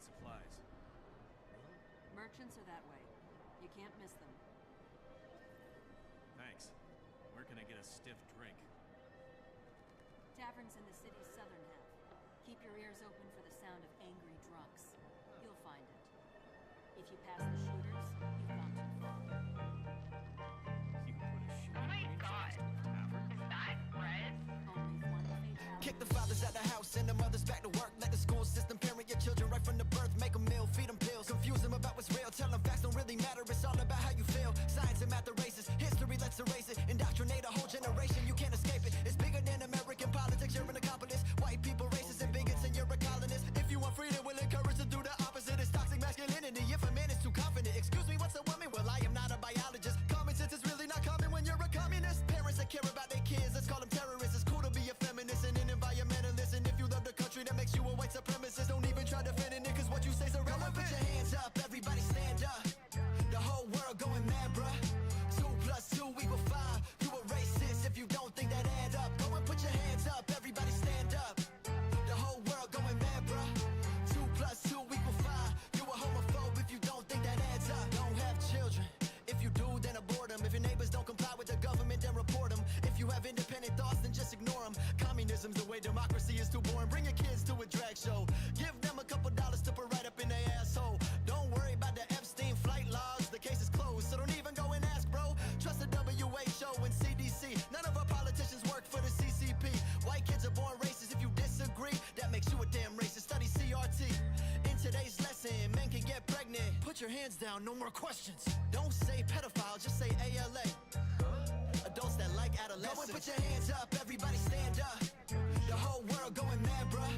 get supplies. Merchants are that way. You can't miss them. Thanks. Where can I get a stiff drink? Taverns in the city's southern half. Keep your ears open for the sound of angry drunks. You'll find it. If you pass the shooters, you've gone too far. You put a shooting my range God. next to a tavern? Is that Fred? Only one fatality. Kick the fathers out the house and the mothers back to work. Let the school system parent your children right from the birth. Make them meal, feed them pills, confuse them about what's real. Tell them facts don't really matter, it's all about how you feel. Science and math erases, history let's erase it. Indoctrinate a whole generation, you can't escape it. It's bigger than American politics, you're an accomplice. White people, racists and bigots, and you're a colonist. If you want freedom, we'll encourage to do the opposite. It's toxic masculinity, if a man is too confident. Excuse me, what's a woman? Well, I am not a biologist. Common sense is really not common when you're a communist. Parents that care about their kids, let's call them terrorists. It's cool to be a feminist and an environmentalist. And if you love the country, that makes you a white supremacist. Don't even try defending it, cause what you say's irrelevant. Put your hands up, everybody stand up. The whole world going mad, bruh. 2 + 2 = 5. You a racist if you don't think that add up. Go and put your hands up, everybody stand up. The whole world going mad, bruh. 2 + 2 = 5. You a homophobe if you don't think that adds up. Don't have children. If you do, then abort them. If your neighbors don't comply with the government, then report them. If you have independent thoughts, then just ignore them. Communism's the way, democracy is too boring. Bring your kids to a drag show. Give them a couple dollars to put right up in their asshole. Don't worry about the Epstein flight logs. The case is closed, so don't even go and ask, bro. Trust the WHO and CDC. None of our politicians work for the CCP. White kids are born racist. If you disagree, that makes you a damn racist. Study CRT. In today's lesson, men can get pregnant. Put your hands down, no more questions. Don't say pedophile, just say ALA. Adults that like adolescents. Go and put your hands up, everybody stand up. The whole world going mad, bruh.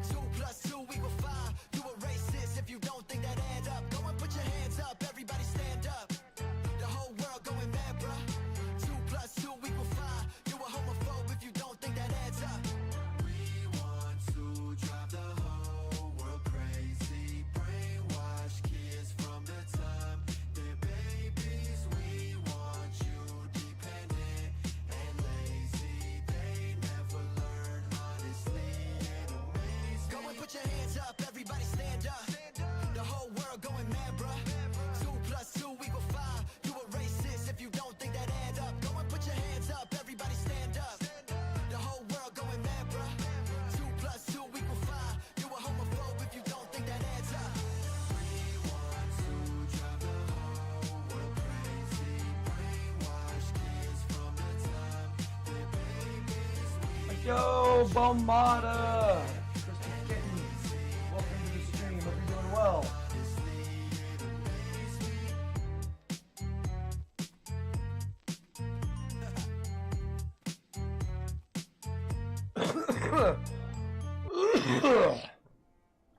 2 + 2 = 5. You a racist if you don't think that add up. Go and put your hands up, everybody stand up. The whole world going mad, bruh. 2 + 2 = 5. You a homophobe if you don't think that adds up. We want to drive the whole world crazy. Brainwash kids from the time they're babies. We want you dependent and lazy. They never learn honestly and amazing. Go and put your hands up, everybody stand up. The whole world going mad, bruh. 2 + 2 = 5. You a racist if you don't think that add up. Go and put your hands up, everybody stand up. The whole world going mad, bruh. 2 + 2 = 5. You a homophobe if you don't think that adds up. We want to drive the whole world crazy. Brainwash kids from the time they're babies. Yo, Bomada! Crystal Kittens, welcome to the stream. Hope you're doing well.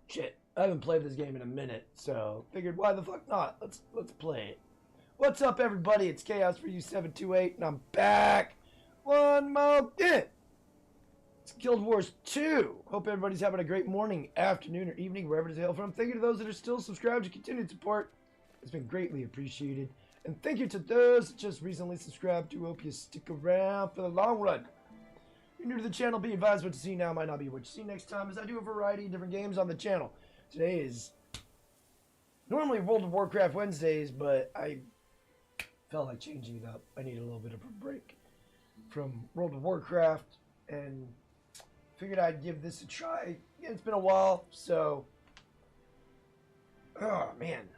Shit, I haven't played this game in a minute, so figured why the fuck not? Let's play it. What's up, everybody? It's Chaos for You 728, and I'm back. One more bit. It's Guild Wars 2. Hope everybody's having a great morning, afternoon, or evening, wherever it is hail from. Thank you to those that are still subscribed to continued support. It's been greatly appreciated. And thank you to those that just recently subscribed. Do hope you stick around for the long run. If you're new to the channel, be advised what you see now might not be what you see next time, as I do a variety of different games on the channel. Today is normally World of Warcraft Wednesdays, but I felt like changing it up. I need a little bit of a break from World of Warcraft, and figured I'd give this a try. Yeah, it's been a while, so oh man.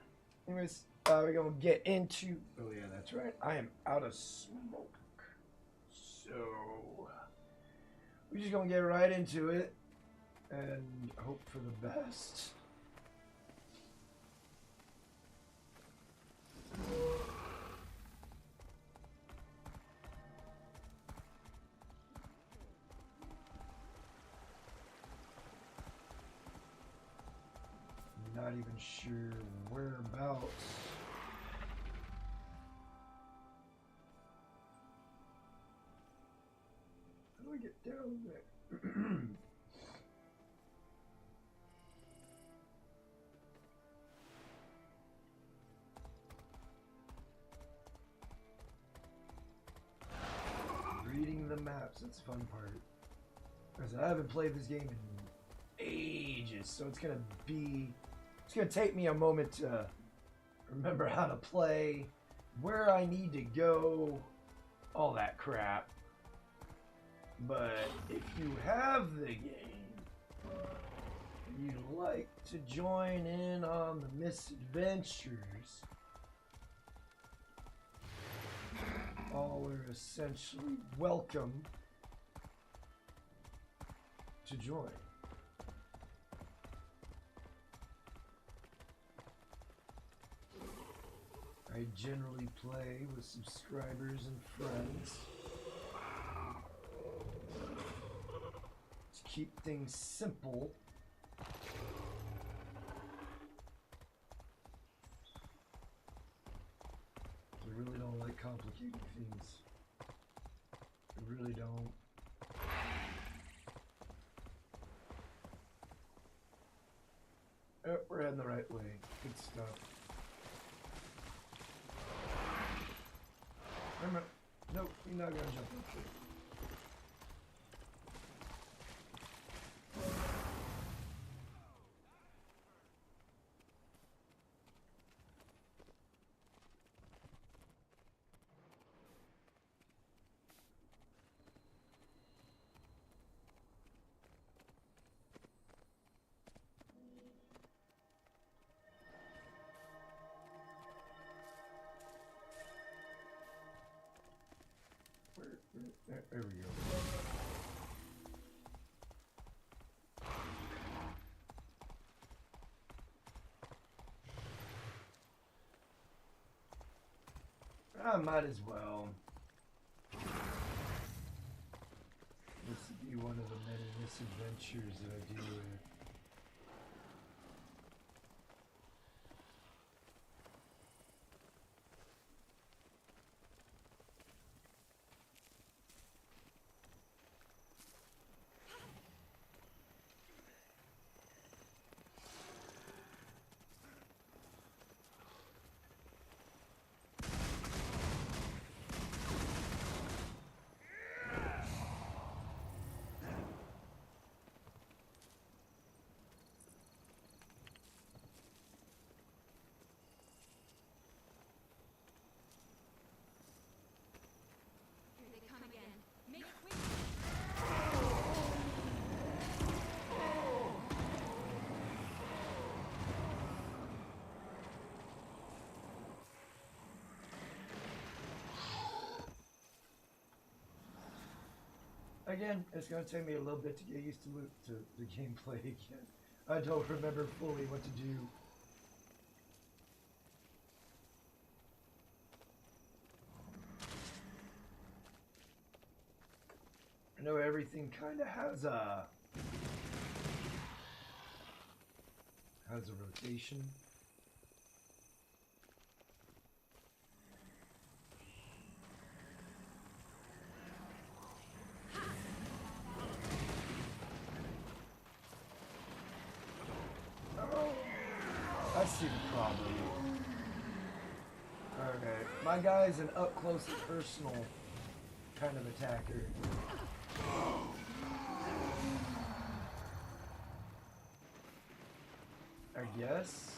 Anyways, we're gonna get into. Oh yeah, that's right. I am out of smoke, so we're just gonna get right into it and hope for the best. Not even sure whereabouts. How do I get down there? Reading the maps, that's the fun part. Because I haven't played this game in ages, so it's gonna be It's going to take me a moment to remember how to play, where I need to go, all that crap. But if you have the game, and you'd like to join in on the misadventures, all are essentially welcome to join. I generally play with subscribers and friends to keep things simple. I really don't like complicated things. I really don't. Oh, we're heading the right way. Good stuff. Remember, nope, you're not gonna jump up there. There we go. I might as well. This would be one of the many misadventures that I deal with. Here they come again. Make it quick. Again, it's going to take me a little bit to get used to the gameplay again. I don't remember fully what to do. I know everything kind of has a rotation. I see the problem. Okay, my guy's an up close and personal kind of attacker. I guess.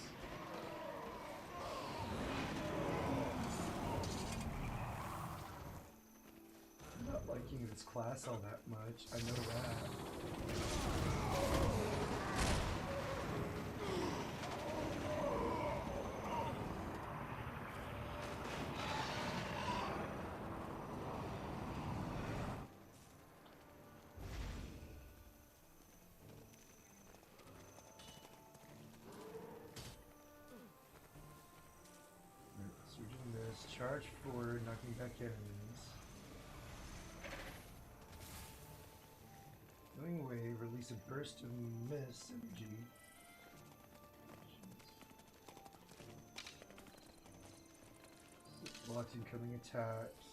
I'm not liking this class all that much. I know that. So we're doing this. Charge forward, knocking back enemies. Knowing wave, release a burst of mist energy. Blocks incoming attacks.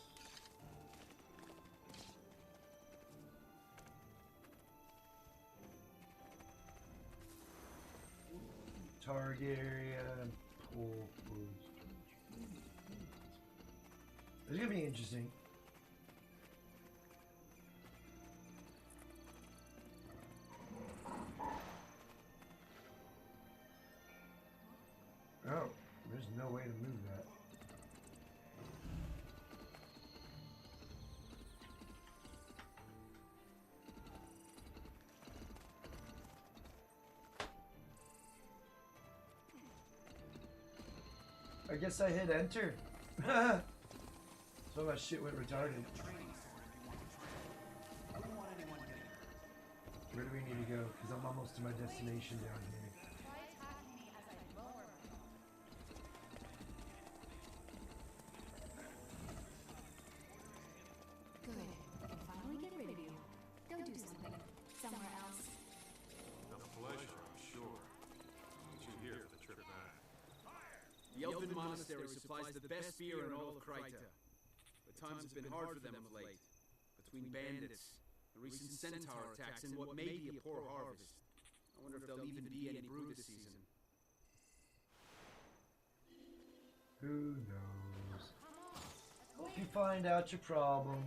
Target area, pull towards. It's gonna be interesting. There's no way to move that. I guess I hit enter. So my shit went retarded. Where do we need to go? Because I'm almost to my destination down here. Good. I can finally get rid of you. Go do something. Somewhere else. A pleasure, I'm sure. Meet you here for the trip back. The Elfin Monastery supplies the best beer in all of Kryta. But times have been hard for them of late. Between bandits, the recent centaur attacks, and what may be a poor harvest. I wonder if there'll even be any brew this season. Who knows? Hope you find out your problem.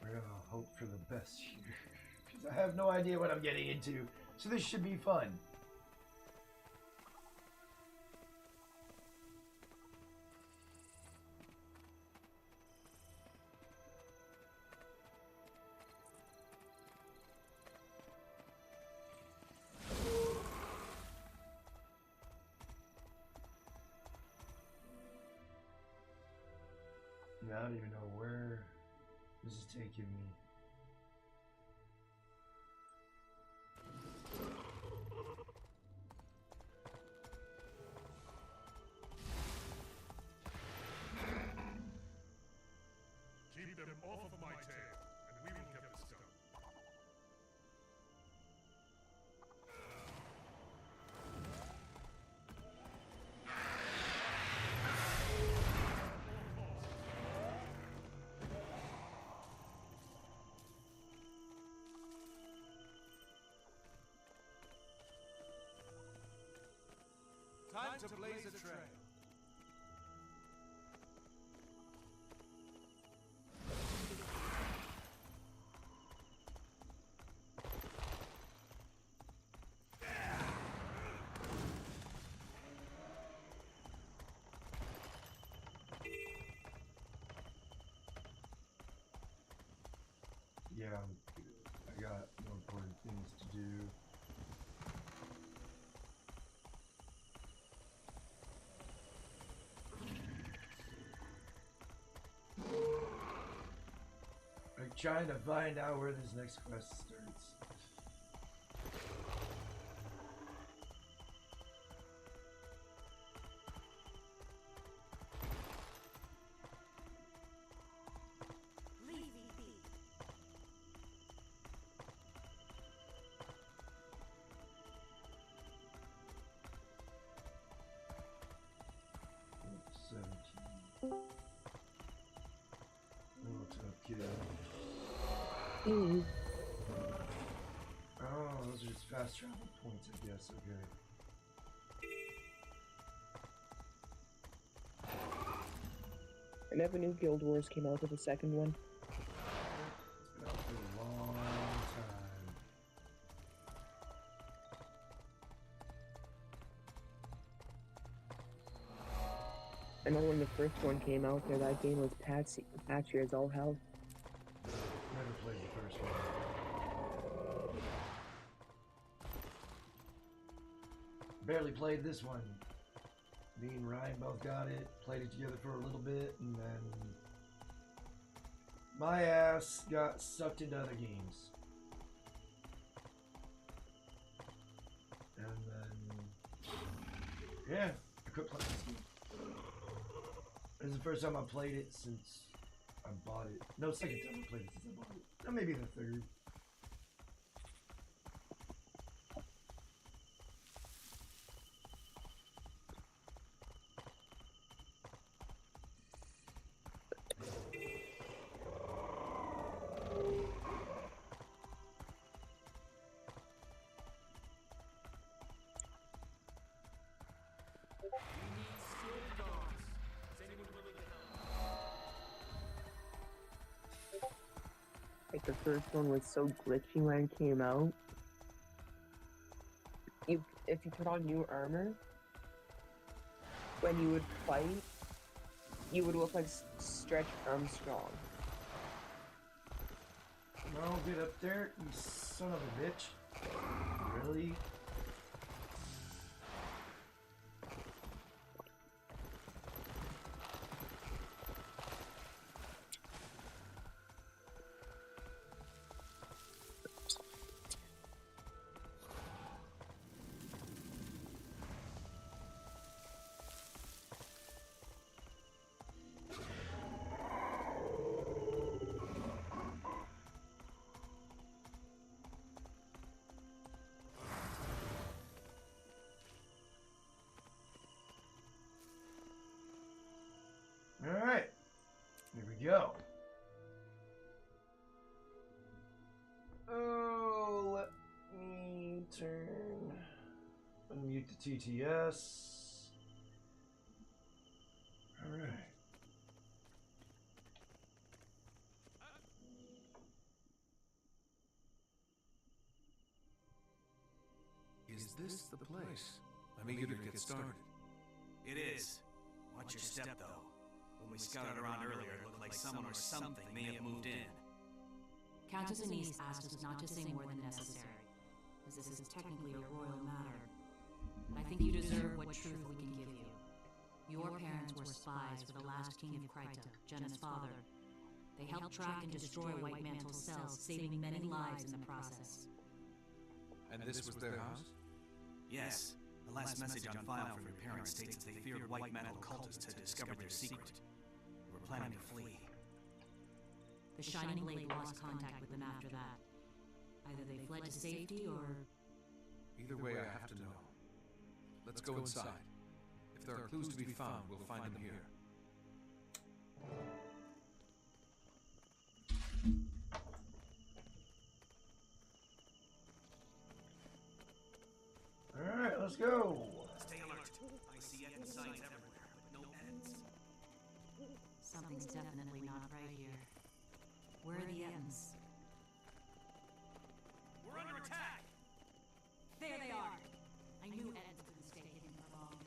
We're gonna hope for the best here. Because I have no idea what I'm getting into. So this should be fun. I don't even know where this is taking me. Keep them off of my tail, and we will get this done. Time to blaze a trail. Yeah, I got more important things to do. I'm trying to find out where this next quest starts. Oh, those are just fast travel points, I guess. Okay. I never knew Guild Wars came out with a second one. It's been out for a long time. I know when the first one came out there, that game was patchy as all hell. Never played the first one. Barely played this one. Me and Ryan both got it, played it together for a little bit, and then my ass got sucked into other games. And then, yeah, I quit playing this game. This is the first time I played it since I bought it. No, second time I played it since I bought it. Or maybe the third. Like the first one was so glitchy when it came out. if you put on new armor, when you would fight, you would look like Stretch Armstrong. No, get up there, you son of a bitch. Really? Alright, here we go. Oh, let me unmute the TTS. Alright. Is this the place? I'm eager to get started. It is. Watch your step, though. When we scouted around earlier, it looked like someone or something may have moved in. Countess Anise asked us not to say more than necessary, as this is technically a royal matter. But I think you deserve what truth we can give you. Your parents were spies for the last king of Kryta, Jenna's father. They helped track and destroy White Mantle's cells, saving many lives in the process. And this was their house? Yes. The last message on file from your parents states that they feared White Mantle cultists had discovered their secret. They were planning to flee. The Shining Blade lost contact with them after that. Either they fled to safety or... Either way, I have to know. Let's go inside. If there are clues to be found, we'll find them here. Alright, let's go. Stay alert. I see end signs everywhere, but no ends. Something's definitely not right here. Where are the ends? We're under attack! There they are! I knew ends couldn't stay hidden for long.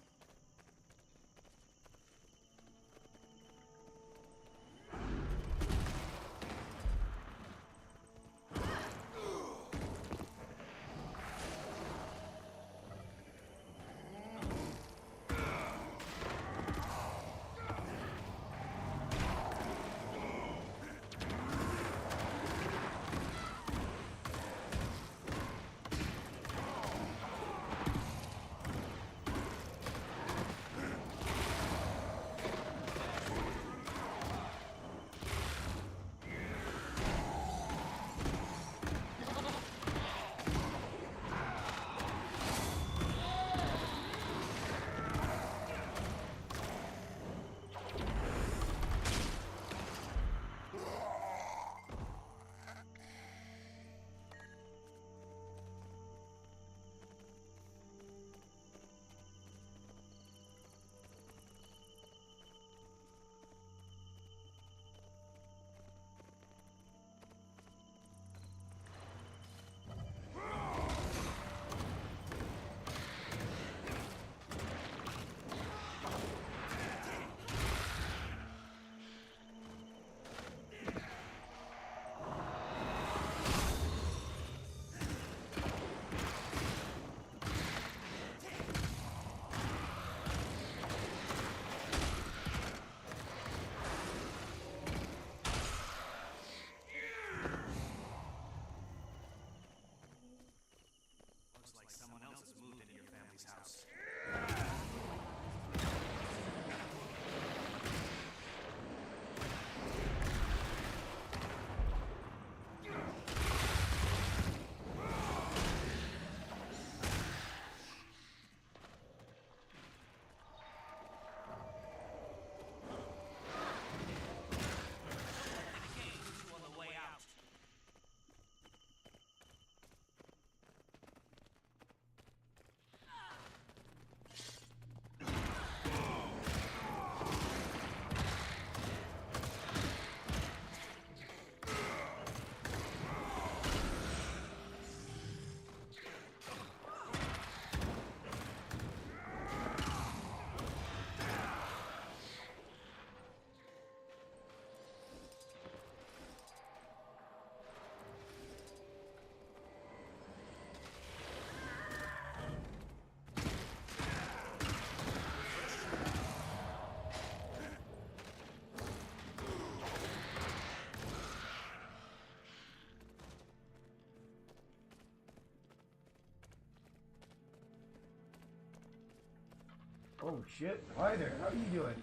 Oh shit. Hi there. How are you doing?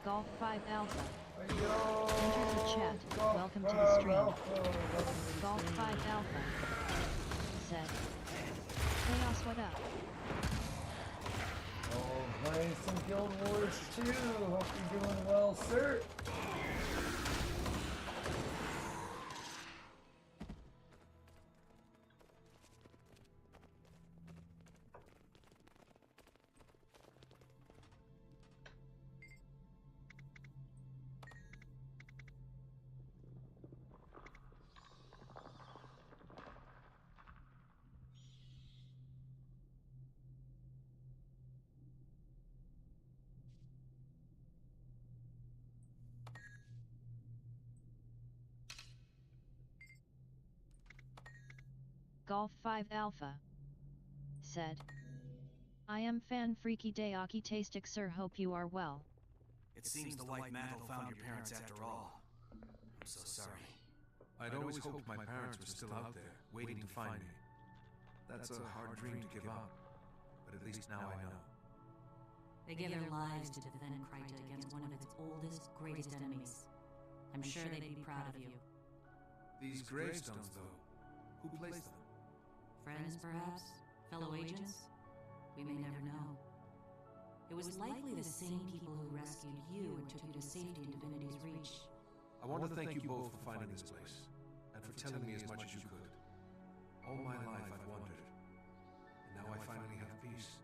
Golf 5 Alpha. Yo, Enter the chat. Golf Welcome to 5 the stream. Alpha. Welcome to the Golf stream. 5 Alpha said, Chaos, what up? Oh, playing some Guild Wars 2. Hope you're doing well, sir. Golf 5 Alpha said, I am fan freaky day aki tastic sir, hope you are well. It seems the White Mantle found your parents after all. I'm so sorry. I'd always hoped my parents were still out there, waiting to find me. That's a hard dream to give up, but at least now I know. They gave their lives to defend Kryta against one of its oldest, greatest enemies. I'm sure they'd be proud of you. These gravestones, though, who placed them? Friends, perhaps? Fellow agents? We may never know. It was likely the same people who rescued you and took you to safety in Divinity's Reach. I want to thank you both for finding this place, and for telling me as much as you could. All my life I've wondered, and now I finally have peace.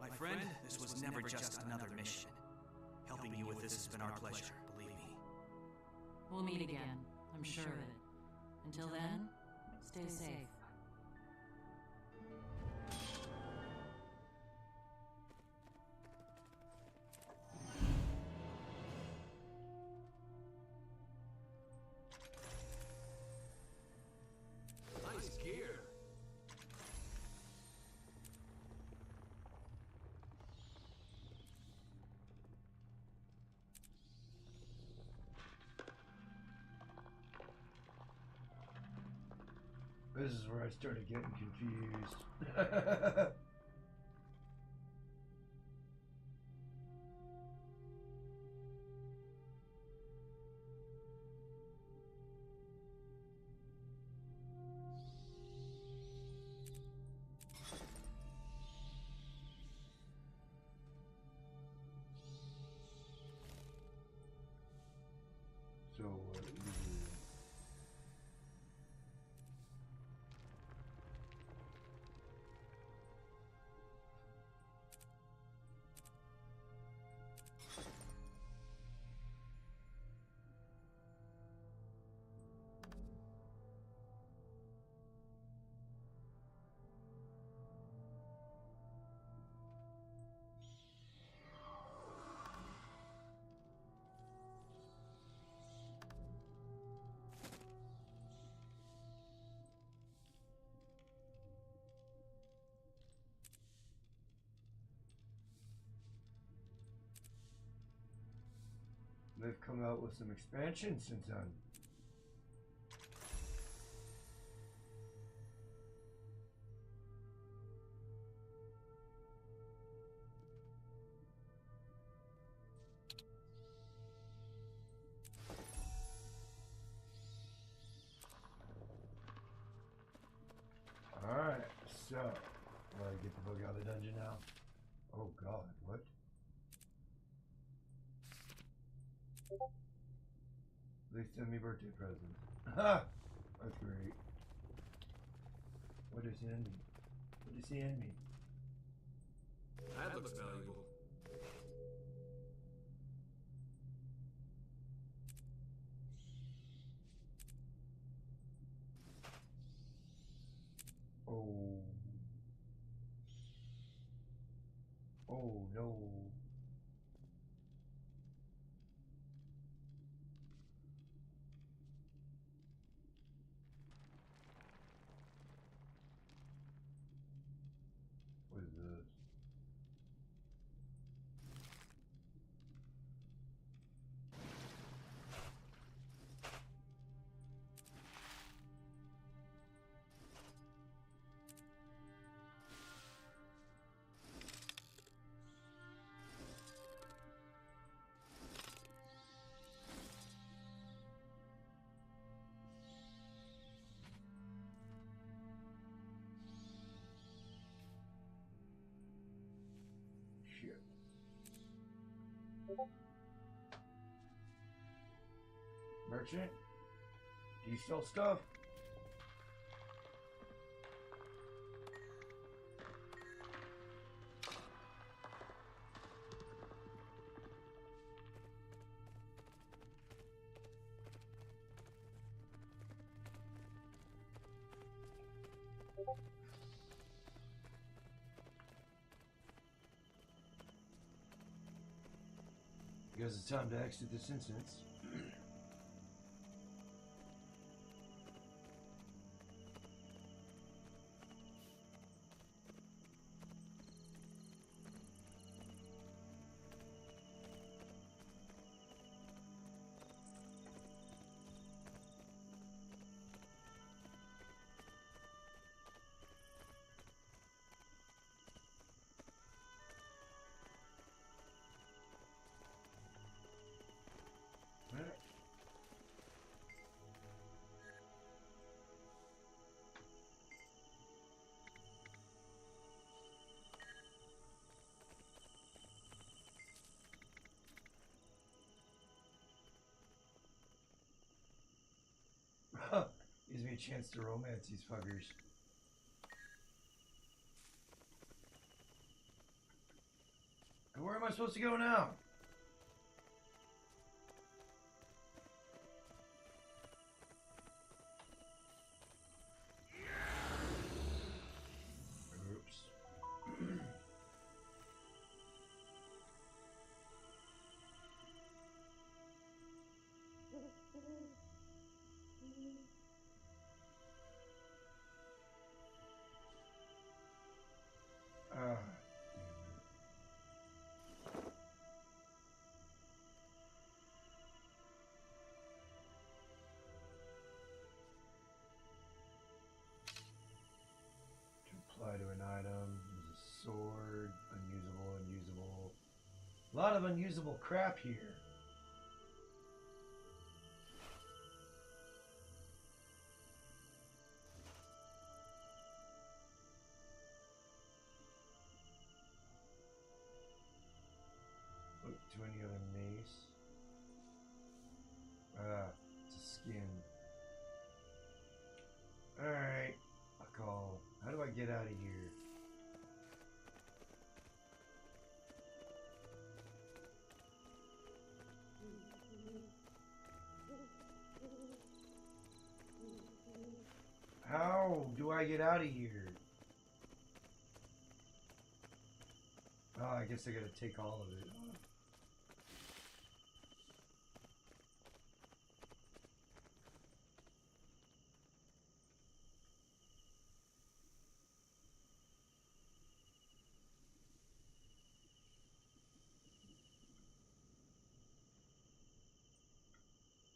My friend, this was never just another mission. Helping you with this has been our pleasure, believe me. We'll meet again, I'm sure of it. Until then, stay safe. Nice gear. This is where I started getting confused. So, they've come out with some expansions since then. Alright, so, gotta get the fuck out of the dungeon now. Oh god, what? They send me birthday presents. Ha! That's great. What is in me? What is in me? That looks valuable. No. What is this? Shit. Merchant? Do you sell stuff? Guess it's time to exit this instance. Gives me a chance to romance these fuckers. And where am I supposed to go now? Oops. To apply to an item, there's a sword, unusable. A lot of unusable crap here. Look to any other mace. It's a skin. Alright, I'll call. How do I get out of here? How do I get out of here? Oh, I guess I gotta take all of it.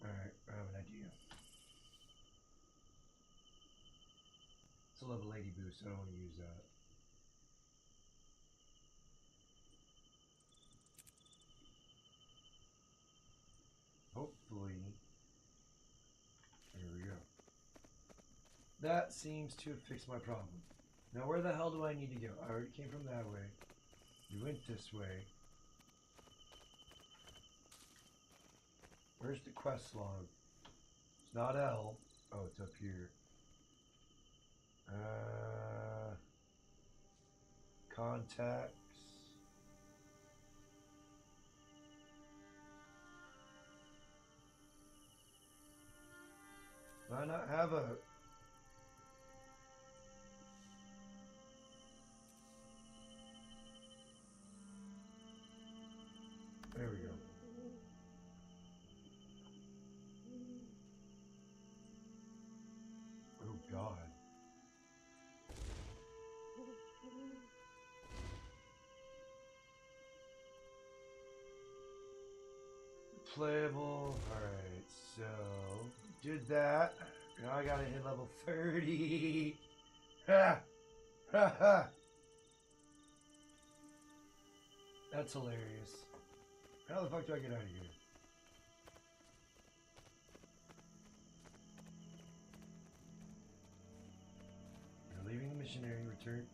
Alright, I have an idea. It's a level 80 boost, so I don't want to use that. Hopefully, there we go. That seems to have fixed my problem. Now where the hell do I need to go? I already came from that way. We went this way. Where's the quest log? It's not L. Oh, it's up here. Contacts. Do I not have a... God. Playable. Alright, so did that. Now I gotta hit level 30. Ha! Ha ha! That's hilarious. How the fuck do I get out of here? You're leaving the missionary return.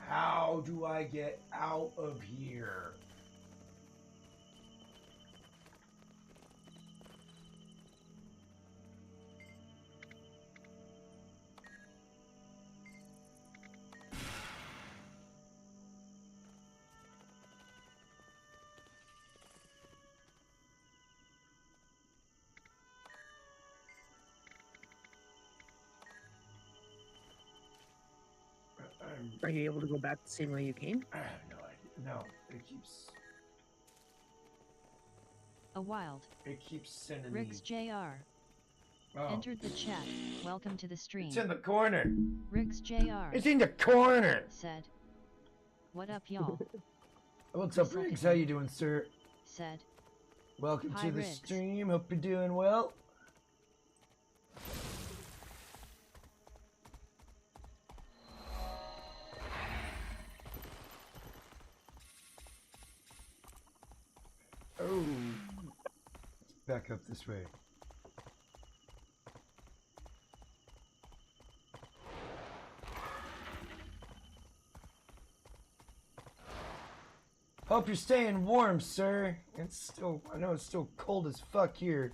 How do I get out of here? Are you able to go back the same way you came? I have no idea. No, it keeps It keeps sending Rix me. Jr. Oh, entered the chat. Welcome to the stream. it's in the corner. Rix Jr. It's in the corner. said, "What up, y'all?" What's up, Riggs? How you doing, sir? said, Welcome Hi, to the Riggs. stream. Hope you're doing well. Oh, back up this way. Hope you're staying warm, sir. It's still, I know it's still cold as fuck here.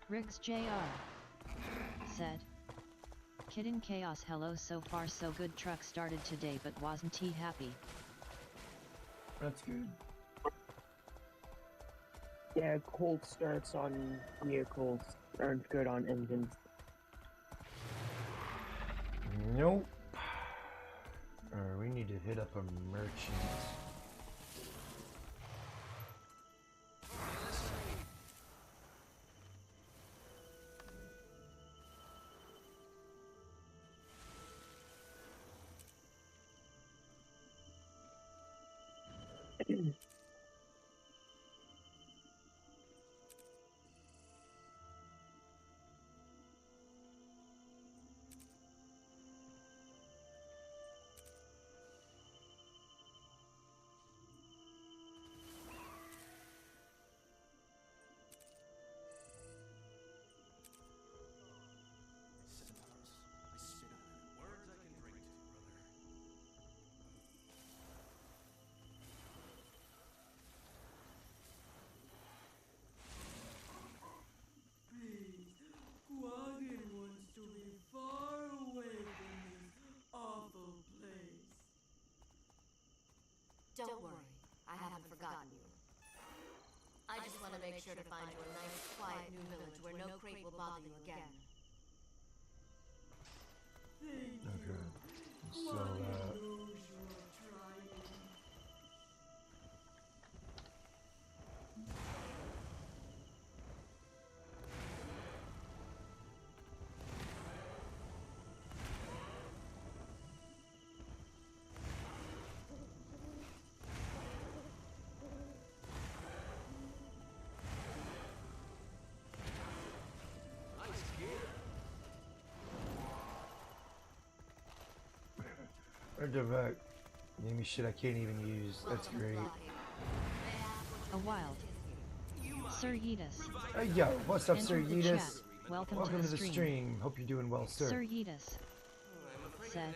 Riggs Jr. said, "Kid in chaos, hello, so far so good. Truck started today but wasn't he happy?" That's good. Yeah, cold starts on vehicles aren't good on engines. Nope. We need to hit up a merchant. Wh0r3ing wants to be far away from this awful place. Don't worry, I haven't forgotten you. I just want to make sure to find you a nice, quiet new village where no crate will bother you again. Thank Okay. you. So, Wh0r3ing knows you are trying. Artifact. Name me shit I can't even use. That's great. A wild. Sir Yeetus. Hey, yo, what's up, Sir entered the Yeetus? chat. Welcome Welcome to the stream. stream. Hope you're doing well, sir. Sir Yeetus said,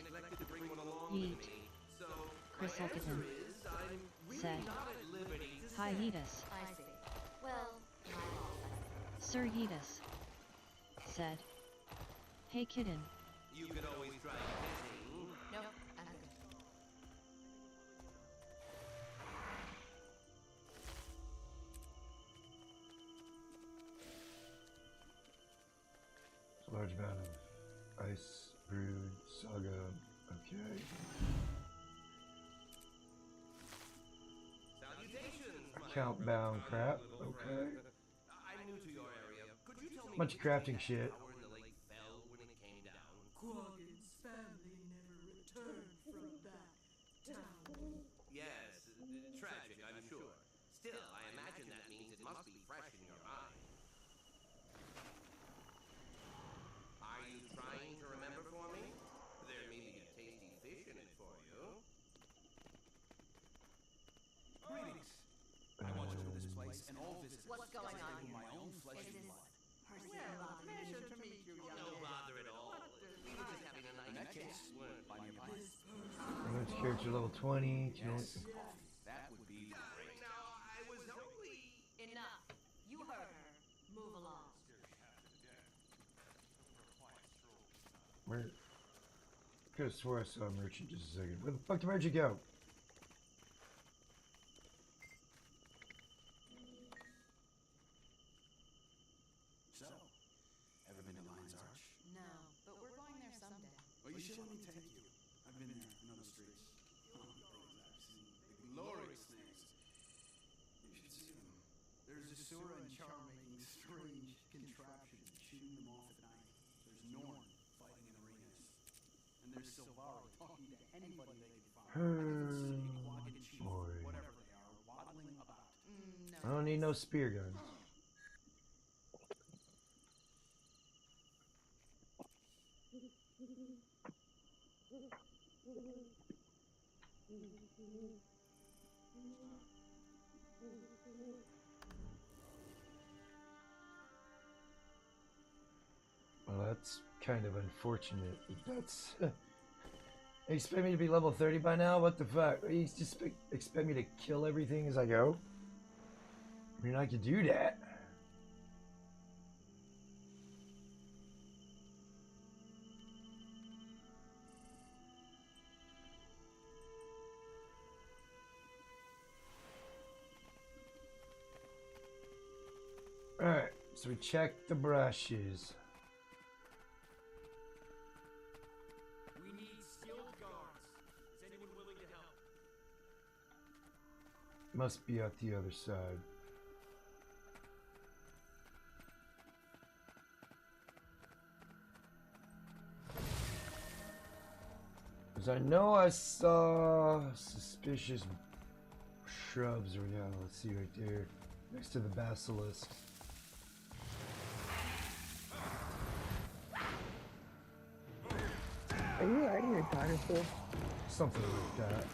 "Yeet." Chris Olkitten said, "Hi Yeetus." I see. Well, my fault. Sir Yeetus said, "Hey kitten." You could always try kissing. Nope, I'm good. Large amount Ice Brood Saga. Okay. Count bound crap. Okay. I'm new to your area. Could you tell me Bunch of crafting shit. tower in the lake fell when it came down? Quaggin's family never returned from that town. Yes, tragic, I'm sure. Still, I imagine that means it must be fresh in your mind. Are you trying to remember for me? There may be a tasty fish in it for you. Greetings. I once owned this place and all visitors. What's going on I here? my own flesh and blood. Pleasure to meet you, young No bother at all. We were just having a nice In that case, weren't by we? nearby. Damage character level 20. Yes, that would be great. Now, I was only... Enough. You heard her. Move along. Where? Could have swore I saw a merchant just a second. Where the fuck did merchant go? So, ever been to Lion's Arch? No, but we're going there someday. Well, you should let me take you. I've been there, I know the streets. Oh, the things I've seen. The glorious things. You should see them. There's Asura and Char making strange contraptions, shooting them off at night. There's Norn fighting in arenas. And there's Silvari talking to anybody they can find. Quaggan Chief, Boy. whatever they are, waddling about. I don't need no spear guns. Well, that's kind of unfortunate. That's. You expect me to be level 30 by now? What the fuck? You just expect me to kill everything as I go? I mean, I could do that. Alright, so we check the brushes. We need skilled guards. Is anyone willing to help? Must be out the other side. Because I know I saw suspicious shrubs, or yeah, let's see right there, next to the basilisk. Are you riding a dinosaur? Something like that.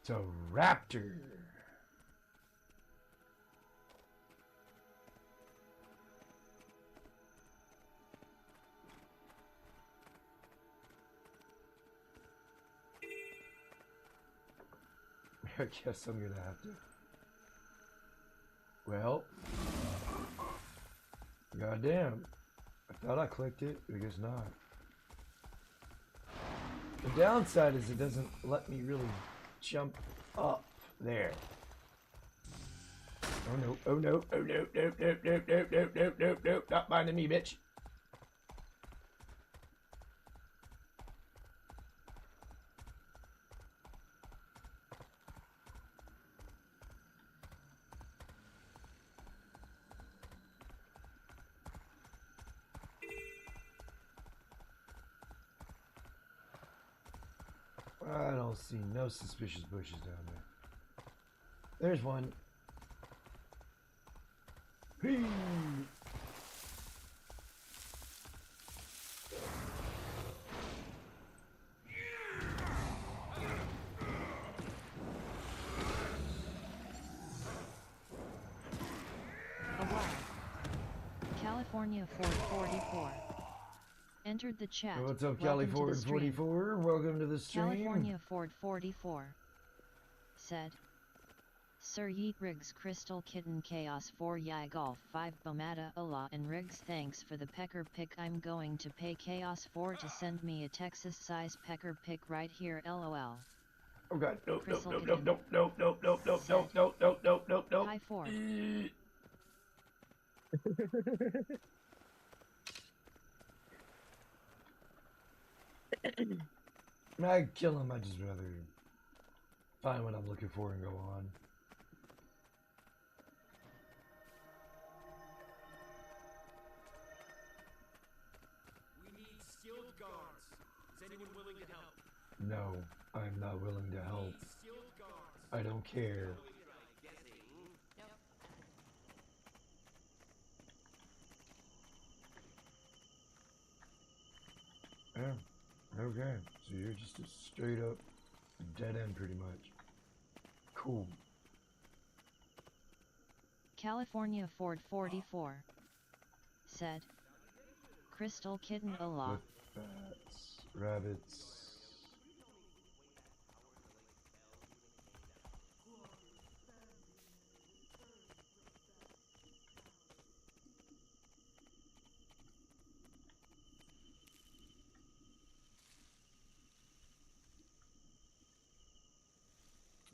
It's a raptor. I guess I'm gonna have to. Well, goddamn. I thought I clicked it, I guess not. The downside is it doesn't let me really jump up there. Oh no, oh no, oh no, no, no, no, no, no, no, no, no, not minding me, bitch. I don't see no suspicious bushes down there. There's one. Hey. California Ford 44 entered the chat. What's up, Welcome to Cali the stream. 44? Welcome to the stream. California Ford 44 said, Sir Yeet Riggs Crystal Kitten Chaos 4 Yai Golf 5 Bomata Allah and Riggs thanks for the pecker pick. I'm going to pay Chaos 4 to send me a Texas size pecker pick right here LOL. Oh god, nope, nope, Crystal nope, Kitten nope, nope, nope, nope, nope, nope, nope, nope, nope, nope, nope. Hi Ford. I kill him, I just rather find what I'm looking for and go on. We need skilled guards. Is anyone willing to help? No, I'm not willing to help. Need skilled guards. I don't care. Yeah, okay. So you're just a straight up dead end pretty much. Cool. California Ford 44 said, Crystal Kitten Allah. With bats, rabbits.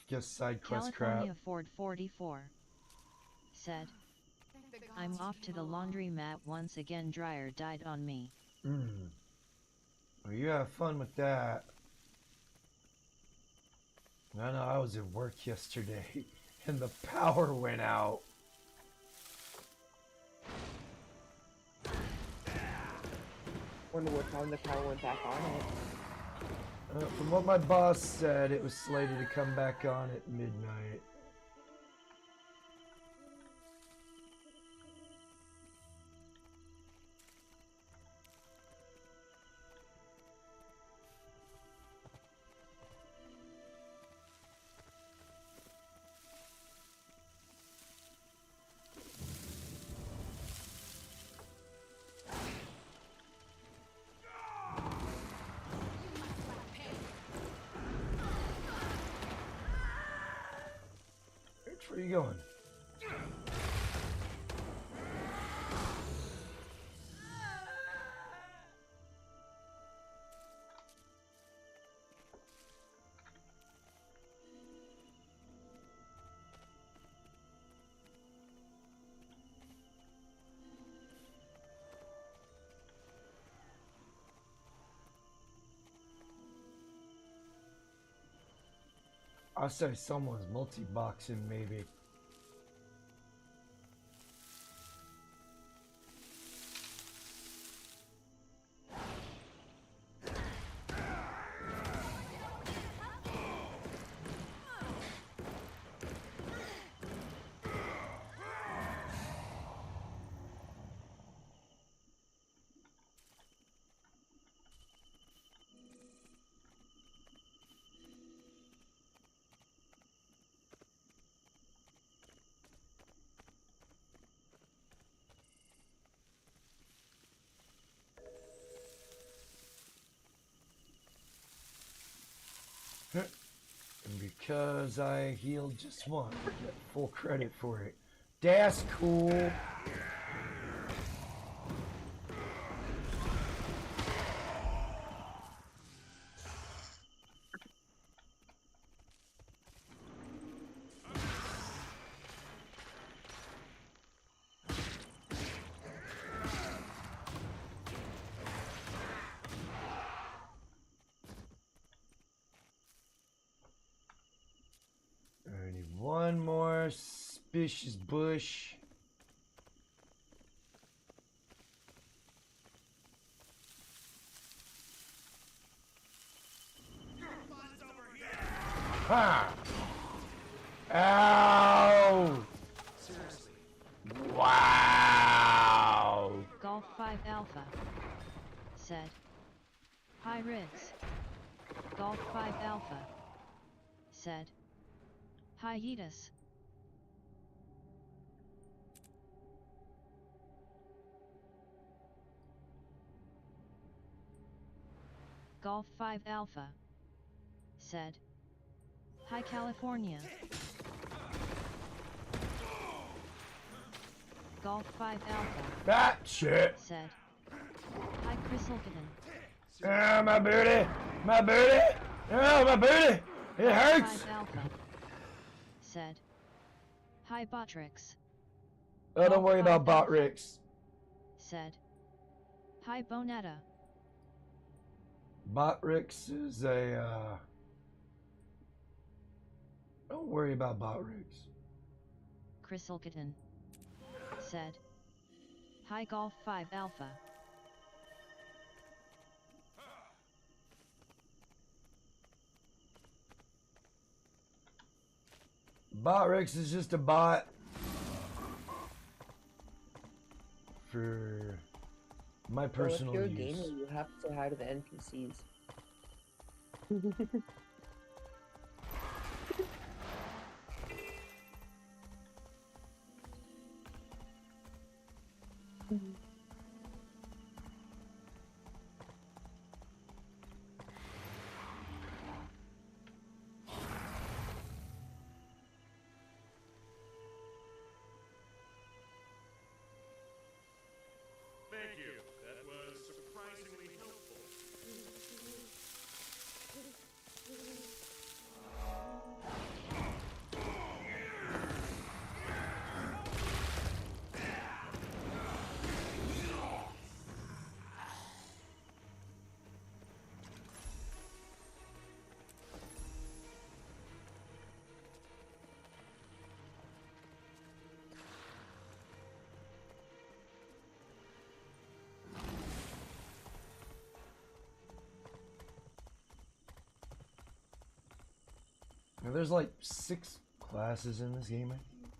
Just side quest California crap. Ford 44 said, I'm off to the laundromat once again. Dryer died on me. Well, you have fun with that. I know I was at work yesterday and the power went out. Wonder what time the power went back on it. From what my boss said, it was slated to come back on at midnight. Where are you going? I'll say someone's multi-boxing maybe. And because I healed just one, I get full credit for it. That's cool. I need one more suspicious bush. Ha! Ow! Seriously. Wow! Golf 5 Alpha said, Hi Riggs. Golf 5 Alpha said, Hiatus. Golf 5 Alpha said, Hi California. Golf 5 Alpha. That shit. Said. Hi Chrysalkitten. Ah, my booty. My booty. Oh, my booty. It hurts. 5 Alpha. Said. Hi Botrix. Oh, don't worry about Botrix. Said. Hi Bonetta. Botrix is a, don't worry about Botrix. Chrysalkitten. Said. Hi Golf 5 Alpha. Botrix is just a bot for my personal if you're use. a gamer, you have to say hi to the NPCs. Thank you. That was surprisingly helpful. Now, there's like 6 classes in this game, I think.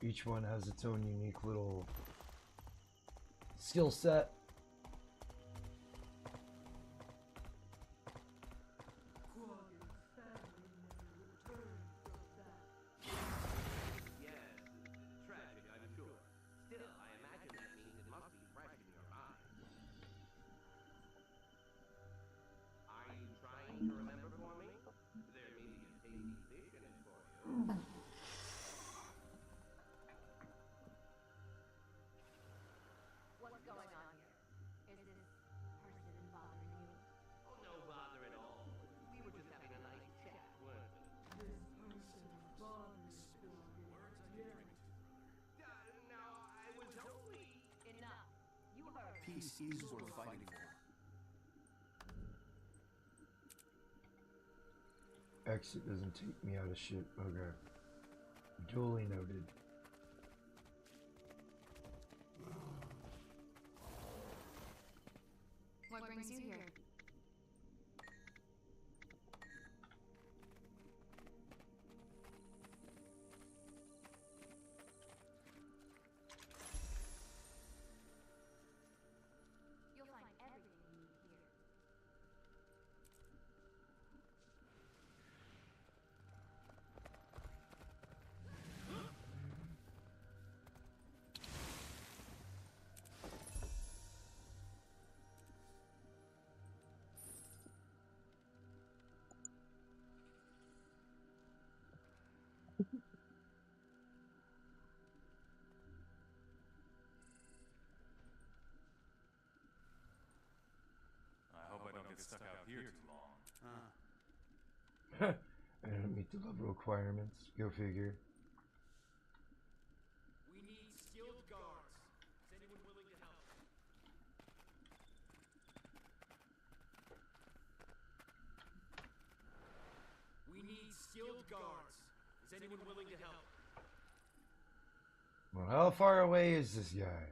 Each one has its own unique little skill set. Yes, tragic, I'm sure. Still, I imagine that means it must be fresh in your mind. Are you trying to remember for me? There may be a tasty fish in it for you. What's going on here? Is this person bothering you? Oh, no bother at all. We were just having a nice chat, weren't we? This person bothers you. Yeah. Now, I was only... Enough. You heard. Peace is worth fighting for. Exit doesn't take me out of shit. Okay. Duly noted. What brings you here? You'll find everything you need here. I hope I don't get stuck out here too long. I don't meet the level requirements. Go figure. We need skilled guards. Is anyone willing to help? We need skilled guards. Is anyone willing to help? Well, how far away is this guy?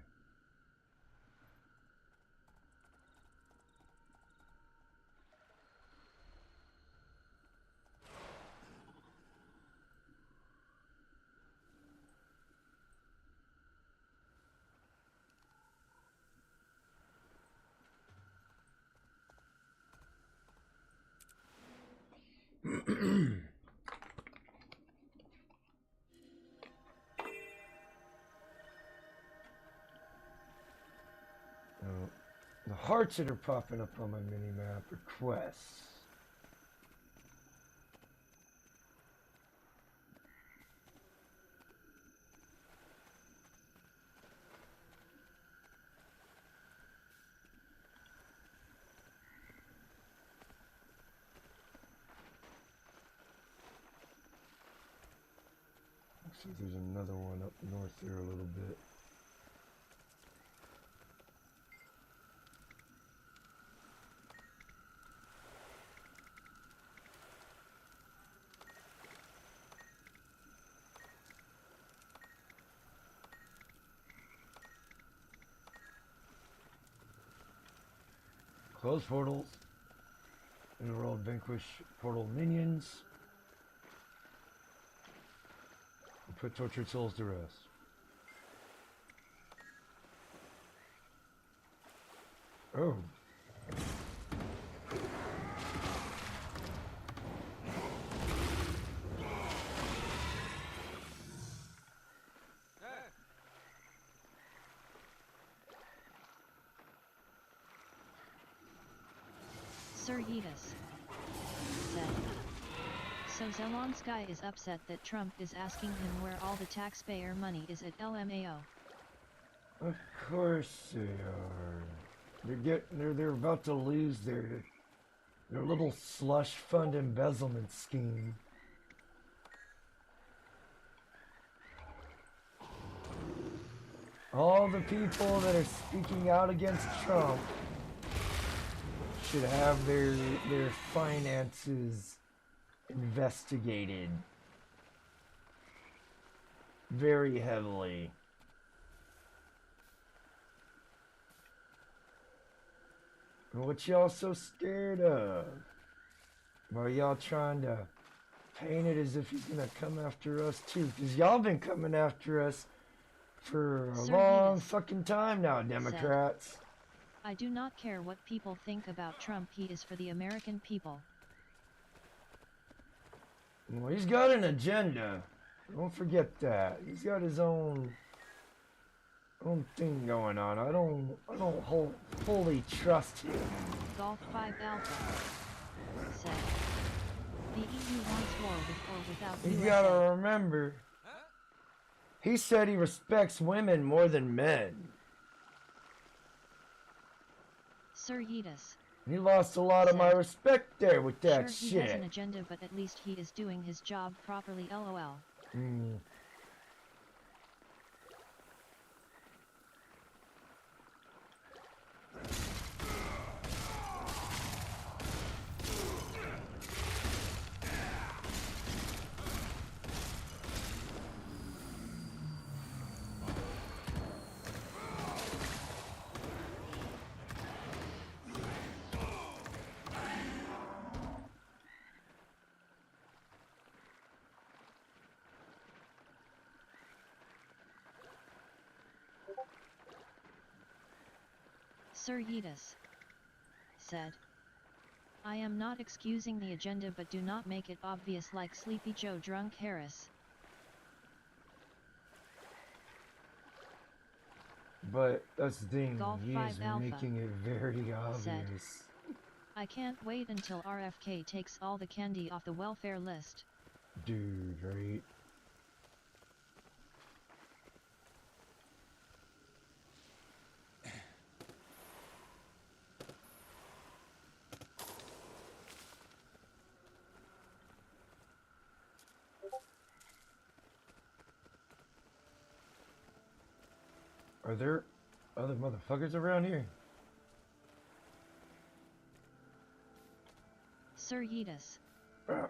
The hearts that are popping up on my mini-map are quests. Looks like there's another one up north there a little bit. Close portals. In the world, vanquish portal minions. And put tortured souls to rest. Oh. Sir Yeetus said. So Zelensky is upset that Trump is asking him where all the taxpayer money is at LMAO. Of course they are. They're about to lose their little slush fund embezzlement scheme. All the people that are speaking out against Trump should have their finances investigated very heavily. What y'all so scared of? Why are y'all trying to paint it as if he's gonna come after us too? Because y'all been coming after us for a long fucking time now, Democrats. I do not care what people think about Trump. He is for the American people. Well, he's got an agenda. Don't forget that. He's got his own thing going on. I don't fully trust him. Golf 5 Alpha said. The EU wants war with or without You USA. gotta remember, he said he respects women more than men. Sir Yeetus. He lost a lot of my respect there with that Sure, he has an agenda, but at least he is doing his job properly. LOL. Sir Yeetus said. I am not excusing the agenda, but do not make it obvious like Sleepy Joe Drunk Harris. But that's the thing, Golf he's 5 Alpha making it very obvious. said, I can't wait until RFK takes all the candy off the welfare list. Dude, right? Are there other motherfuckers around here? Sir Yeetus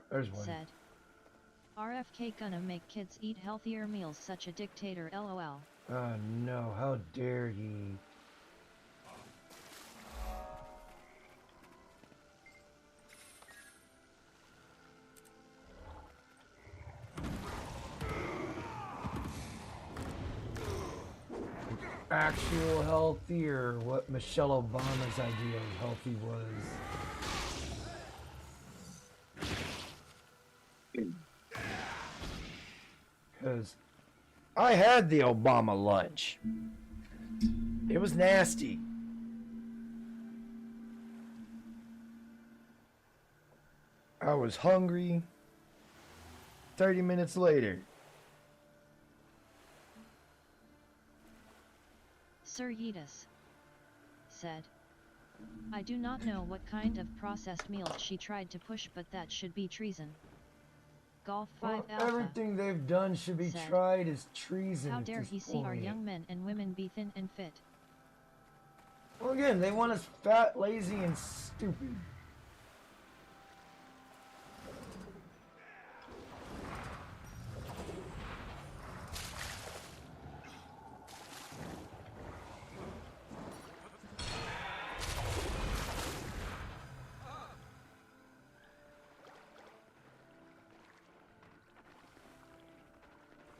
There's one. said. RFK gonna make kids eat healthier meals, such a dictator. LOL. Oh no, how dare he? Actual healthy, or what Michelle Obama's idea of healthy was. Because I had the Obama lunch. It was nasty. I was hungry. 30 minutes later. Sir Yeetus said. I do not know what kind of processed meals she tried to push, but that should be treason. Golf 5 Well, Alpha. everything they've done should be said, tried as treason How at dare this he see our point. young men and women be thin and fit? Well, again, they want us fat, lazy, and stupid.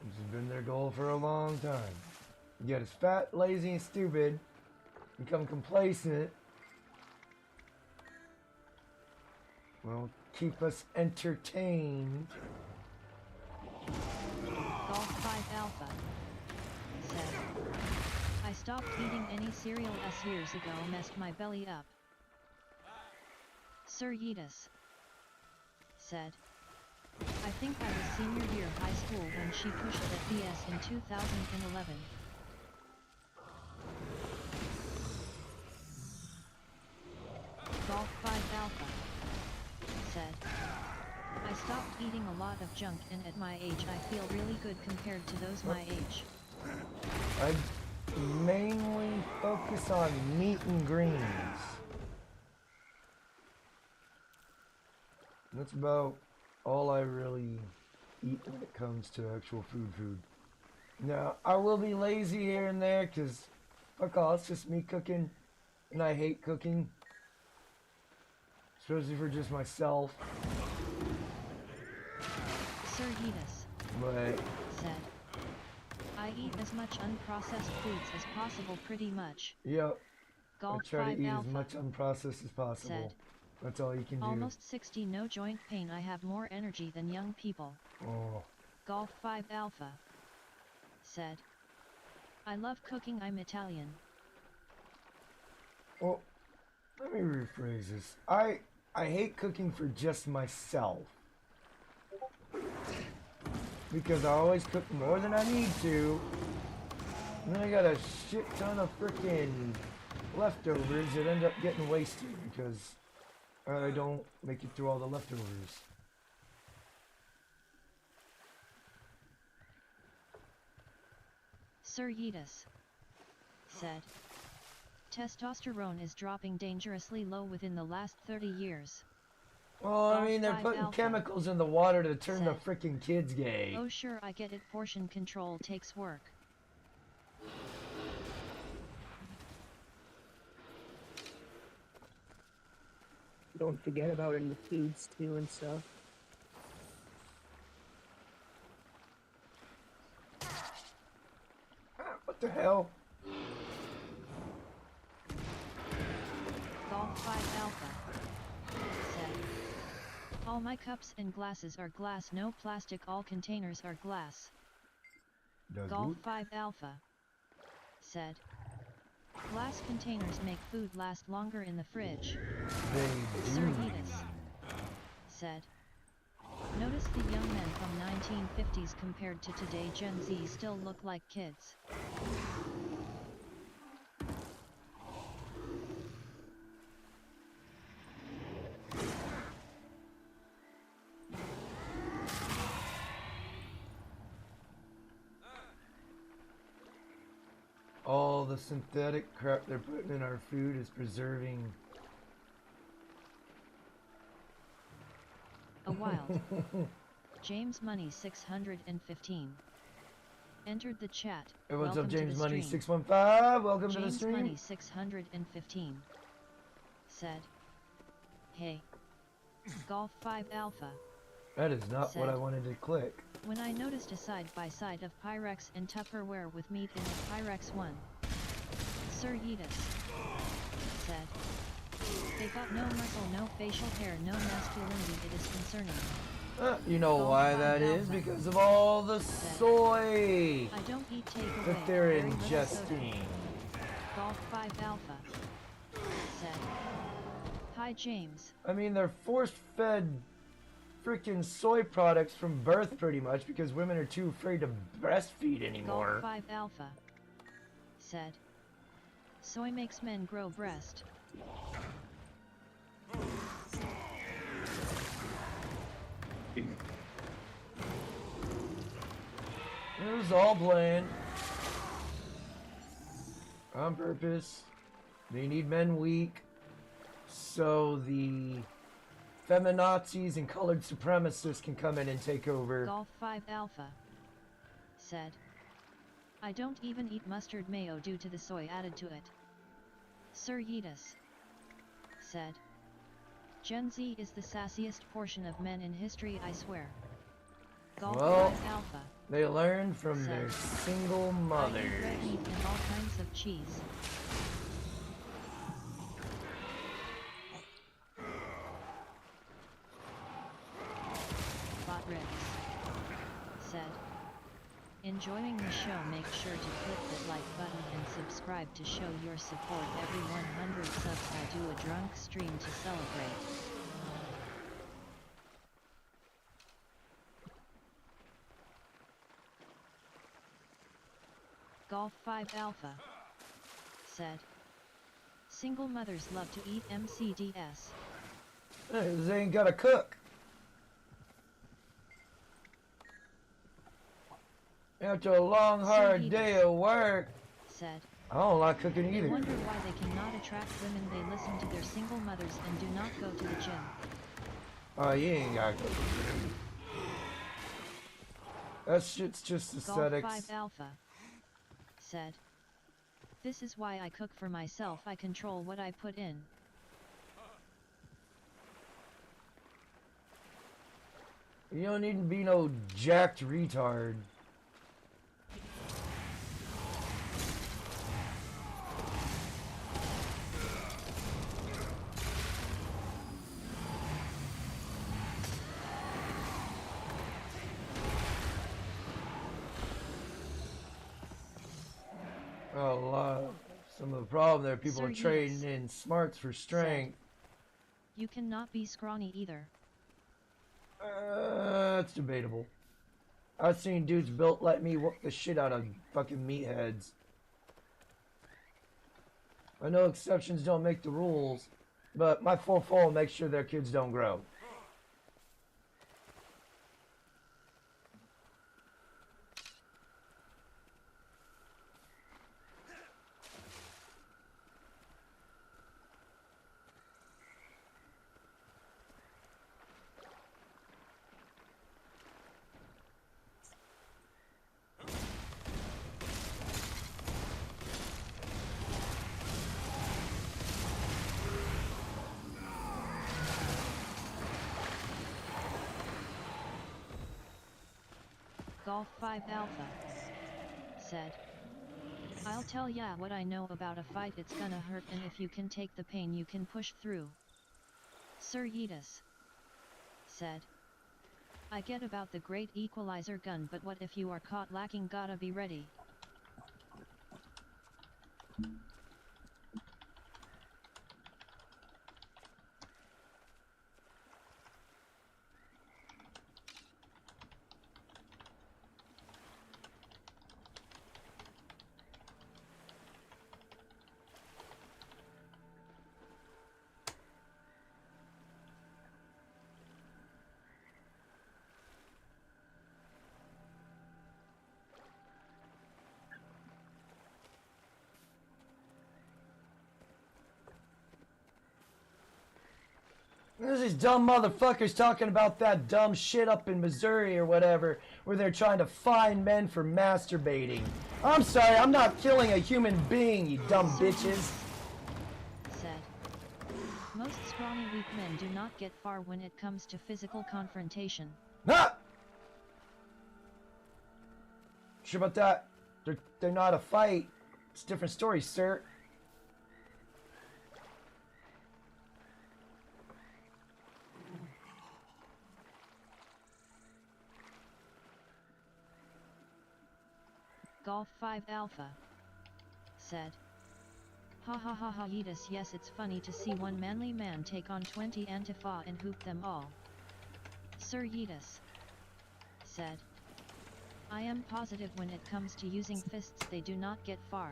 This has been their goal for a long time. Get us fat, lazy, and stupid, become complacent, well, keep us entertained. Golf 5 Alpha said, I stopped eating any cereal years ago, messed my belly up. Sir Yeetus said, I think I was senior year high school when she pushed at BS in 2011. Golf 5 Alpha said, I stopped eating a lot of junk and at my age I feel really good compared to those my age. I mainly focus on meat and greens. That's about all I really eat when it comes to actual food. Now, I will be lazy here and there because, fuck all, it's just me cooking, and I hate cooking. Especially for just myself. Sir Yeetus But said, I eat as much unprocessed foods as possible pretty much. yep, Golf I try 5 to eat Alpha as much unprocessed as possible. said, That's all you can do. Almost 60, no joint pain, I have more energy than young people. Oh. Golf 5 Alpha said, I love cooking, I'm Italian. Well, let me rephrase this. I hate cooking for just myself. Because I always cook more than I need to. And then I got a shit ton of frickin' leftovers that end up getting wasted because I don't make it through all the leftovers. Sir Yeetus said, testosterone is dropping dangerously low within the last 30 years. Well, I mean, they're Golf 5 putting Alpha chemicals in the water to turn the said, frickin' kids gay. Oh sure, I get it, portion control takes work. Don't forget about it in the foods too and stuff. What the hell? Golf 5 Alpha said, all my cups and glasses are glass, no plastic, all containers are glass. Does Golf good. 5 Alpha said, glass containers make food last longer in the fridge. They Sir do. Yeetus said, notice the young men from 1950s compared to today, Gen Z still look like kids. All the synthetic crap they're putting in our food is preserving. A wild James Money 615 entered the chat. Hey, what's Welcome up, to James the Money stream. 615? Welcome to the James stream. Money 615 said, hey, Golf 5 Alpha. That is not what said, I wanted to click. When I noticed a side-by-side of Pyrex and Tupperware with meat in it, Pyrex won. Sir Yeetus said, they got no muscle, no facial hair, no masculinity, it is concerning. You know Golf why 5 that is? Alpha Because of all the said, soy I don't eat takeaway, that they're very little soda. ingesting. Golf 5 Alpha said, hi James. I mean, they're force-fed freaking soy products from birth pretty much because women are too afraid to breastfeed anymore. Golf 5 Alpha said, soy makes men grow breast. It was all planned. On purpose. They need men weak. So the feminazis and colored supremacists can come in and take over. Golf 5 Alpha said, I don't even eat mustard mayo due to the soy added to it. Sir Yeetus said, Gen Z is the sassiest portion of men in history, I swear. Golf 5 Alpha. They learned from their single mothers. I eat red meat and all kinds of cheese. Said, enjoying the show, make sure to click that like button and subscribe to show your support. Every 100 subs I do a drunk stream to celebrate. Golf 5 Alpha said, single mothers love to eat MCDS. They ain't gotta cook. After a long, hard day of work, said, I don't like cooking either. I wonder why they cannot attract women. They listen to their single mothers and do not go to the gym. Oh, you ain't gotta go to the gym. That shit's just aesthetics. Golf 5 Alpha said, this is why I cook for myself. I control what I put in. You don't need to be no jacked retard. Some of the problem there, people are trading in smarts for strength. You cannot be scrawny either. It's debatable. I've seen dudes built like me whoop the shit out of fucking meatheads. I know exceptions don't make the rules, but my full fall makes sure their kids don't grow. Golf 5 Alpha said, I'll tell ya what I know about a fight. It's gonna hurt, and if you can take the pain you can push through. Sir Yeetus said, I get about the great equalizer gun, but what if you are caught lacking? Gotta be ready. There's these dumb motherfuckers talking about that dumb shit up in Missouri or whatever, where they're trying to fine men for masturbating. I'm sorry, I'm not killing a human being, you dumb bitches. Said, most scrawny weak men do not get far when it comes to physical confrontation. Ah! Sure about that? They're not a fight. It's a different story, sir. Golf 5 Alpha said, ha ha ha ha Yeetus, yes, it's funny to see one manly man take on 20 Antifa and hoop them all. Sir Yeetus said, I am positive when it comes to using fists they do not get far.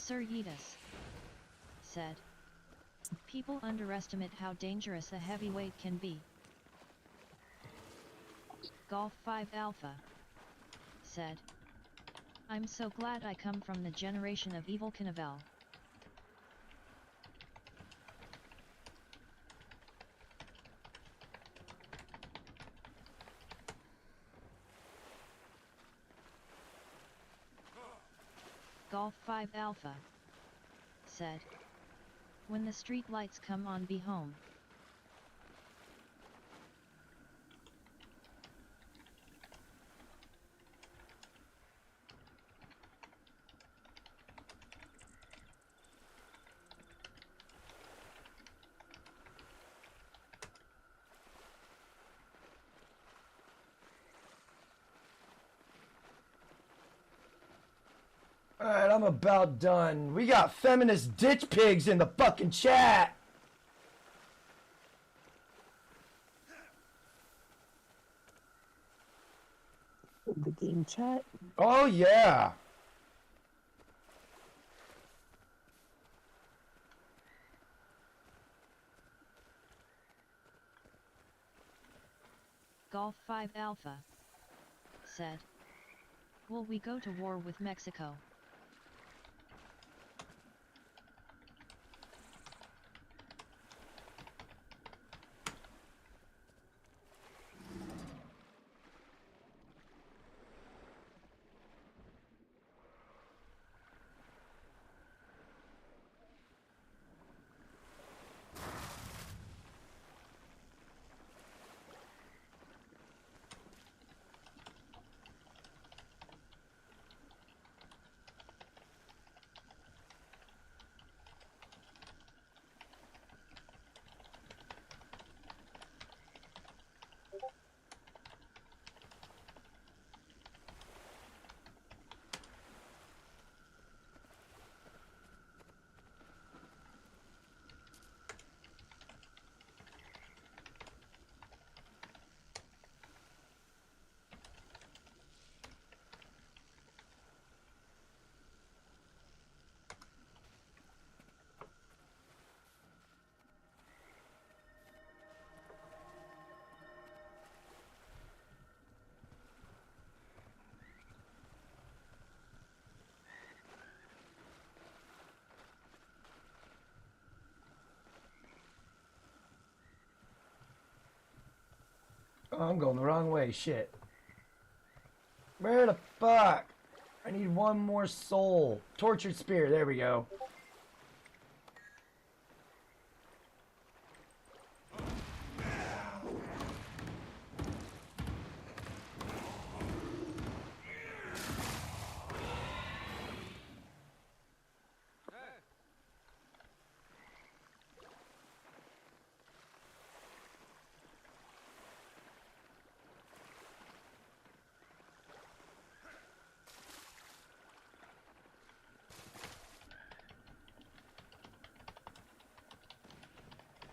Sir Yeetus said. People underestimate how dangerous a heavyweight can be. Golf 5 Alpha said. I'm so glad I come from the generation of evil Canavel. Golf 5 Alpha said. When the street lights come on, be home. Alright, I'm about done. We got feminist ditch pigs in the fucking chat. The game chat? Oh, yeah. Golf 5 Alpha said. Will we go to war with Mexico? Oh, I'm going the wrong way. Shit. Where the fuck? I need one more soul. Tortured spirit. There we go.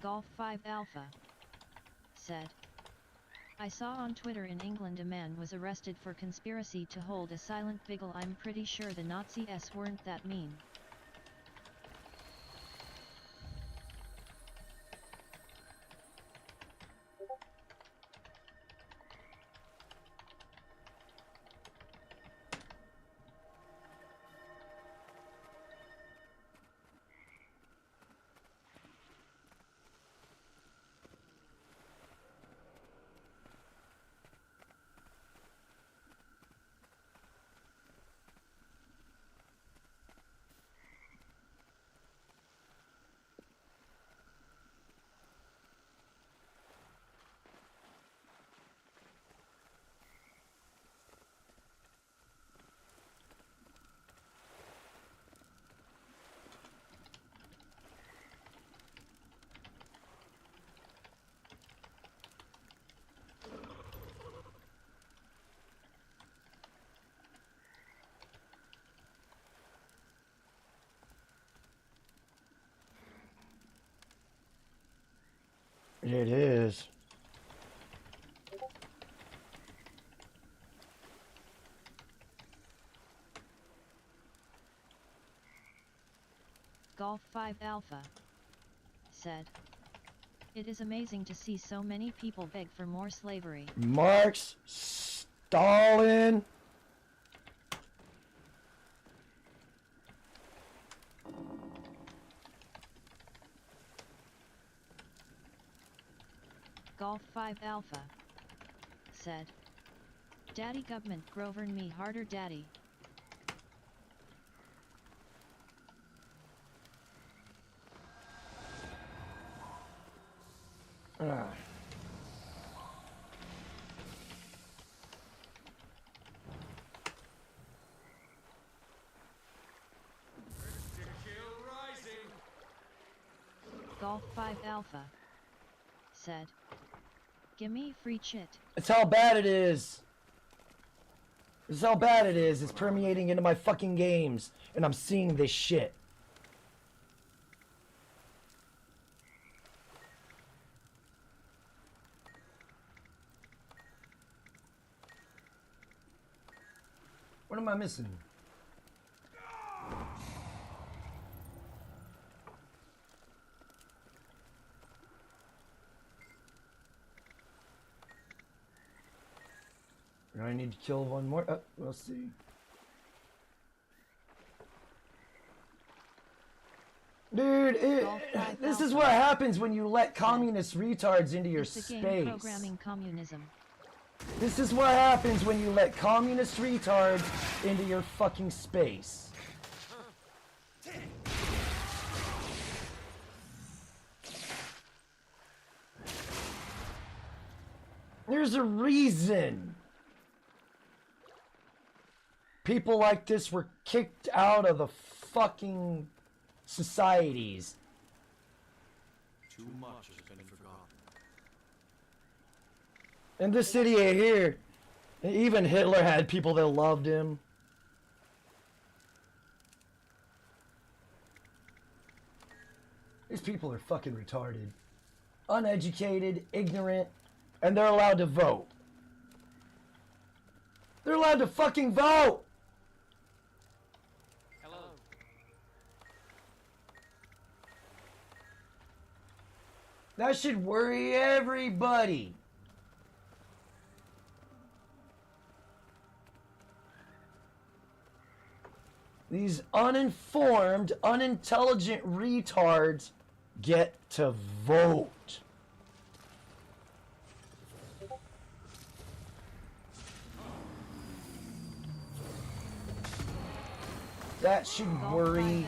Golf 5 Alpha said. I saw on Twitter in England a man was arrested for conspiracy to hold a silent vigil. I'm pretty sure the Nazis weren't that mean. It is. Golf 5 Alpha said, "It is amazing to see so many people beg for more slavery." Marx, Stalin. Golf 5 Alpha said, "Daddy government govern me harder, daddy." Golf 5 Alpha said, "Gimme free shit." It's how bad it is. It's how bad it is. It's permeating into my fucking games. And I'm seeing this shit. What am I missing? Do I need to kill one more? We'll see. Dude, this is what happens when you let communist retards into your It's a game space. programming communism. This is what happens when you let communist retards into your fucking space. There's a reason people like this were kicked out of the fucking societies. Too much has been forgotten. In this city here, even Hitler had people that loved him. These people are fucking retarded. Uneducated, ignorant, and they're allowed to vote. They're allowed to fucking vote! Hello. That should worry everybody. These uninformed, unintelligent retards get to vote. That should worry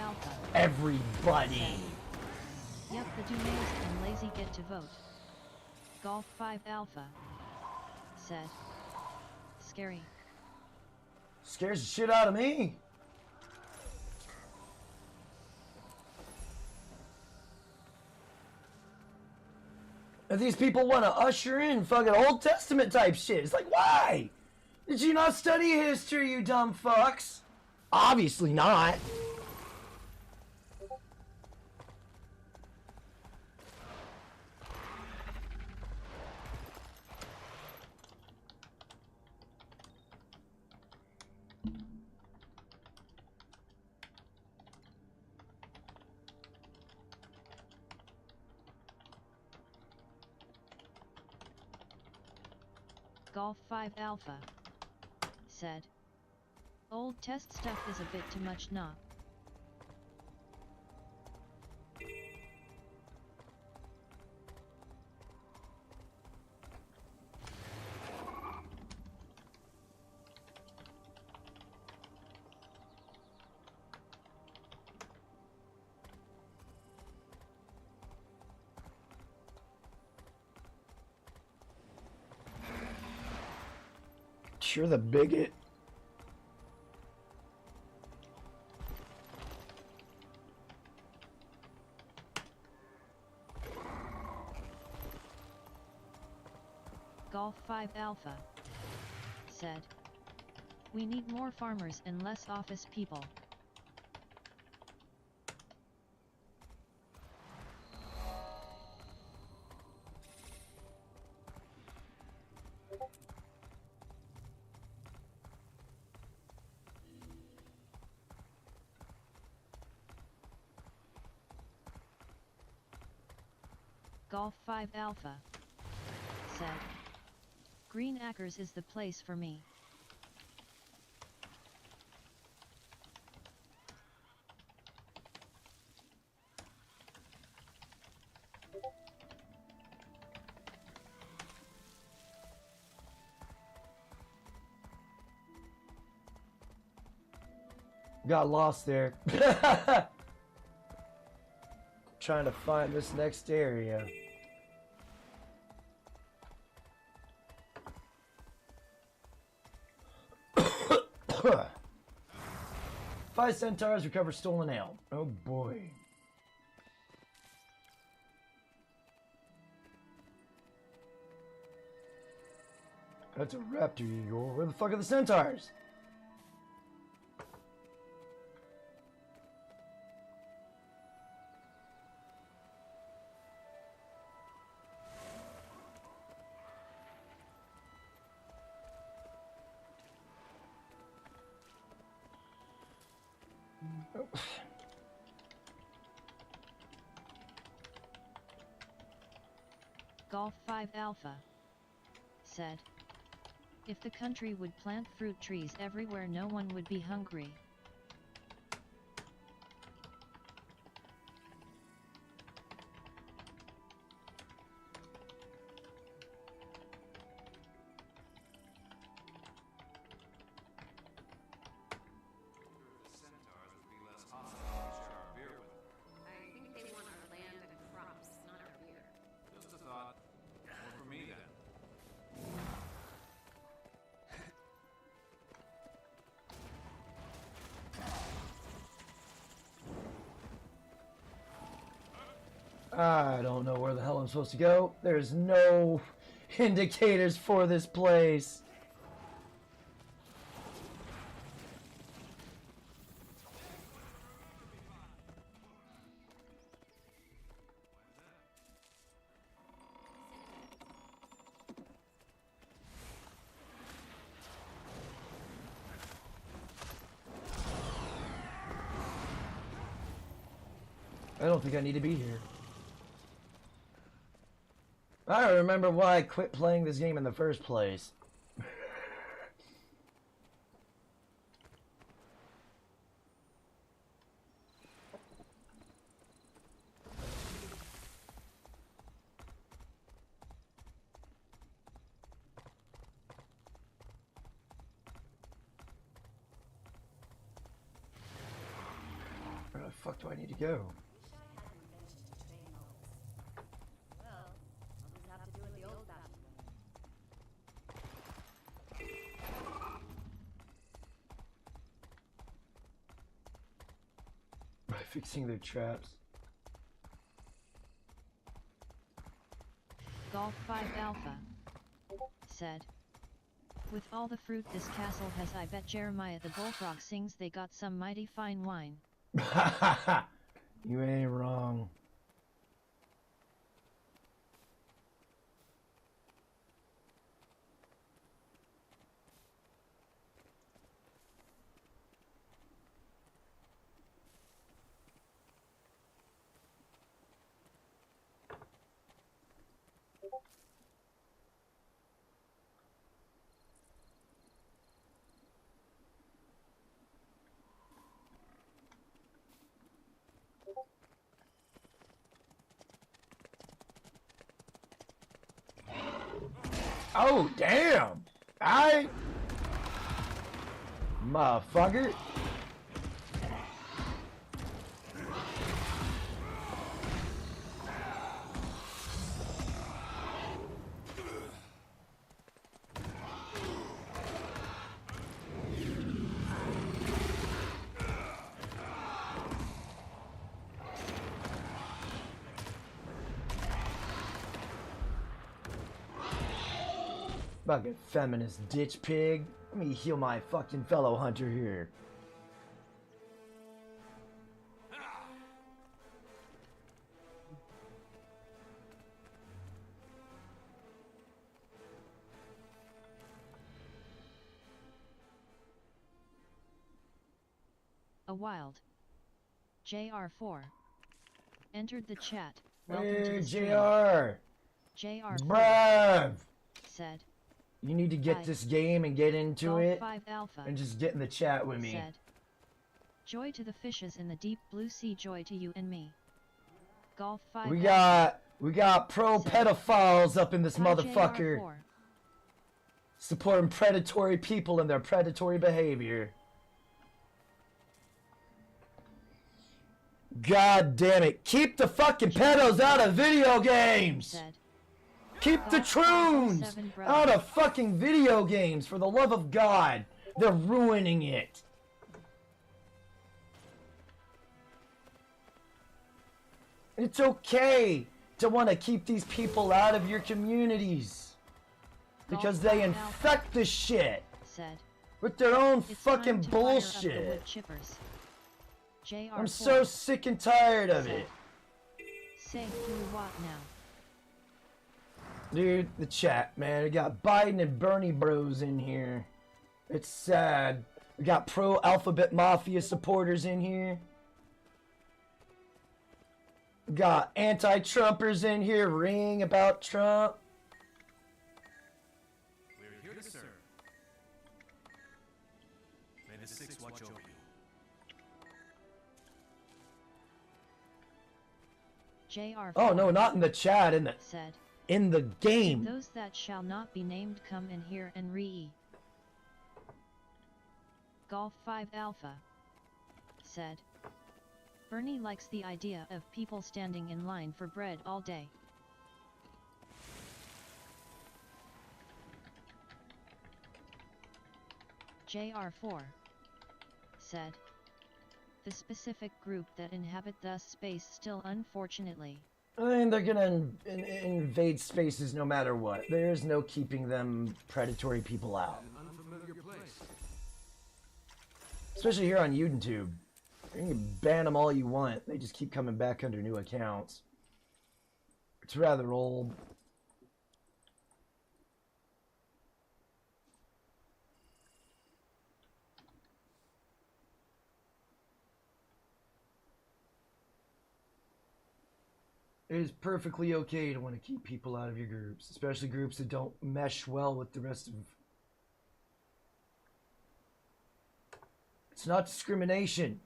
everybody. Yep, the Dumays and lazy get to vote. Golf 5 Alpha said, "Scary." Scares the shit out of me. If these people want to usher in fucking Old Testament type shit, it's like, why? Did you not study history, you dumb fucks? Obviously not. Golf 5 Alpha said, "Old test stuff is a bit too much nah." You're the bigot. Golf 5 Alpha said, "We need more farmers and less office people." Golf 5 Alpha said, Green Acres is the place for me. Got lost there. Trying to find this next area. Five centaurs recover stolen ale. Oh boy. That's a raptor, Igor. Where the fuck are the centaurs? Golf 5 Alpha said, if the country would plant fruit trees everywhere, no one would be hungry. I don't know where the hell I'm supposed to go. There's no indicators for this place. I don't think I need to be here. I don't remember why I quit playing this game in the first place. Where the fuck do I need to go? Fixing their traps. Golf 5 Alpha said, with all the fruit this castle has, I bet Jeremiah the bullfrog sings they got some mighty fine wine. You ain't wrong. Oh, damn! Motherfucker! Fucking feminist ditch pig. Let me heal my fucking fellow hunter here. A wild JR4 entered the chat. Welcome to Hey, the stream. JR. JR Bruv. said. You need to get this game and get into Golf it 5 Alpha and just get in the chat with me. said. Joy to the fishes in the deep blue sea, joy to you and me. Golf 5 We Alpha got pro pedophiles up in this Hi, motherfucker. JR4. Supporting predatory people and their predatory behavior. God damn it. Keep the fucking pedos out of video games! Said. Keep the troons out of fucking video games, for the love of God. They're ruining it. It's okay to want to keep these people out of your communities. Because they infect the shit Said. with their own It's fucking time to fire up the bullshit. wood chippers. JR4 I'm so sick and tired of it. Say who what now? Dude, the chat, man. We got Biden and Bernie bros in here. It's sad. We got pro Alphabet Mafia supporters in here. We got anti-Trumpers in here ringing about Trump. We're here to serve. May the Six watch over you. JR4 Oh no, not in the chat, said. in the game. Those that shall not be named come in here and re. Golf 5 Alpha said. Bernie likes the idea of people standing in line for bread all day. JR4 said. The specific group that inhabit thus space still unfortunately. I mean, they're gonna invade spaces no matter what. There's no keeping them predatory people out. An unfamiliar place. Especially here on YouTube. You can ban them all you want. They just keep coming back under new accounts. It's rather old. It is perfectly okay to want to keep people out of your groups, especially groups that don't mesh well with the rest of. It's not discrimination.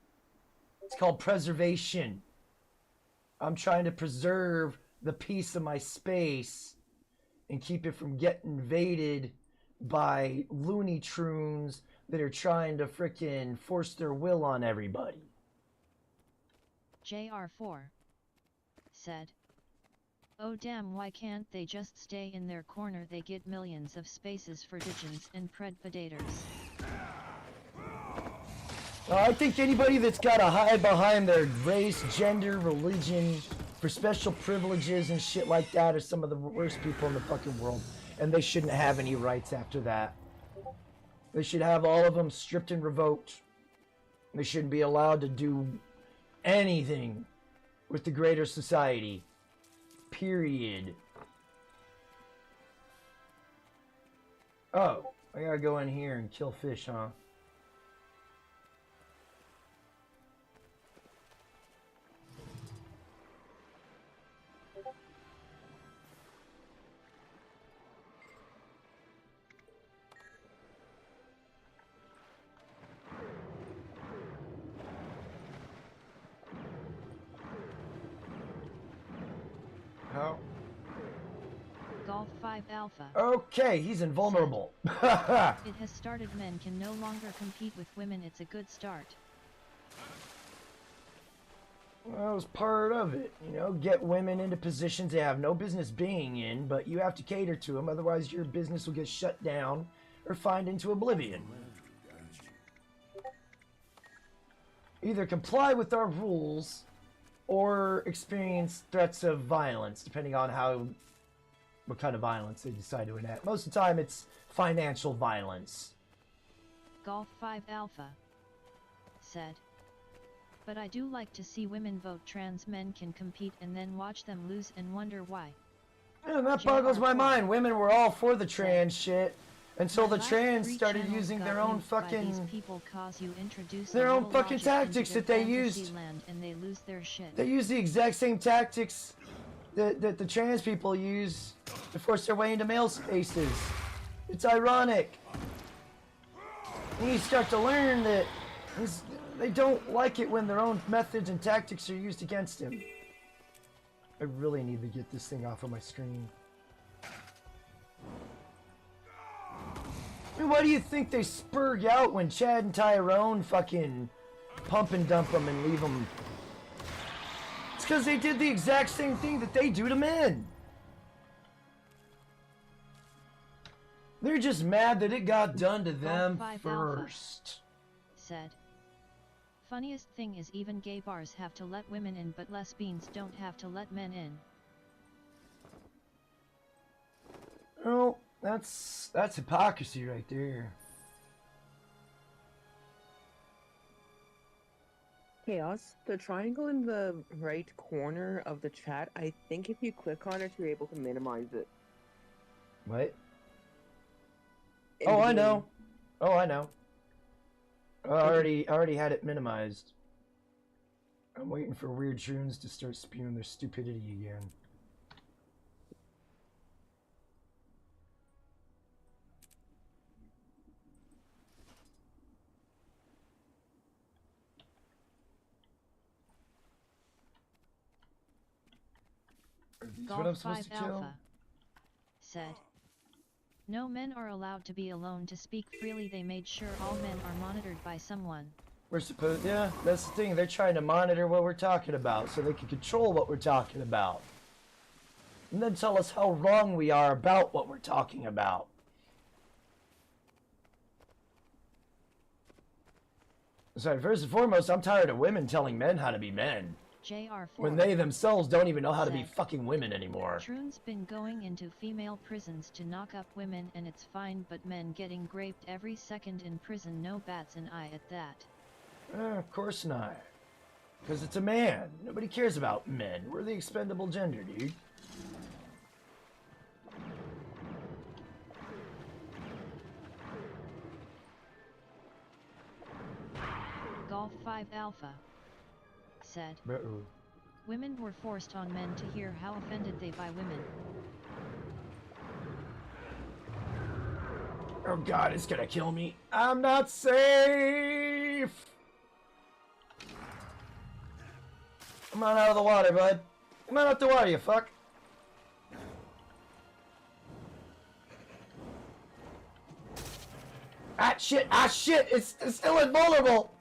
It's called preservation. I'm trying to preserve the peace of my space and keep it from getting invaded by Looney Tunes that are trying to frickin' force their will on everybody. JR4 said. Oh damn, why can't they just stay in their corner? They get millions of spaces for digins and predators. I think anybody that's got to hide behind their race, gender, religion, for special privileges and shit like that are some of the worst people in the fucking world. And they shouldn't have any rights after that. They should have all of them stripped and revoked. They shouldn't be allowed to do anything with the greater society. Period. Oh, I gotta go in here and kill fish, huh? How? Golf 5 Alpha. Okay, he's invulnerable. It has started. Men can no longer compete with women. It's a good start. Well, that was part of it. You know, get women into positions they have no business being in, but you have to cater to them, otherwise your business will get shut down or fined into oblivion. Either comply with our rules or experience threats of violence, depending on what kind of violence they decide to enact. Most of the time, it's financial violence. Golf 5 Alpha said. But I do like to see women vote. Trans men can compete and then watch them lose and wonder why. Yeah, that boggles my mind. Women were all for the trans shit until the trans started using their own fucking fucking tactics that they used. And they lose their shit. They use the exact same tactics that the trans people use to force their way into male spaces. It's ironic. And you start to learn that they don't like it when their own methods and tactics are used against him. I really need to get this thing off of my screen. I mean, why do you think they spurg out when Chad and Tyrone fucking pump and dump them and leave them? It's because they did the exact same thing that they do to men. They're just mad that it got done to them first. Said. Funniest thing is even gay bars have to let women in, but lesbians don't have to let men in. Well, that's hypocrisy right there. Chaos, the triangle in the right corner of the chat, I think if you click on it, you're able to minimize it. What? Oh, I know. Oh, I know. I already had it minimized. I'm waiting for Wh0r3ing to start spewing their stupidity again. Are these what I'm supposed to kill? Alpha said. No men are allowed to be alone to speak freely. They made sure all men are monitored by someone. We're supposed, yeah, that's the thing. They're trying to monitor what we're talking about so they can control what we're talking about. And then tell us how wrong we are about what we're talking about. So first and foremost, I'm tired of women telling men how to be men. JR4 when they themselves don't even know how to be fucking women anymore. Wh0r's been going into female prisons to knock up women and it's fine, but men getting raped every second in prison, no bats an eye at that. Of course not. Because it's a man. Nobody cares about men. We're the expendable gender, dude. Golf 5 Alpha said, Uh-oh. Women were forced on men to hear how offended they by women. Oh god, it's gonna kill me. I'm not safe! Come on out of the water, bud. Come on out the water, you fuck. Ah, shit! Ah, shit! It's still invulnerable!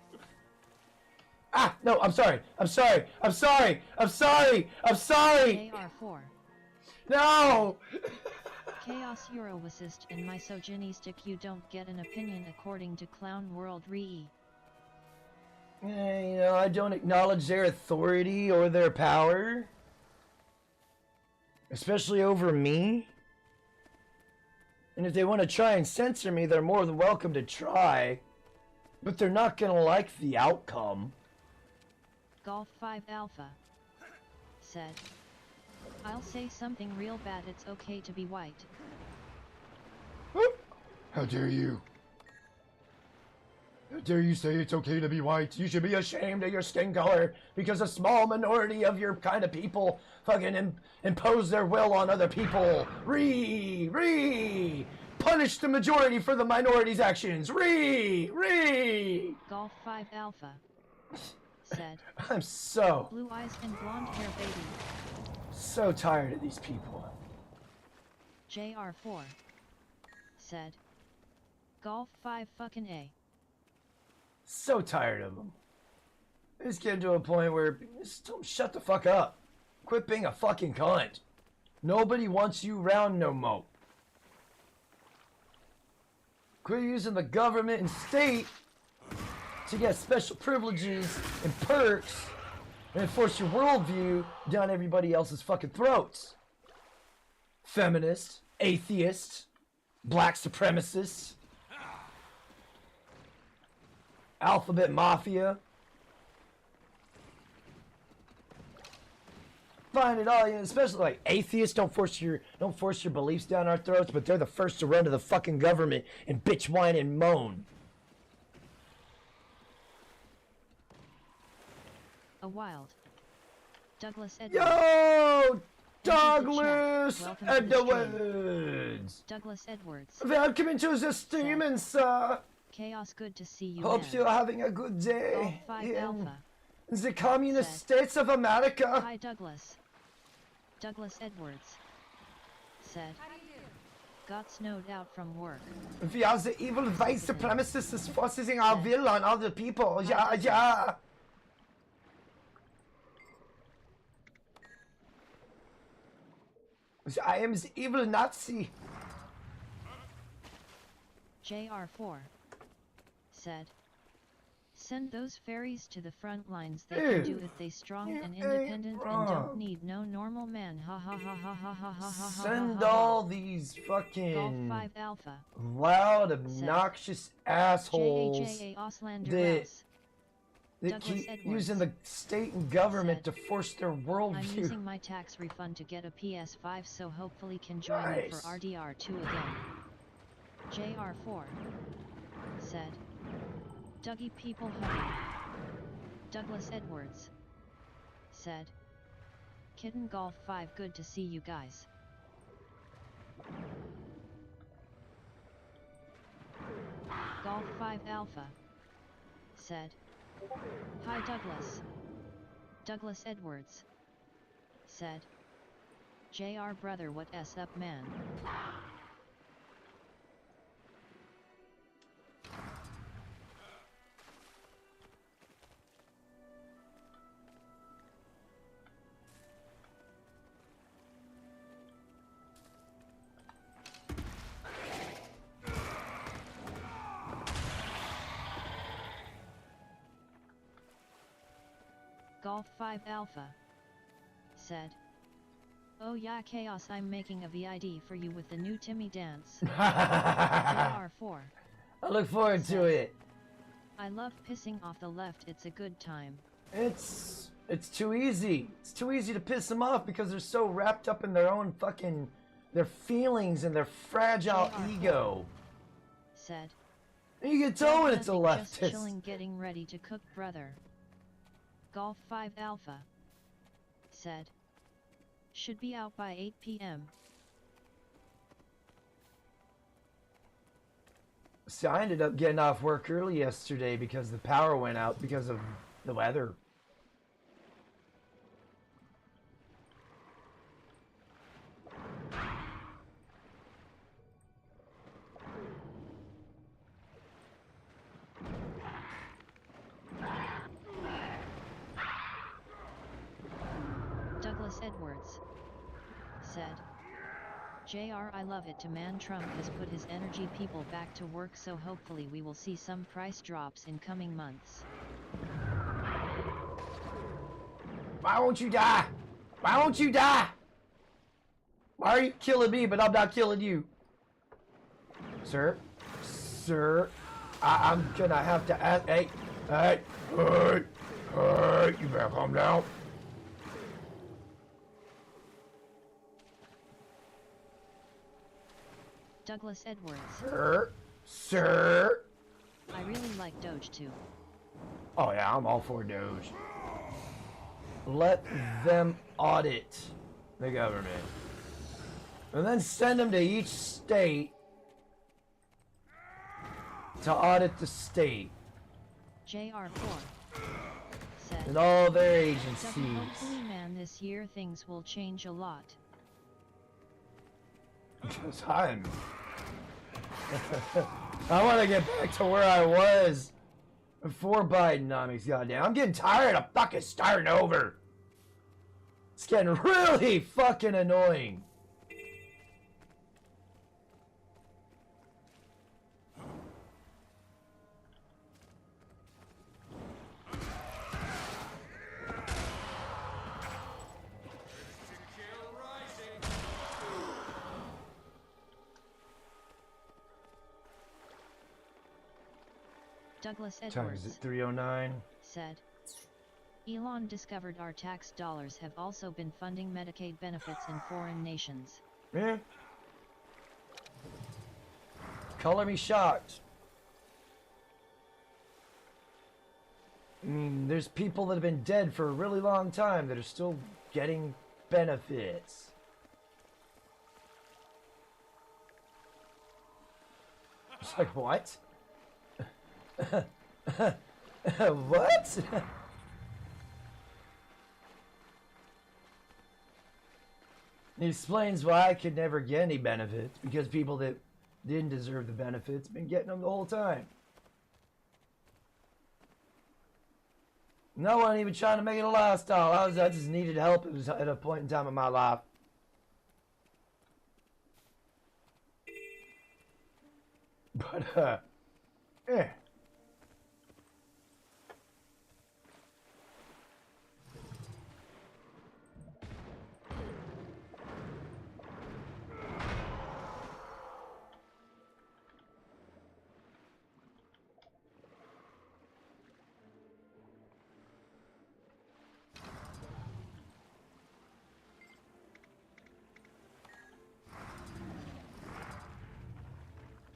Ah, no, I'm sorry. I'm sorry. I'm sorry. I'm sorry. I'm sorry. AR4. No! Chaos Eurowacist and misogynistic. You don't get an opinion according to Clown Wh0r3ing. You know, I don't acknowledge their authority or their power. Especially over me. And if they want to try and censor me, they're more than welcome to try. But they're not gonna like the outcome. Golf 5 Alpha said, I'll say something real bad. It's okay to be white. How dare you? How dare you say it's okay to be white? You should be ashamed of your skin color because a small minority of your kind of people fucking impose their will on other people. Punish the majority for the minority's actions. Golf 5 Alpha said, I'm so blue eyes and blonde hair baby. So tired of these people. JR4 said, Golf 5 fucking A. So tired of them. It's getting to a point where just shut the fuck up. Quit being a fucking cunt. Nobody wants you around no more. Quit using the government and state to get special privileges and perks and enforce your worldview down everybody else's fucking throats. Feminists, atheists, black supremacists, alphabet mafia. Find it all, especially like atheists don't force your beliefs down our throats, but they're the first to run to the fucking government and bitch, whine, and moan. A wild Douglas Edwards. Yo! Douglas Welcome to the stream. Edwards. Douglas Edwards. Welcome to the streaming, sir. Chaos, good to see you. Hope man. you're having a good day Golf 5 in Alpha. the communist Said. states of America. Hi, Douglas. Douglas Edwards. Said. Got snowed out from work. We are the evil white supremacists forcing our will on other people. Yeah, yeah. I am the evil Nazi. JR4 said, send those fairies to the front lines. They can do it. They strong and independent and don't need no normal man. Ha ha ha ha ha ha ha ha. Send all these Golf fucking 5 Alpha. loud, obnoxious assholes JAJA Auslander that, Rouse. that Douglas keep Edwards using the state and government said, to force their I'm worldview. using my tax refund to get a PS5, so hopefully can join you for Nice. RDR2 again. JR4 said, Dougie people hugging. Douglas Edwards said, Kitten Golf 5, good to see you guys. Golf 5 Alpha said, hi Douglas. Douglas Edwards said, JR brother, what s up man? Golf 5 Alpha said, oh yeah Chaos, I'm making a VID for you with the new Timmy dance. JR4 I look forward to it. I love pissing off the left, it's a good time. It's too easy. It's too easy to piss them off because they're so wrapped up in their own fucking their feelings and their fragile ego. Said, And you can tell when it's a nothing, just leftist. chilling, getting ready to cook brother. Golf 5 Alpha said, should be out by 8 p.m. So I ended up getting off work early yesterday because the power went out because of the weather. Douglas Edwards said, JR, I love it to man. Trump has put his energy people back to work, so hopefully we will see some price drops in coming months. Why won't you die? Why won't you die? Why are you killing me but I'm not killing you? Sir? Sir? I'm gonna have to ask. Hey, you better calm down. Douglas Edwards. Sir? Sir? I really like Doge too. Oh yeah, I'm all for Doge. Let them audit the government. And then send them to each state to audit the state JR4 said, and all their Dougie, agencies. hopefully man, this year things will change a lot. Time. I want to get back to where I was before Bidenomics got down. I'm getting tired of fucking starting over. It's getting really fucking annoying. Douglas What time Edwards is it? 3:09. said, Elon discovered our tax dollars have also been funding Medicaid benefits in foreign nations. Yeah. Color me shocked. I mean, there's people that have been dead for a really long time that are still getting benefits. It's like, what? What? He explains why I could never get any benefits, because people that didn't deserve the benefits been getting them the whole time. No one even trying to make it a lifestyle. I just needed help. It was at a point in time in my life. But, yeah.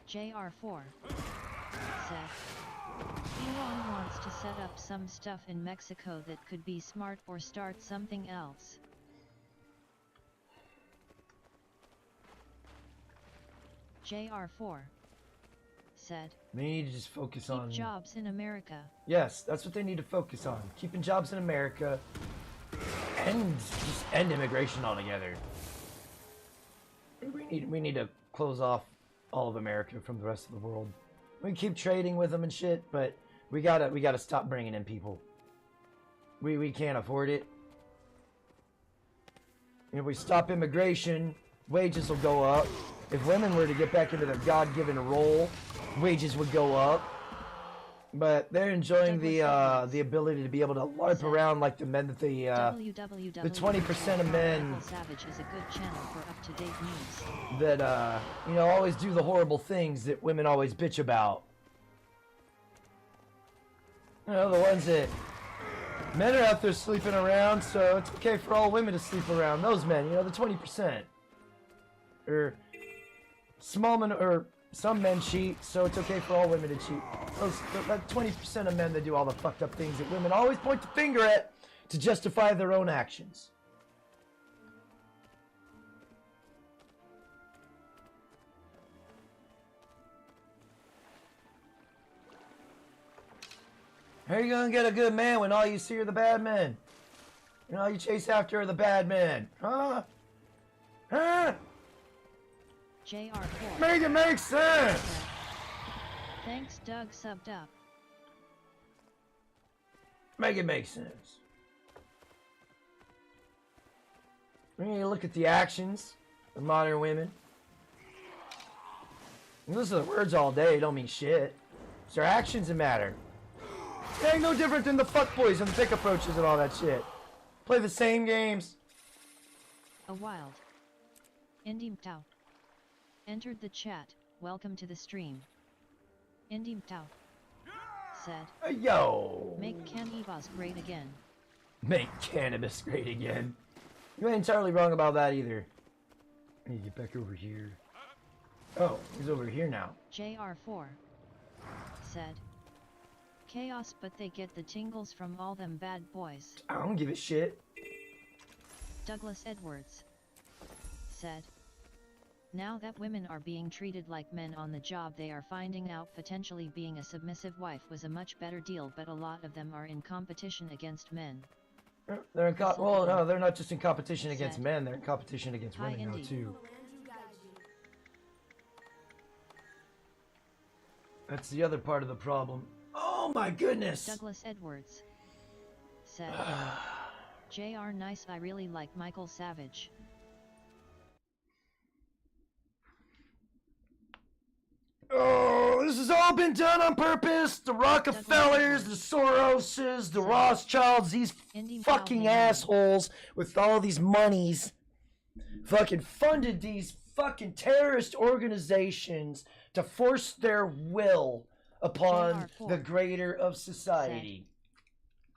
JR4 said, Elon wants to set up some stuff in Mexico that could be smart or start something else. JR4 said, They need to just focus on jobs in America. Yes, that's what they need to focus on. Keeping jobs in America and just end immigration altogether. We need to close off all of America from the rest of the world. We keep trading with them and shit, but we gotta stop bringing in people. We can't afford it. If we stop immigration, wages will go up. If women were to get back into their God-given role, wages would go up. But they're enjoying the ability to be able to LARP around like the men that the 20% of men Savage is a good channel for up-to-date news. That you know, always do the horrible things that women always bitch about. You know, the ones that men are out there sleeping around, so it's okay for all women to sleep around. Those men, you know, the 20%, or small men, or some men cheat, so it's okay for all women to cheat. That 20% of men that do all the fucked up things that women always point the finger at to justify their own actions. How are you gonna get a good man when all you see are the bad men? And all you chase after are the bad men? Huh? Huh? JR4. Make it make sense! Thanks, Doug subbed up. Make it make sense. We need to look at the actions of modern women. You listen to the words all day, don't mean shit. It's their actions that matter. It ain't no different than the fuckboys and the pick approaches and all that shit. Play the same games. A wild. Indim Tao. Entered the chat. Welcome to the stream. Indim Tao said, Yo! Make cannabis great again. Make cannabis great again. You ain't entirely wrong about that either. I need to get back over here. Oh, he's over here now. JR4 said, Chaos, but they get the tingles from all them bad boys. I don't give a shit. Douglas Edwards said, now that women are being treated like men on the job, they are finding out potentially being a submissive wife was a much better deal, but a lot of them are in competition against men. They're in well, no, they're not just in competition against men, they're in competition against women now too. That's the other part of the problem. Oh my goodness! Douglas Edwards said, JR nice, I really like Michael Savage. Oh, this has all been done on purpose. The Rockefellers, the Soroses, the Rothschilds, these fucking assholes with all these monies fucking funded these fucking terrorist organizations to force their will upon the greater of society.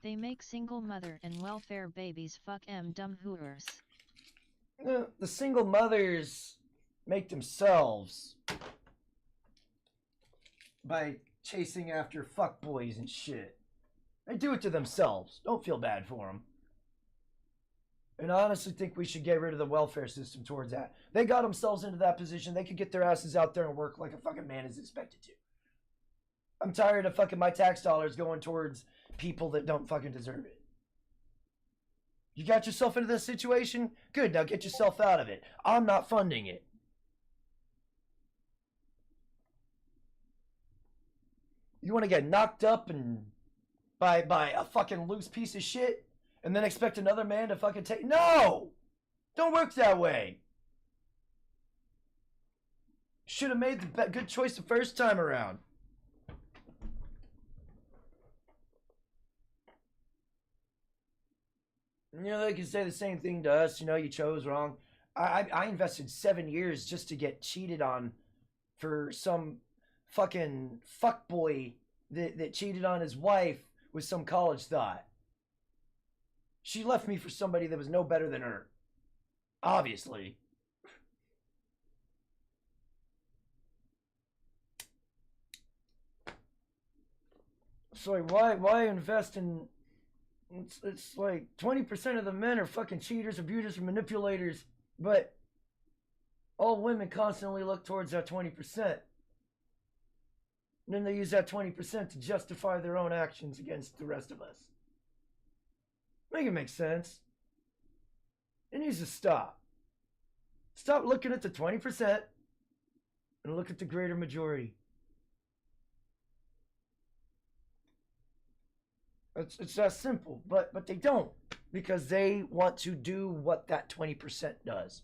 They make single mother and welfare babies fuck dumb Wh0rs. The single mothers make themselves by chasing after fuckboys and shit. They do it to themselves. Don't feel bad for them. And I honestly think we should get rid of the welfare system towards that. They got themselves into that position. They could get their asses out there and work like a fucking man is expected to. I'm tired of fucking my tax dollars going towards people that don't fucking deserve it. You got yourself into this situation? Good, now get yourself out of it. I'm not funding it. You want to get knocked up and by a fucking loose piece of shit and then expect another man to fucking take... No! Don't work that way. Should have made the good choice the first time around. You know, they can say the same thing to us. You know, you chose wrong. I invested 7 years just to get cheated on for some fucking fuckboy that cheated on his wife with some college thought. She left me for somebody that was no better than her. Obviously. It's like, why invest in... It's like 20% of the men are fucking cheaters, abusers, and manipulators, but all women constantly look towards that 20%. And then they use that 20% to justify their own actions against the rest of us. Make it make sense. It needs to stop. Stop looking at the 20% and look at the greater majority. It's that simple, but they don't, because they want to do what that 20% does.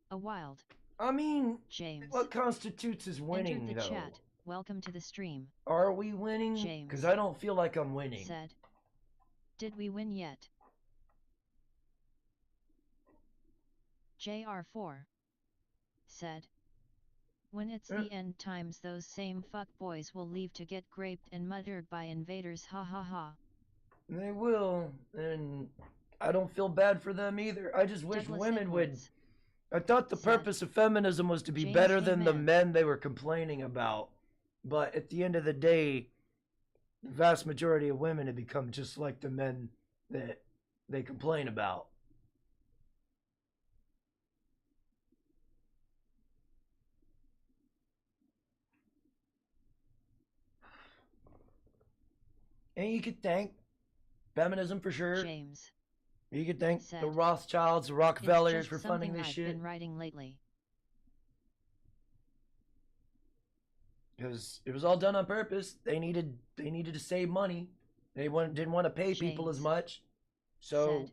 A wild. I mean, James. What constitutes as winning, Entered the though? chat. Welcome to the stream. Are we winning? James. Because I don't feel like I'm winning. Said. Did we win yet? JR4. Said. When it's the end times, those same fuckboys will leave to get raped and murdered by invaders, ha ha ha. They will, and I don't feel bad for them either. I just wish Douglas women Edwards. would... I thought the purpose of feminism was to be James better than the Amen. men they were complaining about. But at the end of the day, the vast majority of women have become just like the men that they complain about. And you could thank feminism for sure. James. You could thank Said. the Rothschilds, the It's Rockefellers just for funding something this I've shit. been writing lately. Because it was all done on purpose. They needed to save money. They didn't want to pay people as James. much. So, Said.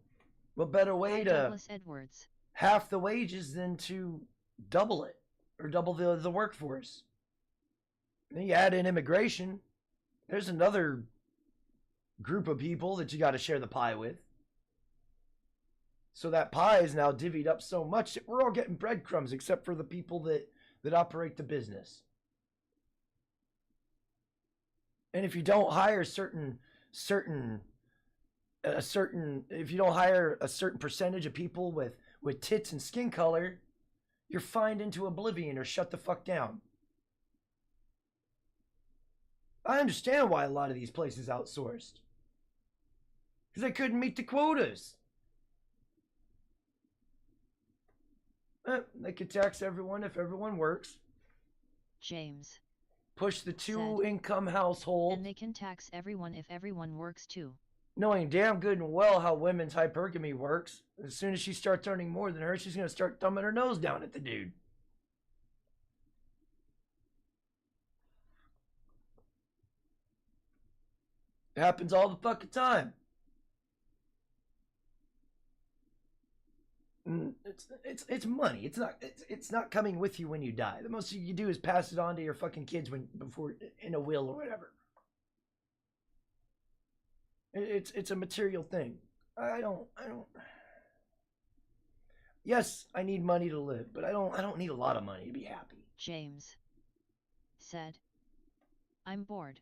what better way Hi, to Douglas Edwards. half the wages than to double it or double the workforce? Then you add in immigration. There's another group of people that you got to share the pie with. So that pie is now divvied up so much that we're all getting breadcrumbs except for the people that operate the business. And if you don't hire if you don't hire a certain percentage of people with tits and skin color, you're fined into oblivion or shut the fuck down. I understand why a lot of these places outsourced. Because they couldn't meet the quotas. They could tax everyone if everyone works. James. Push the Said. two-income household. And they can tax everyone if everyone works too. Knowing damn good and well how women's hypergamy works. As soon as she starts earning more than her, she's going to start thumbing her nose down at the dude. It happens all the fucking time. It's money. It's not coming with you when you die. The most you do is pass it on to your fucking kids before in a will or whatever. It's a material thing. I don't. Yes, I need money to live, but I don't need a lot of money to be happy. James. Said. I'm bored.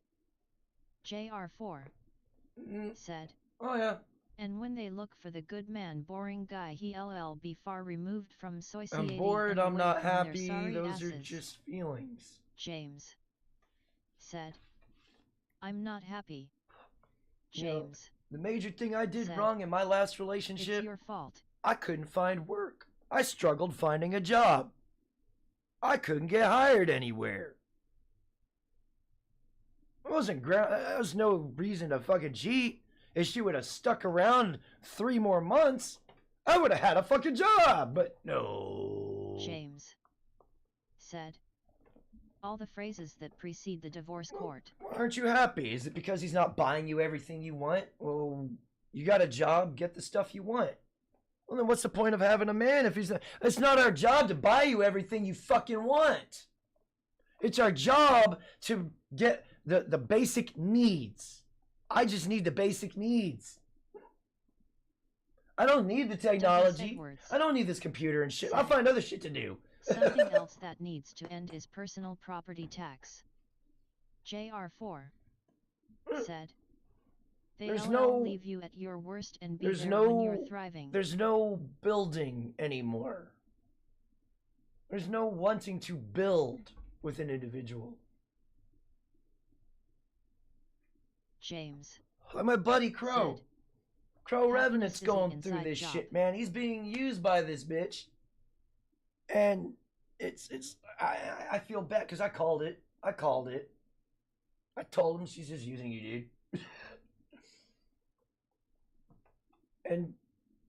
JR4. Said. Oh yeah. And when they look for the good man, boring guy, he'll be far removed from society. I'm bored, and I'm away not from their happy, sorry those are asses. just feelings. James. Said. I'm not happy. You know, James. The major thing I did said, wrong in my last relationship, it's your fault. I couldn't find work. I struggled finding a job. I couldn't get hired anywhere. There was no reason to fucking cheat. If she would have stuck around 3 more months, I would have had a fucking job, but no. James said, all the phrases that precede the divorce court. Aren't you happy? Is it because he's not buying you everything you want? Well, you got a job, get the stuff you want. Well, then what's the point of having a man if he's not? It's not our job to buy you everything you fucking want. It's our job to get the basic needs. I just need the basic needs. I don't need the technology. I don't need this computer and shit. I'll find other shit to do. Something else that needs to end is personal property tax. JR4 said, There's they'll leave you at your worst and be there when you're thriving. There's no building anymore. There's no wanting to build with an individual. James. Like my buddy Crow. Crow Revenant's is an going through inside this job. shit, man. He's being used by this bitch. And I feel bad because I called it. I told him she's just using you, dude. And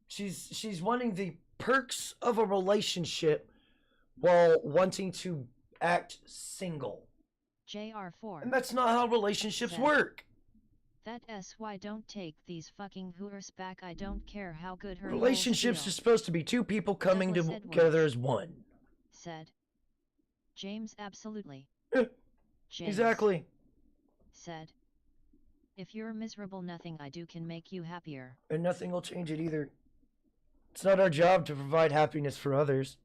she's wanting the perks of a relationship while wanting to act single. JR4. And that's not how relationships work. That's why don't take these fucking whores back. I don't care how good her Relationships are supposed to be 2 people coming Douglas together as one. Said. James absolutely. James Exactly. said, if you're miserable, nothing I do can make you happier. And nothing will change it either. It's not our job to provide happiness for others.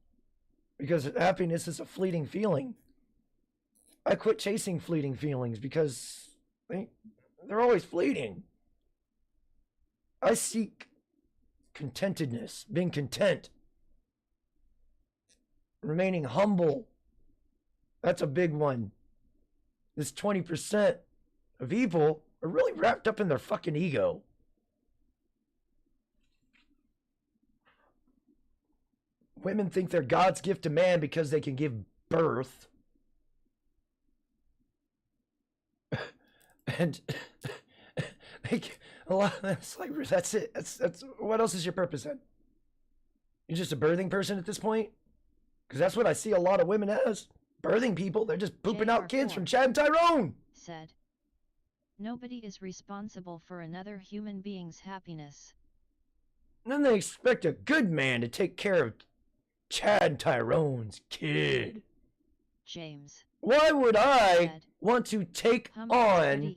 Because happiness is a fleeting feeling. I quit chasing fleeting feelings because they're always fleeting. I seek contentedness, being content, remaining humble. That's a big one. This 20% of evil are really wrapped up in their fucking ego. Women think they're God's gift to man because they can give birth. And a lot. That's like that's it. That's what else is your purpose then? You're just a birthing person at this point, because that's what I see a lot of women as birthing people. They're just pooping out kids from Chad and Tyrone. Said, nobody is responsible for another human being's happiness. And then they expect a good man to take care of Chad and Tyrone's kid. James. Why would I want to take on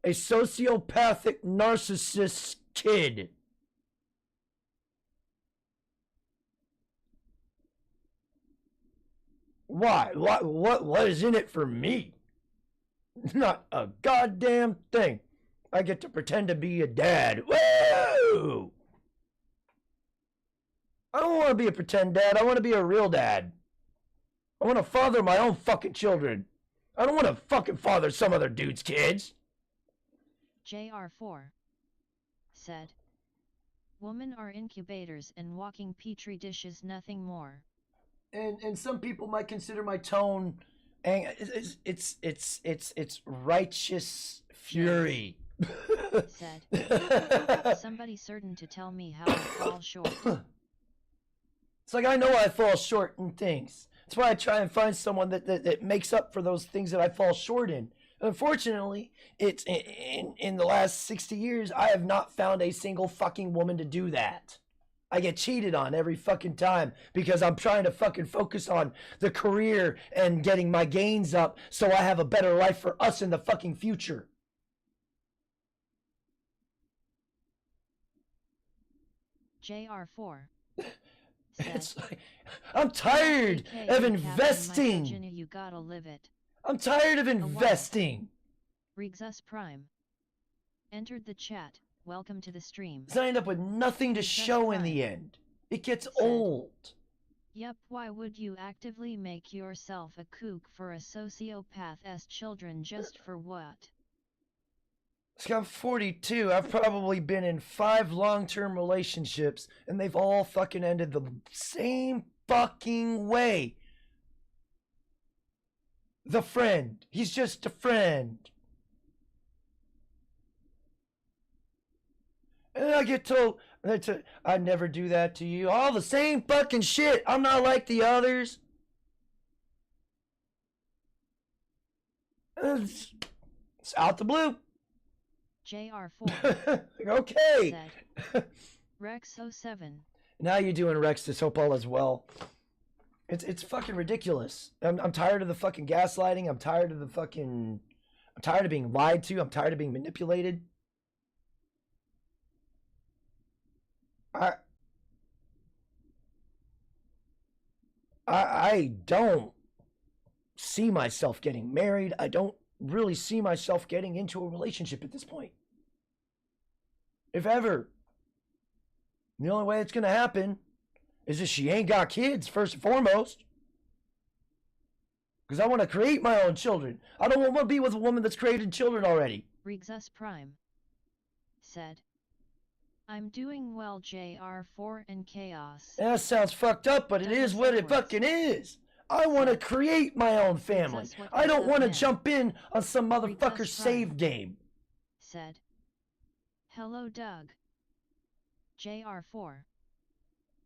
a sociopathic narcissist kid? Why? What is in it for me? Not a goddamn thing. I get to pretend to be a dad. Woo! I don't want to be a pretend dad. I want to be a real dad. I want to father my own fucking children. I don't want to fucking father some other dude's kids. JR4 said, women are incubators and walking petri dishes, nothing more. And some people might consider my tone, it's righteous fury. Said, somebody certain to tell me how I fall short. It's like I know I fall short in things. That's why I try and find someone that makes up for those things that I fall short in. Unfortunately, it's in the last 60 years, I have not found a single fucking woman to do that. I get cheated on every fucking time because I'm trying to fucking focus on the career and getting my gains up so I have a better life for us in the fucking future. JR4 It's like, I'm tired of investing. You gotta live it. I'm tired of investing. Rigzus Prime entered the chat. Welcome to the stream. I end up with nothing to show in the end. It gets old. Yep, why would you actively make yourself a kook for a sociopath's children just for what? See, I'm 42. I've probably been in 5 long-term relationships, and they've all fucking ended the same fucking way. The friend. He's just a friend. And I get told, I'd never do that to you. All the same fucking shit. I'm not like the others. It's out the blue. JR4. Okay. Rex07. Now you're doing Rex this hope all is well. It's fucking ridiculous. I'm tired of the fucking gaslighting. I'm tired of being lied to. I'm tired of being manipulated. I don't see myself getting married. I don't really see myself getting into a relationship at this point. If ever. The only way it's going to happen is if she ain't got kids, first and foremost. Because I want to create my own children. I don't want to be with a woman that's created children already. Rigzus Prime said, I'm doing well, JR4 and Chaos. That sounds fucked up, but it is what it fucking is. I want to create my own family. I don't want to jump in on some motherfucker's save game. Said, hello, Doug. JR4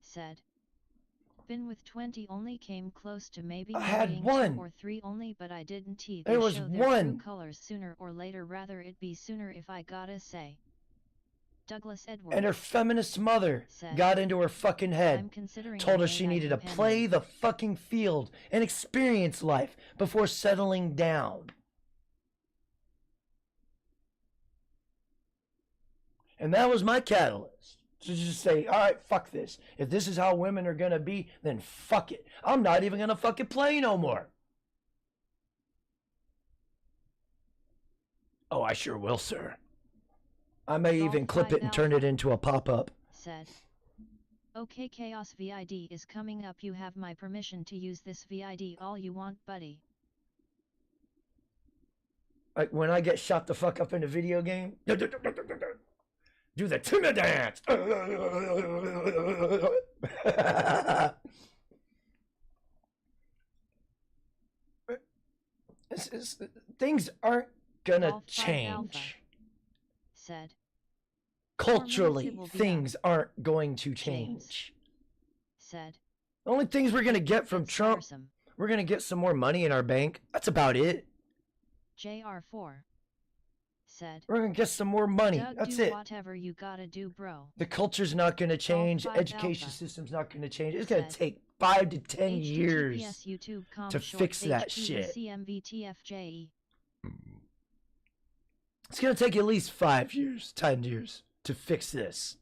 said, been with 20 only, came close to maybe had 1 or 3 only, but I didn't. There was show 1 true colors sooner or later, rather it be sooner if I gotta say. Douglas Edwards and her feminist mother got into her fucking head, told her she needed to play the fucking field and experience life before settling down. And that was my catalyst. To just say, all right, fuck this. If this is how women are going to be, then fuck it. I'm not even going to fucking play no more. Oh, I sure will, sir. I may even clip it and turn it into a pop-up. Said, okay, Chaos VID is coming up. You have my permission to use this VID all you want, buddy. Like when I get shot the fuck up in a video game, do the Timmy dance. Things aren't gonna change. Said, culturally, things aren't going to change. Said, the only things we're gonna get from Trump, we're gonna get some more money in our bank. That's about it. JR4 said, we're gonna get some more money. Doug, that's do it. Whatever you gotta do, bro. The culture's not gonna change. Education system's not gonna change. It's gonna take 5 to 10 years to fix that shit. It's gonna take at least 5 years, 10 years to fix this.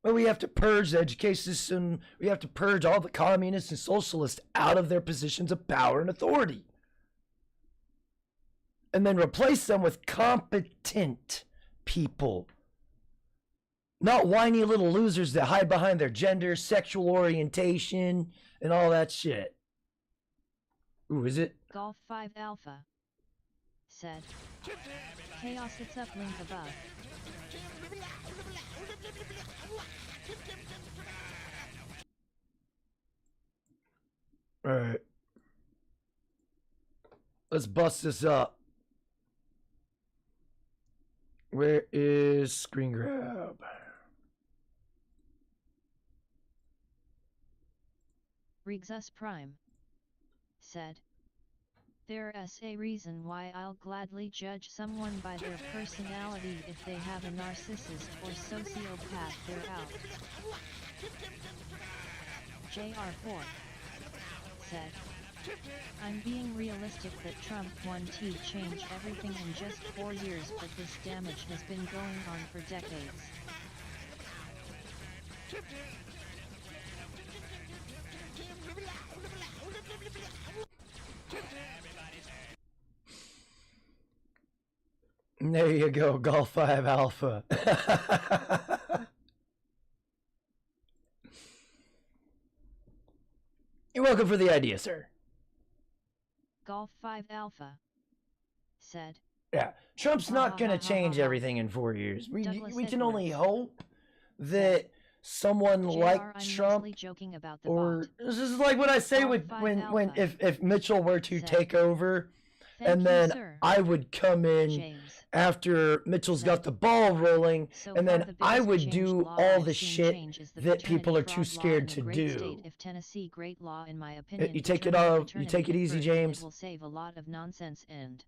But we have to purge the education system. We have to purge all the communists and socialists out of their positions of power and authority. And then replace them with competent people. Not whiny little losers that hide behind their gender, sexual orientation, and all that shit. Ooh, is it? Golf 5 Alpha said, Chaos, it's up, link above. Alright. Let's bust this up. Where is screen grab? Rigzus Prime said, there's a reason why I'll gladly judge someone by their personality. If they have a narcissist or sociopath, they're out. JR4 said, I'm being realistic that Trump won to change everything in just 4 years, but this damage has been going on for decades. There you go, Golf 5 Alpha. You're welcome for the idea, sir. Golf 5 Alpha said, Yeah, Trump's not going to change everything in 4 years. We can only hope that someone like Trump, or this is like what I say if Mitchell were to take over, and then I would come in after Mitchell's got the ball rolling, and then I would do all the shit that people are too scared to do. You take it easy, James. Will save a lot of nonsense and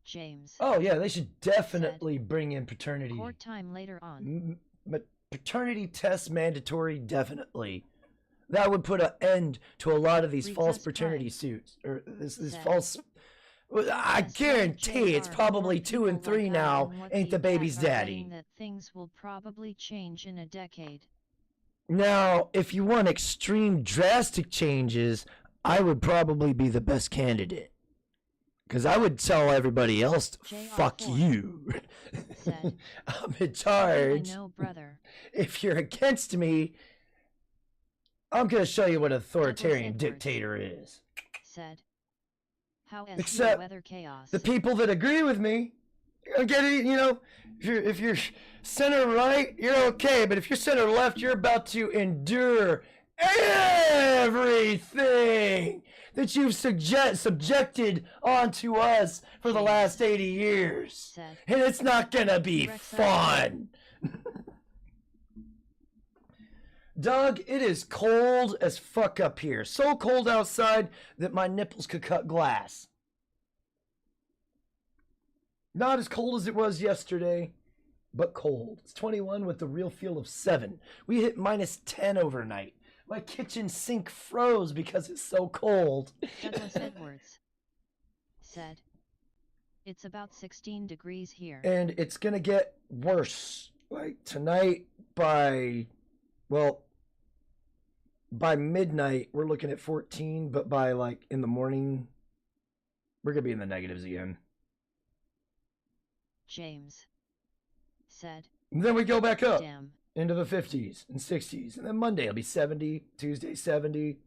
James. Oh yeah, they should definitely bring in paternity. Court time later on. Paternity test mandatory, definitely. That would put an end to a lot of these false paternity suits, or this false. I guarantee it's probably 2 and 3 now. Ain't the baby's daddy? That things will probably change in a decade. Now, if you want extreme, drastic changes, I would probably be the best candidate. Because I would tell everybody else, fuck you. I'm in charge. I know, brother. If you're against me, I'm going to show you what an authoritarian dictator is. Said. How Except weather chaos. The people that agree with me, get it, you know, if you're center right, you're okay. But if you're center left, you're about to endure everything that you've subjected onto us for the last 80 years. And it's not gonna be fun. Doug, it is cold as fuck up here. So cold outside that my nipples could cut glass. Not as cold as it was yesterday, but cold. It's 21 with the real feel of 7. We hit -10 overnight. My kitchen sink froze because it's so cold. Douglas Edwards said, it's about 16 degrees here. And it's going to get worse. Like tonight by midnight, we're looking at 14. But by like in the morning, we're going to be in the negatives again. James said. And then we go back up. Damn. Into the 50s and 60s. And then Monday it'll be 70. Tuesday, 70.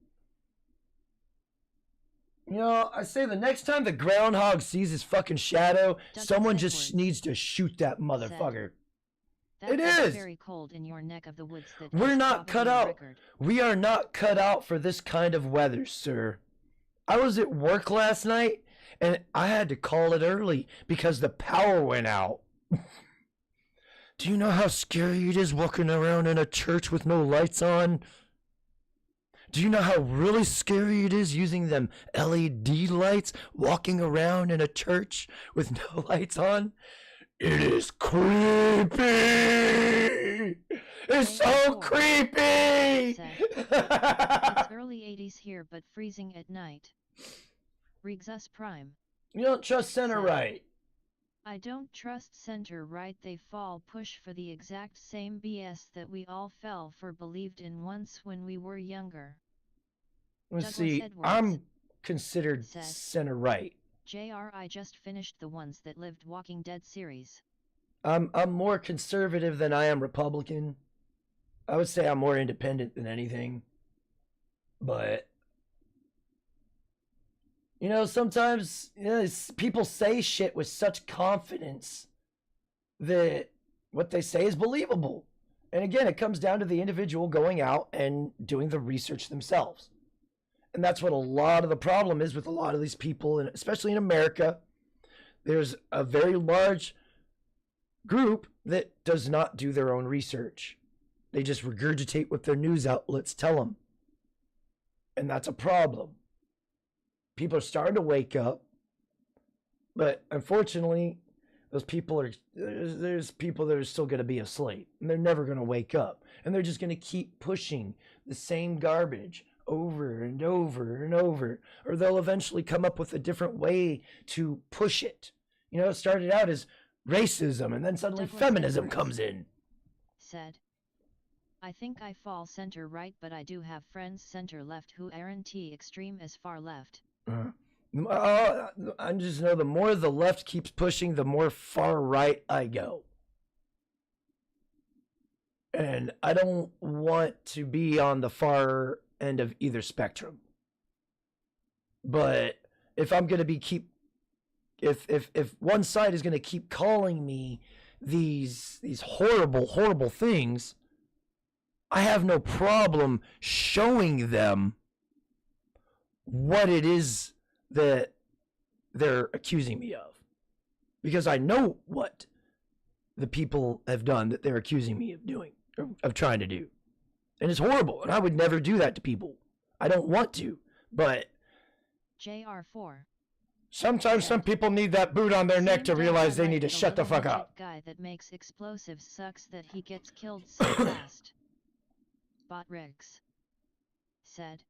You know, I say the next time the groundhog sees his fucking shadow, someone just needs to shoot that motherfucker. It is very cold in your neck of the woods. We're not cut out. We are not cut out for this kind of weather, sir. I was at work last night, and I had to call it early because the power went out. Do you know how scary it is walking around in a church with no lights on? Do you know how really scary it is using them LED lights walking around in a church with no lights on? It is creepy! It's so creepy! It's early 80s here, but freezing at night. Rigsus Prime. You don't trust center right. I don't trust center right. They fall push for the exact same BS that we all fell for, believed in once when we were younger. Let's see, I'm considered center right. JR, I just finished the ones that lived Walking Dead series. I'm more conservative than I am Republican. I would say I'm more independent than anything. But you know, sometimes people say shit with such confidence that what they say is believable. And again, it comes down to the individual going out and doing the research themselves. And that's what a lot of the problem is with a lot of these people, and especially in America. There's a very large group that does not do their own research. They just regurgitate what their news outlets tell them. And that's a problem. People are starting to wake up, but unfortunately, there's people that are still going to be asleep, and they're never going to wake up, and they're just going to keep pushing the same garbage over and over and over, or they'll eventually come up with a different way to push it. You know, it started out as racism, and then suddenly feminism comes in. Said, I think I fall center right, but I do have friends center left who aren't extreme as far left. I just know the more the left keeps pushing, the more far right I go. And I don't want to be on the far end of either spectrum. But if I'm going to be keep if one side is going to keep calling me these horrible things, I have no problem showing them what it is that they're accusing me of, because I know what the people have done that they're accusing me of doing, of trying to do, and it's horrible, and I would never do that to people. I don't want to, but JR4. Sometimes some people need that boot on their neck to realize they need to shut the fuck up. Guy that makes explosives sucks that he gets killed so fast. Wh0r3ing said.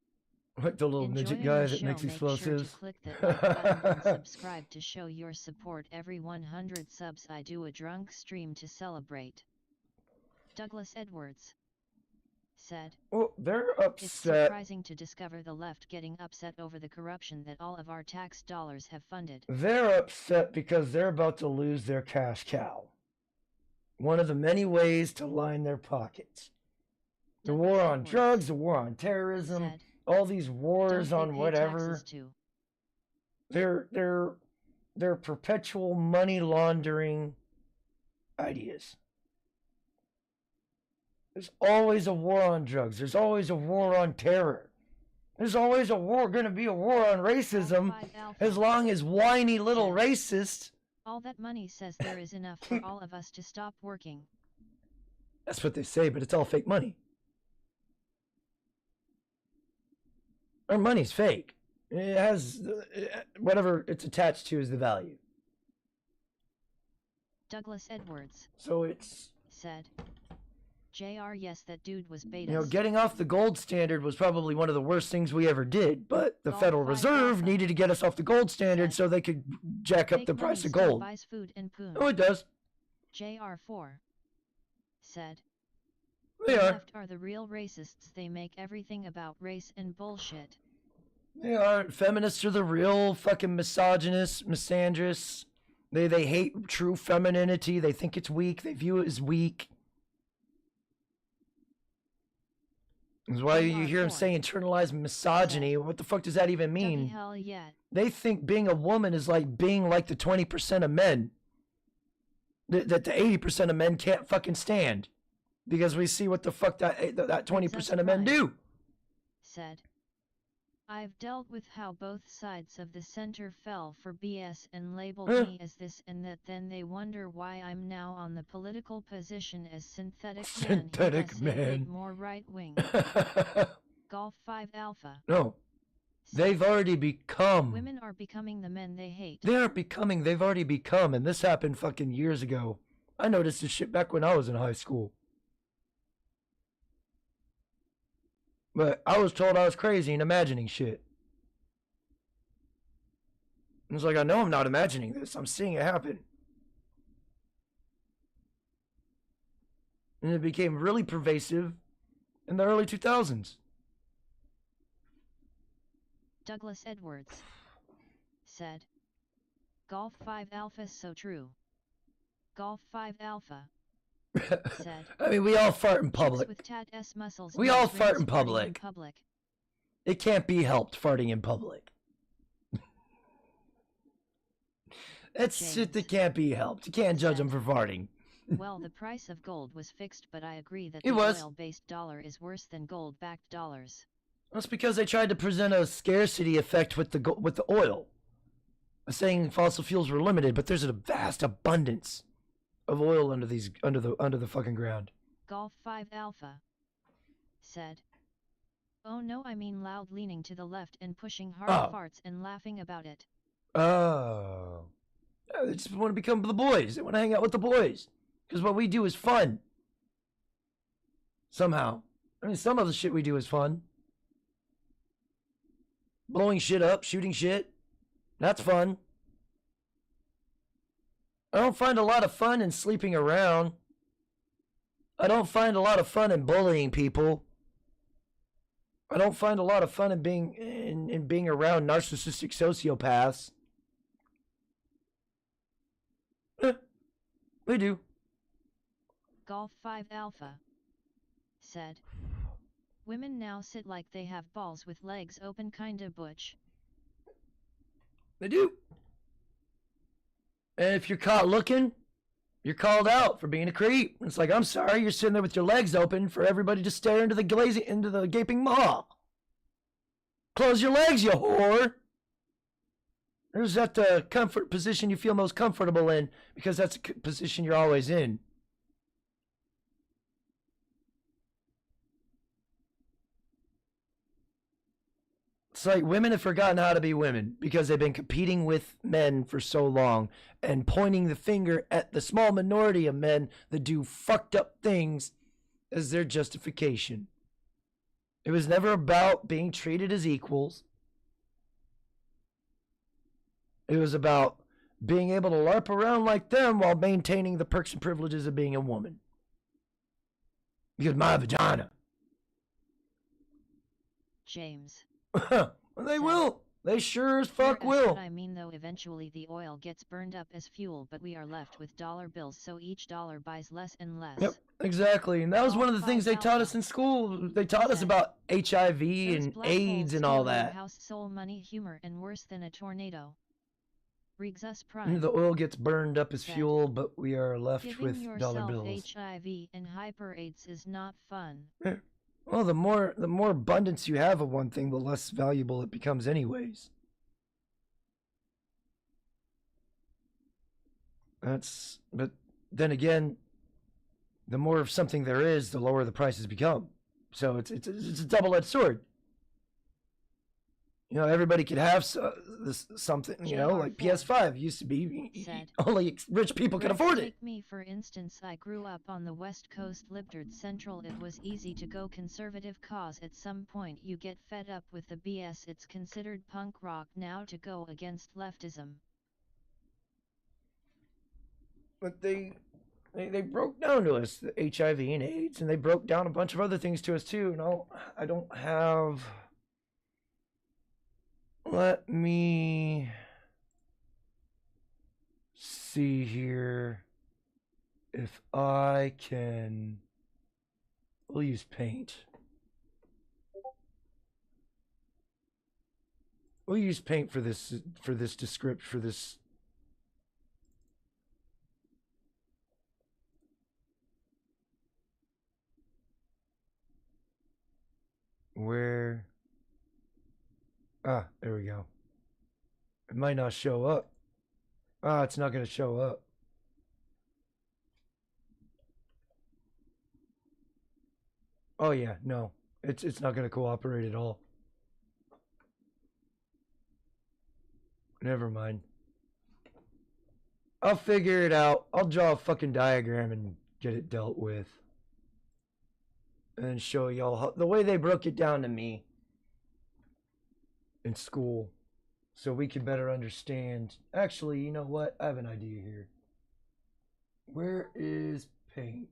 Like the little midget guy that makes explosives. Sure to click that like button and subscribe to show your support. Every 100 subs I do a drunk stream to celebrate. Douglas Edwards said. Well, they're upset. It's surprising to discover the left getting upset over the corruption that all of our tax dollars have funded. They're upset because they're about to lose their cash cow. One of the many ways to line their pockets. The war on drugs, the war on terrorism, all these wars on whatever. They're perpetual money laundering ideas. There's always a war on drugs. There's always a war on terror. There's always going to be a war on racism as long as whiny little racists. All that money says there is enough for all of us to stop working. That's what they say, but it's all fake money. Our money's fake. It has whatever it's attached to is the value. Douglas Edwards. So it's said. JR, yes, that dude was beta. You know, getting off the gold standard was probably one of the worst things we ever did, but the Federal Reserve needed to get us off the gold standard so they could jack up the price of gold. Buys food and poon. Oh, it does. JR4 said. They the are. left are the real racists. They make everything about race and bullshit. They are. Feminists are the real fucking misogynists, misandrists. They hate true femininity. They think it's weak. They view it as weak. That's why you hear them say internalized misogyny. What the fuck does that even mean? Hell yeah. They think being a woman is like being like the 20% of men. That the 80% of men can't fucking stand. Because we see what the fuck that 20% of men do. Said. I've dealt with how both sides of the center fell for BS and labeled me as this and that, then they wonder why I'm now on the political position as synthetic man. More right wing. Golf 5 Alpha. No. They've already become. Women are becoming the men they hate. They aren't becoming, they've already become, and this happened fucking years ago. I noticed this shit back when I was in high school. But I was told I was crazy and imagining shit. I was like, I know I'm not imagining this. I'm seeing it happen. And it became really pervasive in the early 2000s. Douglas Edwards said, Golf 5 Alpha so true. Golf 5 Alpha. Said, I mean, we all fart in public. With tat-s muscles we all fart in public. It can't be helped farting in public. It's shit that can't be helped. You can't judge them for farting. Well, the price of gold was fixed, but I agree that the oil-based dollar is worse than gold-backed dollars. That's because they tried to present a scarcity effect with the oil, saying fossil fuels were limited, but there's a vast abundance of oil under the fucking ground. Golf 5 Alpha said, oh no, I mean loud, leaning to the left and pushing hard farts and laughing about it. Oh. Yeah, they just want to become the boys. They want to hang out with the boys. Because what we do is fun. Somehow. I mean, some of the shit we do is fun. Blowing shit up, shooting shit. That's fun. I don't find a lot of fun in sleeping around. I don't find a lot of fun in bullying people. I don't find a lot of fun in being around narcissistic sociopaths. We do. Golf 5 Alpha said, women now sit like they have balls with legs open, kinda butch. They do. And if you're caught looking, you're called out for being a creep. It's like, I'm sorry, you're sitting there with your legs open for everybody to stare into the gaping maw. Close your legs, you whore. There's that comfort position you feel most comfortable in, because that's a position you're always in. It's like women have forgotten how to be women because they've been competing with men for so long and pointing the finger at the small minority of men that do fucked up things as their justification. It was never about being treated as equals. It was about being able to LARP around like them while maintaining the perks and privileges of being a woman. Because my vagina. James. They will. They sure as fuck will. I mean, though, eventually the oil gets burned up as fuel, but we are left with dollar bills, so each dollar buys less and less. Yep, exactly. And that was one of the things they taught us in school. They taught us about HIV and AIDS and all that. House, soul, money, humor, and worse than a tornado. Rigs us prime. The oil gets burned up as fuel, but we are left Giving with dollar bills. HIV and hyper AIDS is not fun. Yeah. Well, the more abundance you have of one thing, the less valuable it becomes anyways. But then again, the more of something there is, the lower the prices become. So it's a double-edged sword. You know, everybody could have something, you know, like PS5 used to be. Only rich people could afford it. Take me, for instance, I grew up on the West Coast, Libtard Central. It was easy to go conservative cause at some point you get fed up with the BS. It's considered punk rock now to go against leftism. But they broke down to us the HIV and AIDS, and they broke down a bunch of other things to us too. No, I don't have... Let me see here if I can. We'll use paint. We'll use paint for this descript for this. Where? Ah, there we go. It might not show up. Ah, it's not going to show up. Oh yeah, no. It's not going to cooperate at all. Never mind. I'll figure it out. I'll draw a fucking diagram and get it dealt with. And show y'all how, the way they broke it down to me in school, so we can better understand. Actually, you know what? I have an idea here. Where is paint?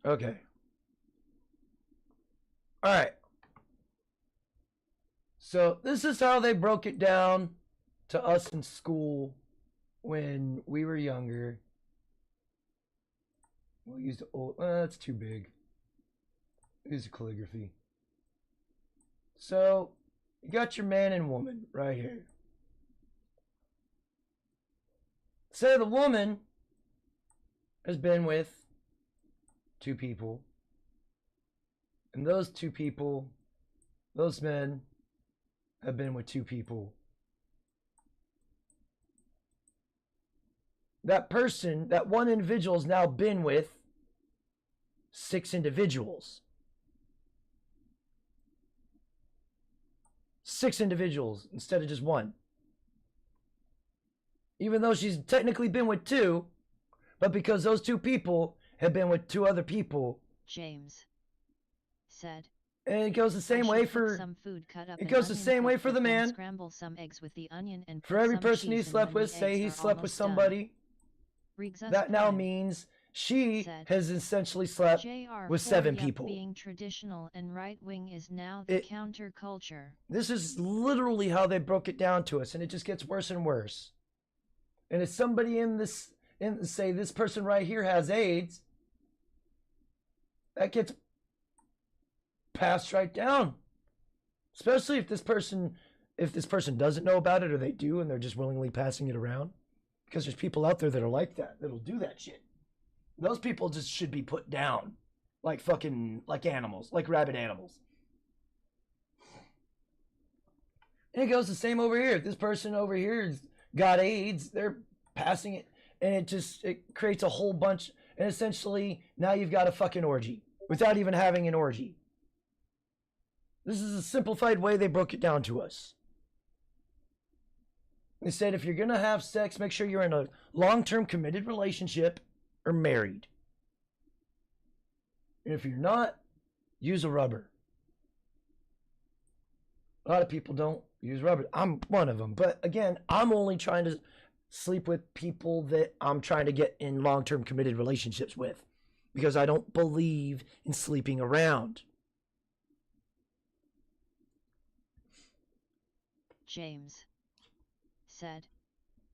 Okay. All right. So this is how they broke it down to us in school when we were younger. We'll use the old. That's too big. Use the calligraphy. So you got your man and woman right here. Say the woman has been with two people, and those two people, those men, have been with two people. That person, that one individual, has now been with 6 individuals. 6 individuals instead of just one. Even though she's technically been with 2, but because those 2 people have been with 2 other people. James said. And it goes the same way for some food cut up it goes the same way for the man. Scramble some eggs with the onion and for every person he slept with, say he slept with somebody. That now means she has essentially slept with 7 people. Being traditional and right-wing is now the counterculture. This is literally how they broke it down to us, and it just gets worse and worse. And if somebody say this person right here has AIDS, that gets passed right down. Especially if this person doesn't know about it or they do and they're just willingly passing it around. Because there's people out there that are like that, that'll do that shit. Those people just should be put down. Like animals, like rabid animals. And it goes the same over here. If this person over here's got AIDS, they're passing it, and it creates a whole bunch, and essentially now you've got a fucking orgy without even having an orgy. This is a simplified way they broke it down to us. They said if you're gonna have sex, make sure you're in a long-term committed relationship or married. And if you're not, use a rubber. A lot of people don't use rubber. I'm one of them. But again, I'm only trying to sleep with people that I'm trying to get in long-term committed relationships with. Because I don't believe in sleeping around. James said.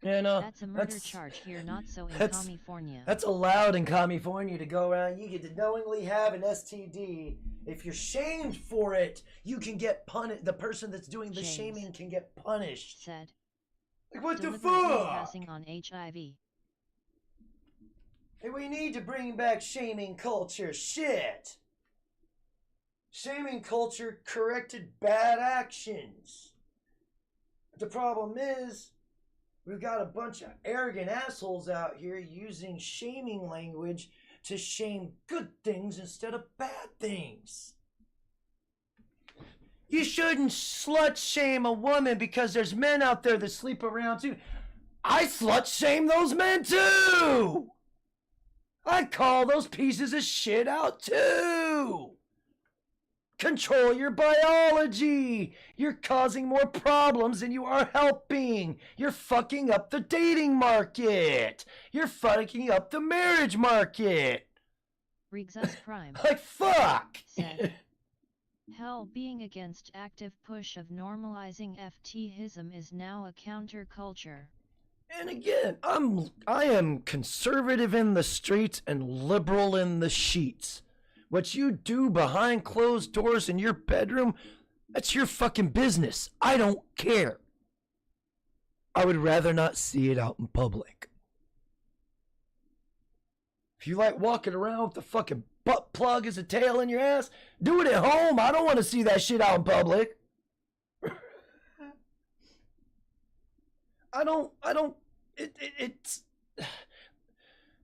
Yeah, no, that's a murder charge here, not so in California. That's allowed in California to go around. You get to knowingly have an STD. If you're shamed for it, you can get punished. The person that's doing the shaming can get punished. Said. Like, what the Deliberately fuck? passing on HIV. Hey, we need to bring back shaming culture. Shit. Shaming culture corrected bad actions. But the problem is, we've got a bunch of arrogant assholes out here using shaming language to shame good things instead of bad things. You shouldn't slut shame a woman because there's men out there that sleep around too. I slut shame those men too. I call those pieces of shit out too. Control your biology. You're causing more problems than you are helping. You're fucking up the dating market. You're fucking up the marriage market. Rigzus Prime. Like, fuck. Said. Hell, being against active push of normalizing FTism is now a counterculture. And again, I am conservative in the streets and liberal in the sheets. What you do behind closed doors in your bedroom, that's your fucking business. I don't care. I would rather not see it out in public. If you like walking around with a fucking butt plug as a tail in your ass, do it at home. I don't want to see that shit out in public.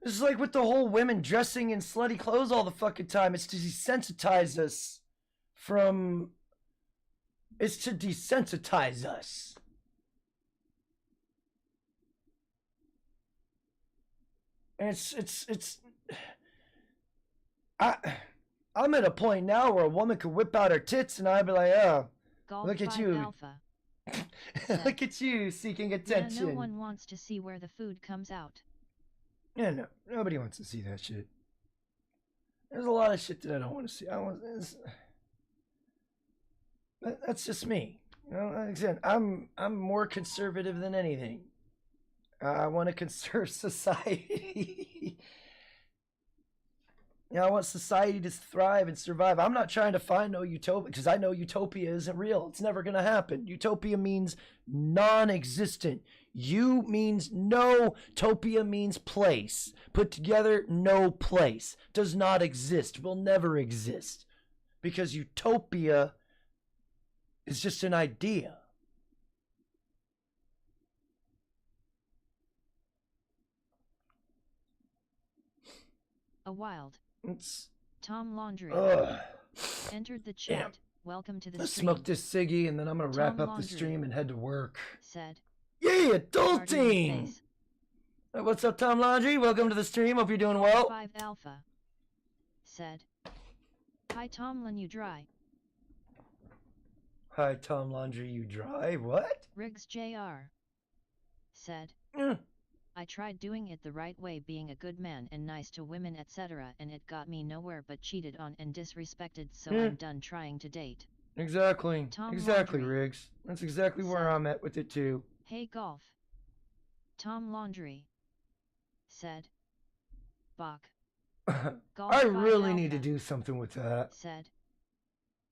It's like with the whole women dressing in slutty clothes all the fucking time. It's to desensitize us from... It's to desensitize us. And I'm at a point now where a woman could whip out her tits and I'd be like, oh, Golf look at you. Alpha. Look at you seeking attention. Yeah, no one wants to see where the food comes out. Yeah, no, nobody wants to see that shit. There's a lot of shit that I don't want to see. That's just me. You know, like I said, I'm more conservative than anything. I want to conserve society. You know, I want society to thrive and survive. I'm not trying to find no utopia because I know utopia isn't real. It's never going to happen. Utopia means non-existent. You means no. Topia means place. Put together, no place. Does not exist. Will never exist. Because utopia is just an idea. A wild. It's Tom Laundry entered the chat. Damn. Welcome to the Let's stream. smoke this ciggy and then I'm gonna wrap Tom up the stream and head to work. Said. Yeah, adulting! What's up, Tom Laundry? Welcome to the stream. Hope you're doing well. 5 Alpha. Said. Hi, Tomlin, you dry. Hi, Tom Laundry, you dry? What? Riggs Jr. Said. I tried doing it the right way, being a good man and nice to women, etc., and it got me nowhere but cheated on and disrespected, so I'm done trying to date. Exactly. Tom exactly, Laundry. Riggs. That's exactly where I'm at with it, too. Hey, golf. Tom Laundry. Said. Bach. Golf I 5 really Alpha. need to do something with that. Said.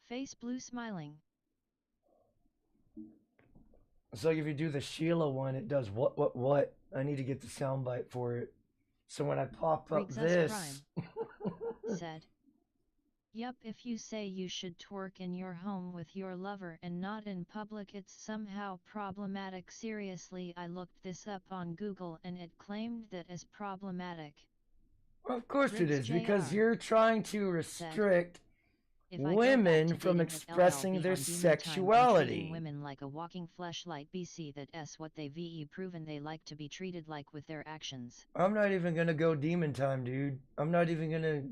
Face blue smiling. It's like if you do the Sheila one, it does what? I need to get the soundbite for it. So when I pop up Riggs this... said, "Yup, if you say you should twerk in your home with your lover and not in public, it's somehow problematic. Seriously, I looked this up on Google and it claimed that as problematic." Well, of course it Riggs is, because Jr. you're trying to restrict women from expressing their sexuality. Treating women like a walking fleshlight, BC that's what they've proven they like to be treated like with their actions. I'm not even gonna go demon time, dude. I'm not even gonna...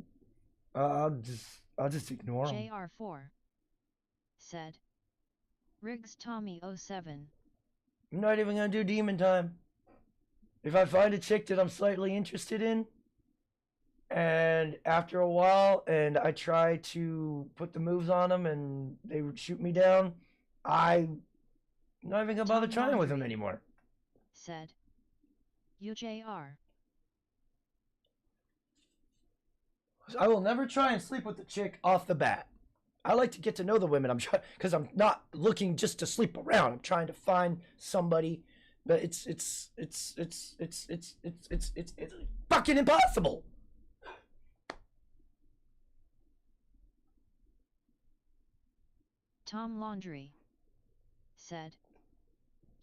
I'll just ignore them. JR4 said, "Riggs Tommy 07. I'm not even gonna do demon time. If I find a chick that I'm slightly interested in, and after a while, and I try to put the moves on them, and they shoot me down, I'm not even gonna bother trying with them anymore." Said, UJR. I will never try and sleep with the chick off the bat. I like to get to know the women. I'm trying, because I'm not looking just to sleep around. I'm trying to find somebody, but it's fucking impossible. Tom Laundry said,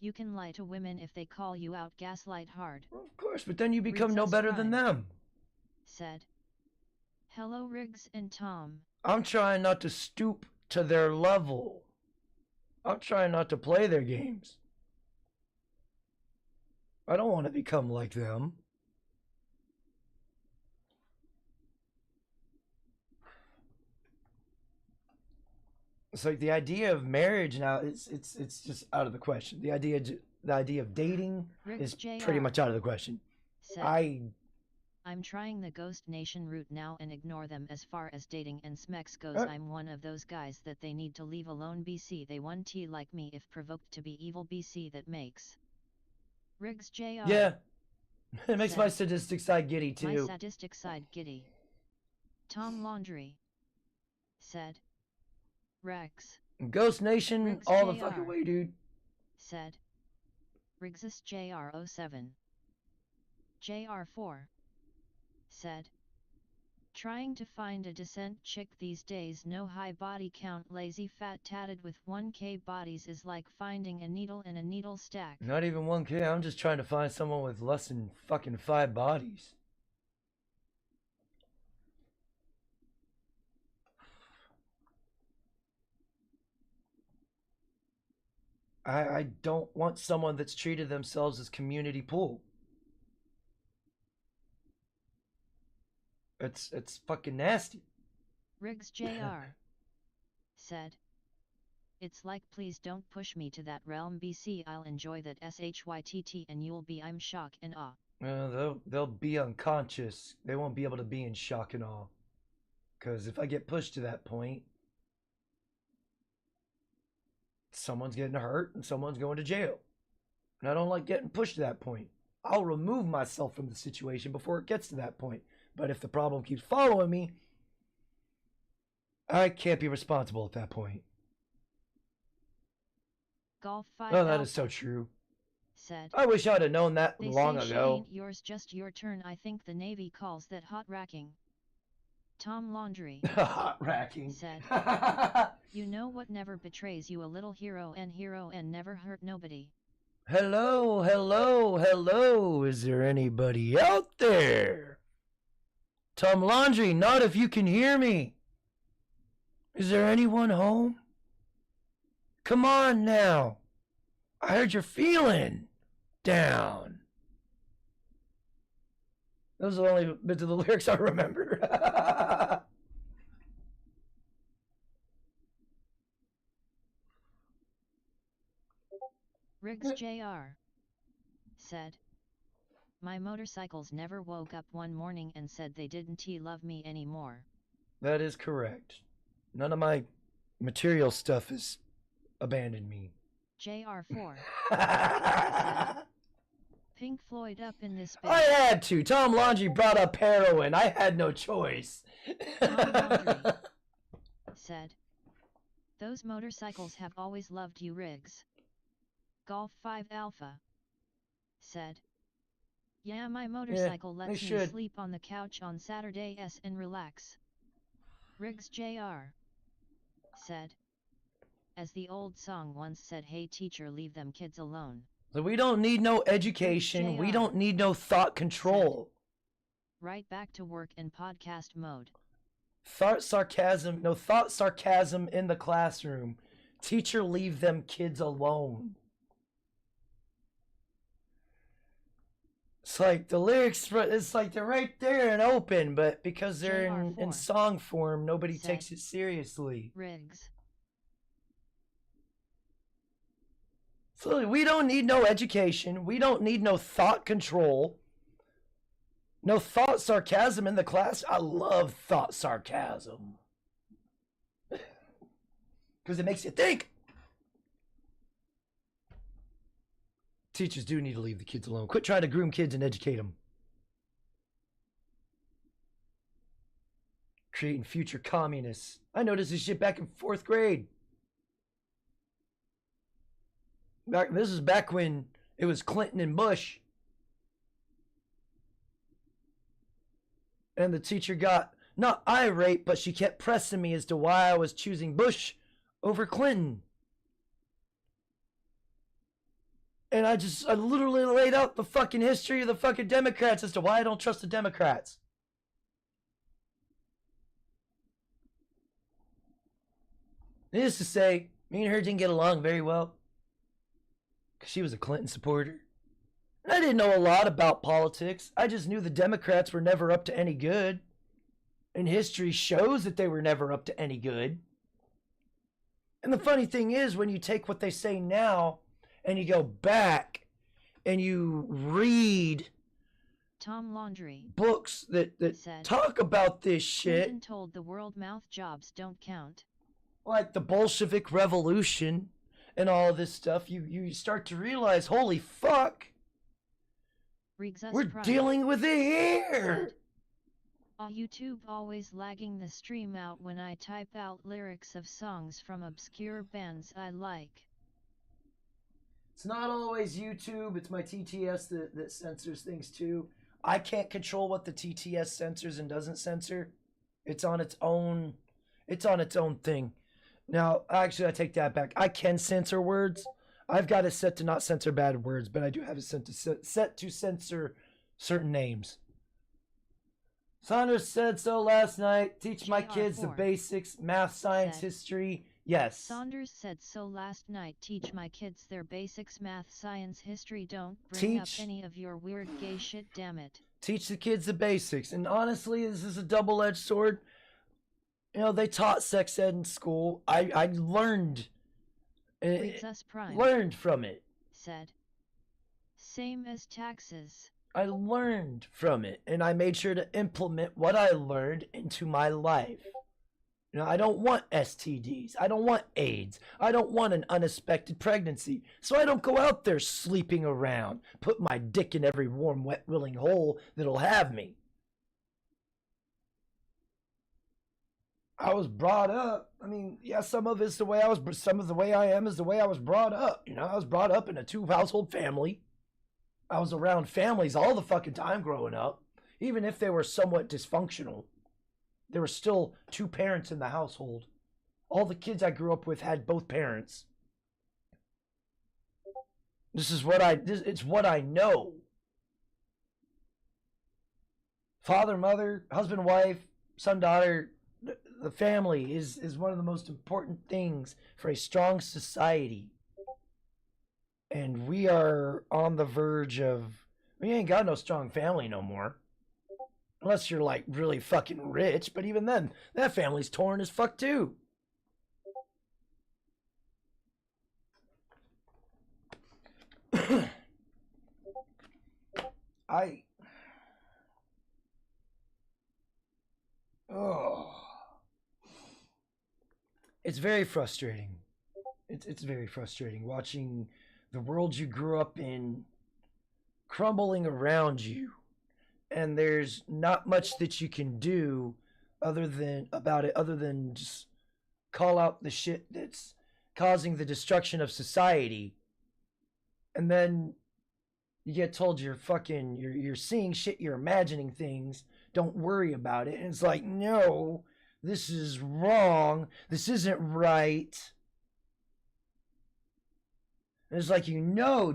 "You can lie to women if they call you out, gaslight hard." Well, of course, but then you become no better than them. Said, "Hello Riggs and Tom. I'm trying not to stoop to their level. I'm trying not to play their games. I don't want to become like them." It's like the idea of marriage now, it's just out of the question. The idea of dating is pretty much out of the question. Said, "I'm trying the Ghost Nation route now and ignore them as far as dating and smex goes. I'm one of those guys that they need to leave alone, BC. They 1T like me if provoked to be evil, BC. That makes Riggs JR. Yeah. It makes my sadistic side giddy too. My sadistic side giddy." Tom Laundry said, "Rex. Ghost Nation Riggs all JR. the fucking way, dude." Said, Riggs JR07. JR4 said, "Trying to find a decent chick these days, no high body count, lazy, fat, tatted with 1K bodies is like finding a needle in a needle stack." Not even 1K, I'm just trying to find someone with less than fucking 5 bodies. I don't want someone that's treated themselves as community pool. It's fucking nasty. Riggs JR said, "It's like, please don't push me to that realm, BC. I'll enjoy that SHYTT and you'll be I'm shock and awe." They'll be unconscious. They won't be able to be in shock and awe. Because if I get pushed to that point, someone's getting hurt and someone's going to jail. And I don't like getting pushed to that point. I'll remove myself from the situation before it gets to that point. But if the problem keeps following me, I can't be responsible at that point. Golf 5 Oh, that is so true. Said, I wish I'd have known that long say ago. Ain't yours, just your turn. I think the Navy calls that hot racking." Tom Laundry Hot racking said, "You know what never betrays you? A little hero and never hurt nobody." Hello, hello, hello. Is there anybody out there? Tom Laundry, not if you can hear me. Is there anyone home? Come on now. I heard you're feeling down. Those are the only bits of the lyrics I remember. Riggs JR said, "My motorcycles never woke up one morning and said they didn't love me anymore." That is correct. None of my material stuff has abandoned me. JR4 said, "Pink Floyd up in this bitch." I had to. Tom Laundry brought up heroin. I had no choice. Tom Laundry said, "Those motorcycles have always loved you, Riggs." Golf 5 Alpha said, "Yeah, my motorcycle lets me sleep on the couch on Saturdays and relax." Riggs Jr. said, "As the old song once said, hey teacher, leave them kids alone." So we don't need no education. We don't need no thought control. Said, right back to work in podcast mode. Thought sarcasm in the classroom. Teacher, leave them kids alone. It's like the lyrics, it's like they're right there and open, but because they're in song form, nobody takes it seriously. Riggs. So we don't need no education. We don't need no thought control. No thought sarcasm in the class. I love thought sarcasm. Because it makes you think. Teachers do need to leave the kids alone. Quit trying to groom kids and educate them. Creating future communists. I noticed this shit back in 4th grade. This is back when it was Clinton and Bush. And the teacher got not irate, but she kept pressing me as to why I was choosing Bush over Clinton. And I literally laid out the fucking history of the fucking Democrats as to why I don't trust the Democrats. Needless to say, me and her didn't get along very well. Because she was a Clinton supporter. And I didn't know a lot about politics. I just knew the Democrats were never up to any good. And history shows that they were never up to any good. And the funny thing is, when you take what they say now and you go back and you read Tom Laundrie books that said, talk about this shit. Clinton told the world mouth jobs don't count. Like the Bolshevik Revolution and all of this stuff, you start to realize, holy fuck, we're dealing with it here. YouTube always lagging the stream out when I type out lyrics of songs from obscure bands I like. It's not always YouTube, it's my TTS that censors things too. I can't control what the TTS censors and doesn't censor. It's on its own thing. Now, actually, I take that back. I can censor words. I've got it set to not censor bad words, but I do have it set to censor certain names. Saunders said so last night. Teach my kids the basics, math, science, history. Yes. Saunders said so last night. Teach my kids their basics, math, science, history. Don't bring up any of your weird gay shit, damn it. Teach the kids the basics. And honestly, this is a double-edged sword. You know, they taught sex ed in school. I learned from it. Said, same as taxes. I learned from it, and I made sure to implement what I learned into my life. You know, I don't want STDs. I don't want AIDS. I don't want an unexpected pregnancy. So I don't go out there sleeping around, put my dick in every warm, wet, willing hole that'll have me. I was brought up. I mean, yeah, some of the way I am is the way I was brought up. You know, I was brought up in a 2-household family. I was around families all the fucking time growing up. Even if they were somewhat dysfunctional, there were still 2 parents in the household. All the kids I grew up with had both parents. It's what I know. Father, mother, husband, wife, son, daughter. The family is one of the most important things for a strong society. And we are on the verge of, we ain't got no strong family no more. Unless you're like really fucking rich, but even then, that family's torn as fuck too. It's very frustrating. It's very frustrating watching the world you grew up in crumbling around you, and there's not much that you can do other than just call out the shit that's causing the destruction of society and then you get told you're seeing shit, you're imagining things, don't worry about it. And it's like, no, this is wrong, this isn't right. And it's like,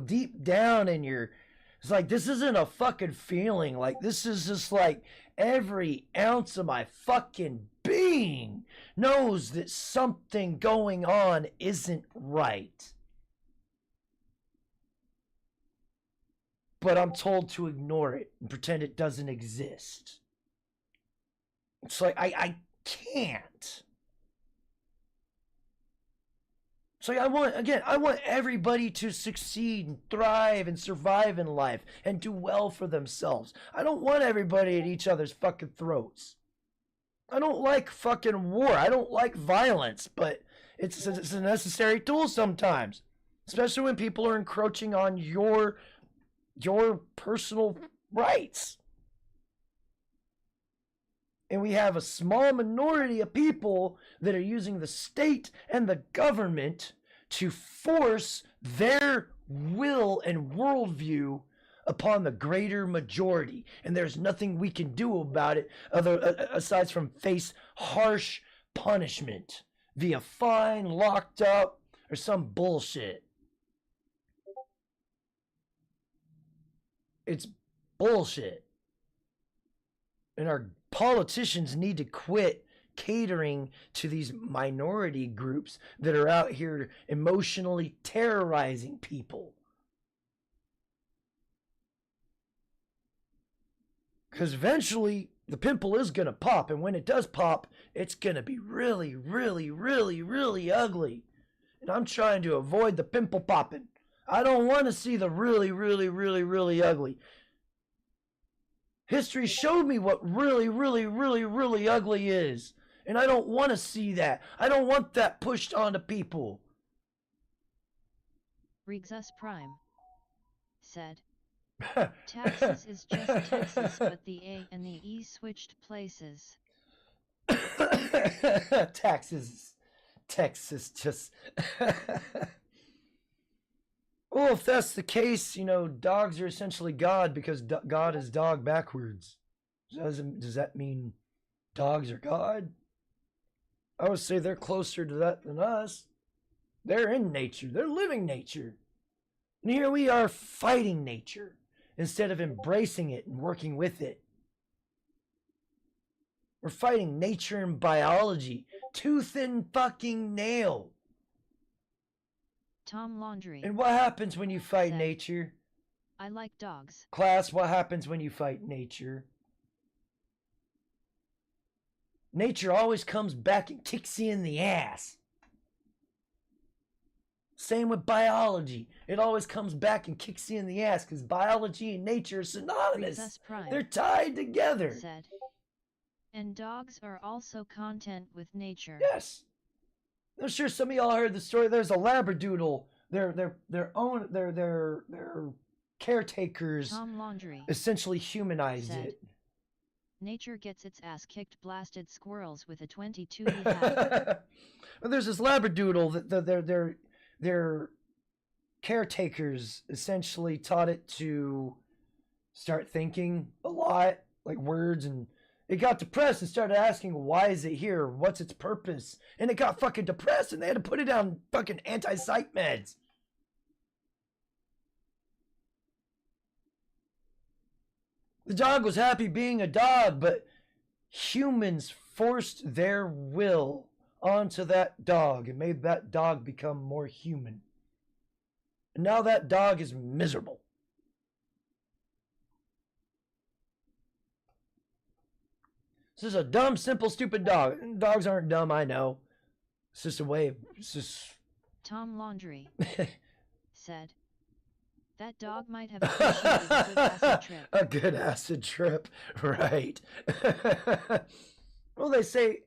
deep down in it's like, this isn't a fucking feeling. Like, this is just like every ounce of my fucking being knows that something going on isn't right. But I'm told to ignore it and pretend it doesn't exist. It's like, I can't. So I want everybody to succeed and thrive and survive in life and do well for themselves. I don't want everybody at each other's fucking throats. I don't like fucking war. I don't like violence, but it's a necessary tool sometimes, especially when people are encroaching on your personal rights. And we have a small minority of people that are using the state and the government to force their will and worldview upon the greater majority. And there's nothing we can do about it aside from face harsh punishment via fine, locked up, or some bullshit. It's bullshit. And our politicians need to quit catering to these minority groups that are out here emotionally terrorizing people. Because eventually the pimple is going to pop, and when it does pop, it's going to be really, really, really, really ugly. And I'm trying to avoid the pimple popping. I don't want to see the really, really, really, really ugly. History showed me what really, really, really, really ugly is. And I don't want to see that. I don't want that pushed onto people. Rigzus Prime said, Taxes is just Texas, but the A and the E switched places. Texas just... Well, if that's the case, dogs are essentially God because God is dog backwards. Does that mean dogs are God? I would say they're closer to that than us. They're in nature. They're living nature. And here we are fighting nature instead of embracing it and working with it. We're fighting nature and biology, tooth and fucking nail. Tom Laundry. And what happens when you fight nature? I like dogs. Class, what happens when you fight nature? Nature always comes back and kicks you in the ass. Same with biology. It always comes back and kicks you in the ass because biology and nature are synonymous. They're tied together. Said. And dogs are also content with nature. Yes. I'm sure some of y'all heard the story. There's a Labradoodle. Their caretakers Tom Laundry essentially humanized it. Nature gets its ass kicked, blasted squirrels with a 22 hat. Well, there's this Labradoodle that their caretakers essentially taught it to start thinking a lot, like words, and it got depressed and started asking, why is it here? What's its purpose? And it got fucking depressed and they had to put it on fucking anti-psych meds. The dog was happy being a dog, but humans forced their will onto that dog and made that dog become more human. And now that dog is miserable. This is a dumb, simple, stupid dog. Dogs aren't dumb, I know. It's just a way of... Tom Laundry said, that dog might have appreciated a good acid trip. A good acid trip, right. Well, they say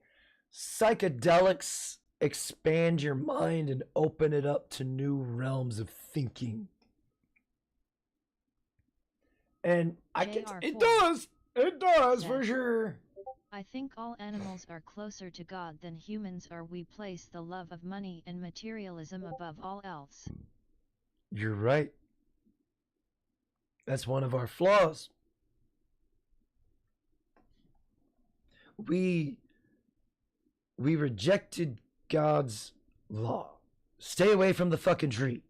psychedelics expand your mind and open it up to new realms of thinking. And it does. It does, for sure. I think all animals are closer to God than humans are. We place the love of money and materialism above all else. You're right. That's one of our flaws. We rejected God's law. Stay away from the fucking tree.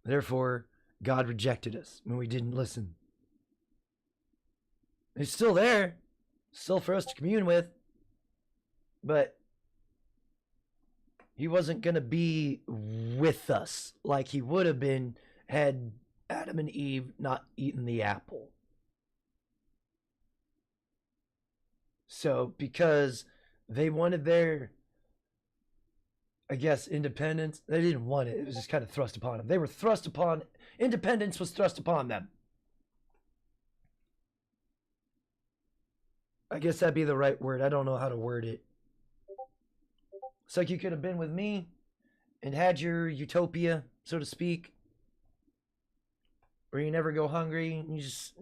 Therefore, God rejected us when we didn't listen. He's still there, still for us to commune with, but he wasn't going to be with us like he would have been had Adam and Eve not eaten the apple. So, because they wanted their, I guess, independence, they didn't want it. It was just kind of thrust upon them. They were thrust upon, independence was thrust upon them. I guess that'd be the right word. I don't know how to word it. It's like you could have been with me and had your utopia, so to speak, where you never go hungry. You just,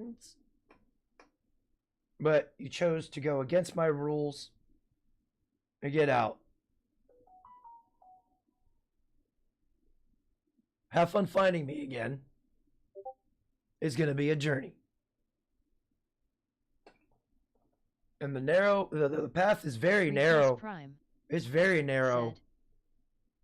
but you chose to go against my rules and get out. Have fun finding me again. It's going to be a journey. And the path is very narrow. Prime it's very narrow. said,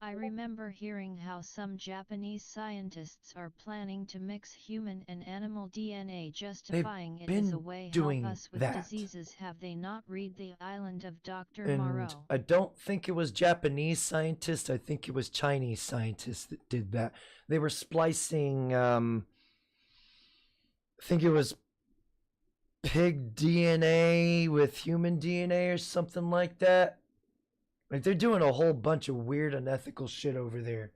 I remember hearing how some Japanese scientists are planning to mix human and animal DNA, justifying it as a way to help us with diseases. Have they not? Read The Island of Dr. Moreau. I don't think it was Japanese scientists. I think it was Chinese scientists that did that. They were splicing, I think it was pig DNA with human DNA or something like that. Like, they're doing a whole bunch of weird, unethical shit over there.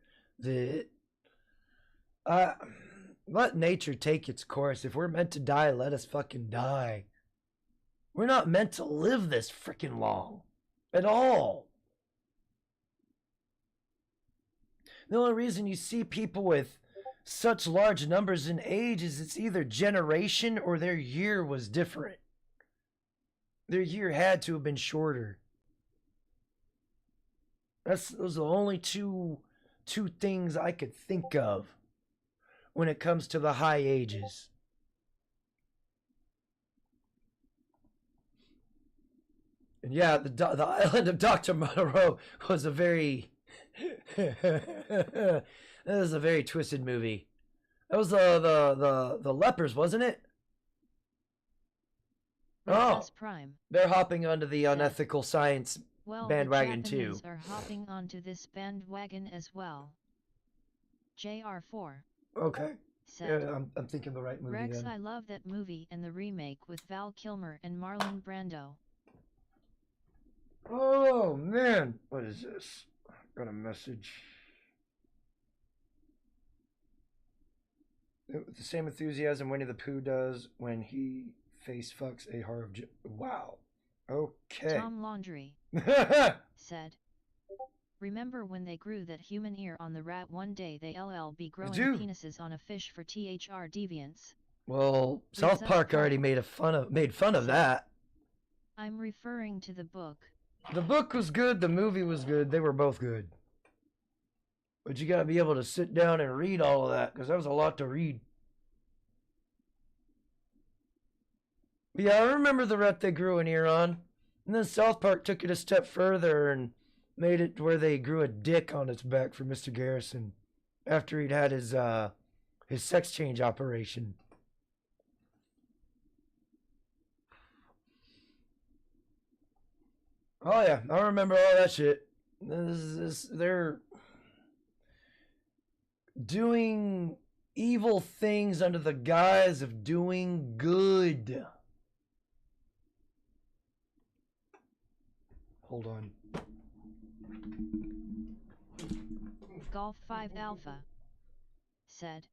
Let nature take its course. If we're meant to die, let us fucking die. We're not meant to live this freaking long. At all. The only reason you see people with such large numbers in age is it's either generation or their year was different. Their year had to have been shorter. Those are the only two things I could think of when it comes to the high ages. And yeah, the Island of Dr. Moreau was a very that was a very twisted movie. That was the lepers, wasn't it? Oh, Prime they're hopping onto the unethical science bandwagon the too. Japanese are hopping onto this bandwagon as well. JR4 Okay. said, Yeah, I'm thinking the right movie. Rex, then. I love that movie and the remake with Val Kilmer and Marlon Brando. Oh man, what is this? Got a message. With the same enthusiasm Winnie the Pooh does when he face fucks a horror. Wow. Okay. Tom Laundry said, remember when they grew that human ear on the rat? One day they be growing penises on a fish for THR deviants. Well, South Park already made fun of that. I'm referring to the book. The book was good, the movie was good, they were both good. But you gotta be able to sit down and read all of that, because that was a lot to read. But yeah, I remember the rat they grew an ear on. And then South Park took it a step further and made it where they grew a dick on its back for Mr. Garrison after he'd had his sex change operation. Oh yeah, I remember all that shit. They're doing evil things under the guise of doing good. Hold on. Golf 5 Alpha said,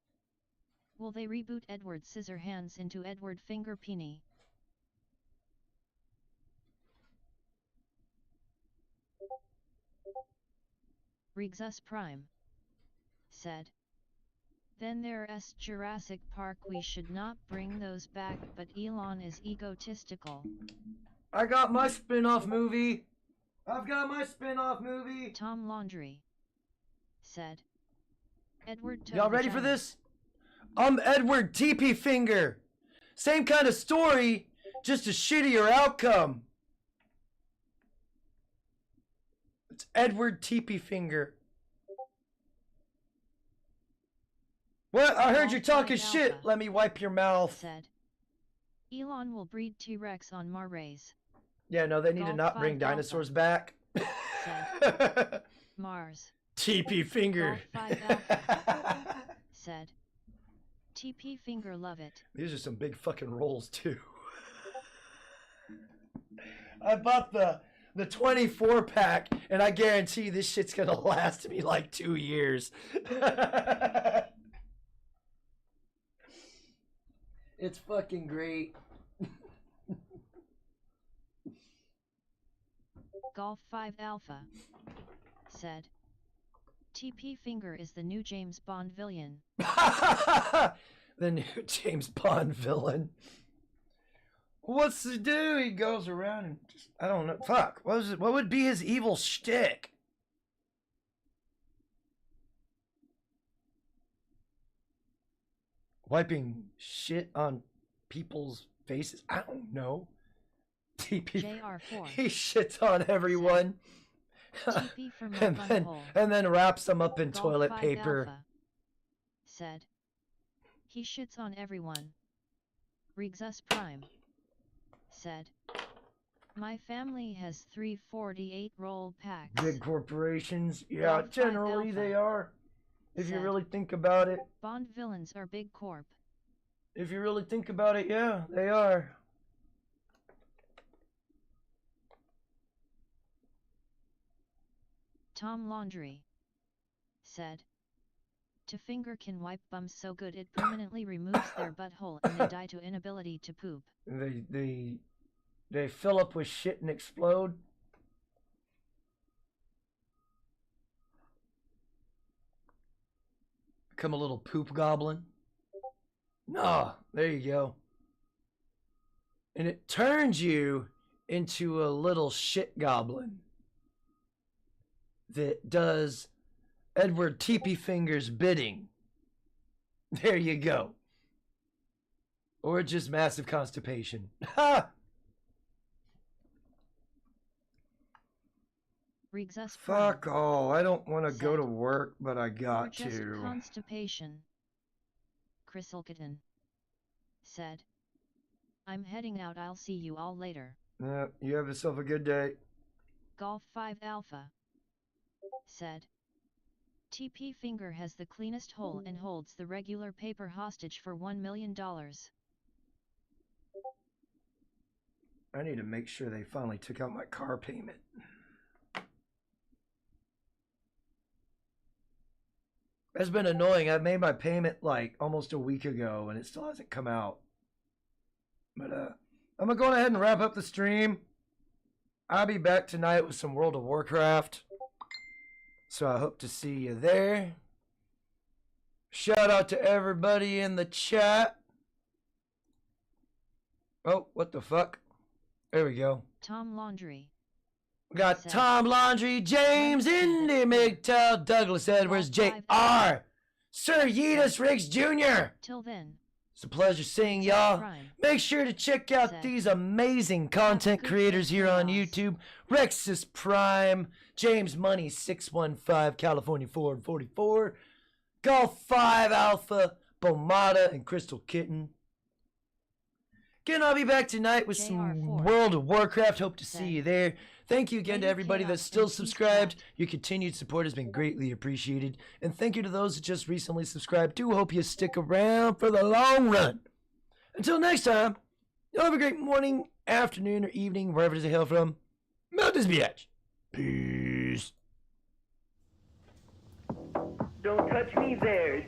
will they reboot Edward Scissorhands into Edward Fingerpeeny? Rexus Prime said, then there's Jurassic Park. We should not bring those back, but Elon is egotistical. I got my spin-off movie. I've got my spin-off movie. Tom Laundry said, Edward toe Y'all ready for vagina. this? I'm Edward TP Finger. Same kind of story, just a shittier outcome. It's Edward TP Finger. What? I heard you talking shit. Let me wipe your mouth. Said. Elon will breed T-Rex on Mars. Yeah, no, they need to not bring dinosaurs back. Said. Mars. TP Finger. Golf 5 Alpha. Said. TP Finger love it. These are some big fucking rolls too. I bought the 24 pack and I guarantee this shit's gonna last me like 2 years. It's fucking great. Golf 5 Alpha. Said. TP Finger is the new James Bond villain. The new James Bond villain. What's he do? He goes around and just, I don't know. Fuck. What would be his evil shtick? Wiping shit on people's faces? I don't know. TP. JR4. He shits on everyone. TP for my and then wraps them up in Golf toilet 5 paper. Alpha. Said. He shits on everyone. Wh0r3ing Prime. Said. My family has 348 roll packs. Big corporations, yeah, Golf 5 generally Alpha. they are. If you Said. really think about it. Bond villains are big corp. If you really think about it, yeah, they are. Tom Laundry. Said. To finger can wipe bums so good it permanently removes their butthole and they die to inability to poop. They fill up with shit and explode. Become a little poop goblin. No, there you go. And it turns you into a little shit goblin that does Edward TP Finger's bidding. There you go. Or just massive constipation. Ha! Wh0r3ing Fuck all. I don't want to Said. go to work, but I Or got just to. constipation. Chriselkitten. Said. I'm heading out, I'll see you all later. Yeah, you have yourself a good day. Golf 5 Alpha. Said. TP Finger has the cleanest hole and holds the regular paper hostage for $1 million. I need to make sure they finally took out my car payment. It's been annoying. I made my payment like almost a week ago and it still hasn't come out. But I'm gonna go ahead and wrap up the stream. I'll be back tonight with some World of Warcraft. So I hope to see you there. Shout out to everybody in the chat. Oh, what the fuck? There we go. Tom Laundry. We got Tom Laundry, James, Indy, MGTOW, Douglas Edwards, J.R., Sir Yeetus Riggs Jr. Till then. It's a pleasure seeing y'all. Make sure to check out these amazing content creators here on YouTube. Wh0r3ing Prime, James Money 615, California Ford 44, Golf 5 Alpha, Bomada, and Crystal Kitten. Again, I'll be back tonight with some World of Warcraft. Hope to see you there. Thank you again to everybody that's still subscribed. Your continued support has been greatly appreciated. And thank you to those that just recently subscribed. Do hope you stick around for the long run. Until next time, y'all have a great morning, afternoon, or evening, wherever it is you hail from. Mount this biatch. Peace. Don't touch me there.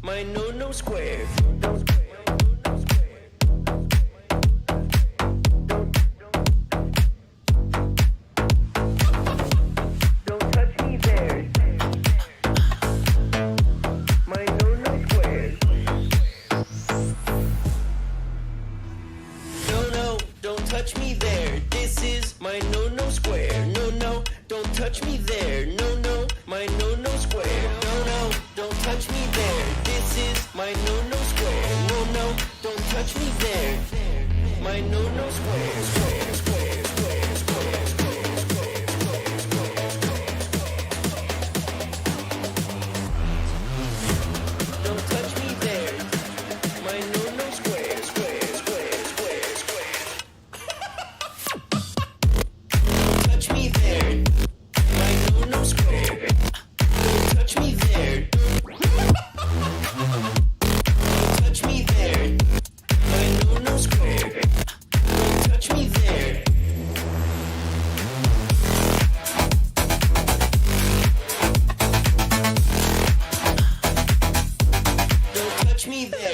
My no square. Don't touch me there. My no square. No, don't touch me there. This is my no square. No, don't touch touch me there. No, no, my no square. No, no, don't touch me there. This is my no square. No, no, don't touch me there. My no square. Square, square, square, square, square, square, square, square, square. Don't touch me there. My no square, square, square, square, square. Don't touch me there. My no square. Don't touch me there. Don't touch me there. My no square. Don't touch me there. Don't touch me there.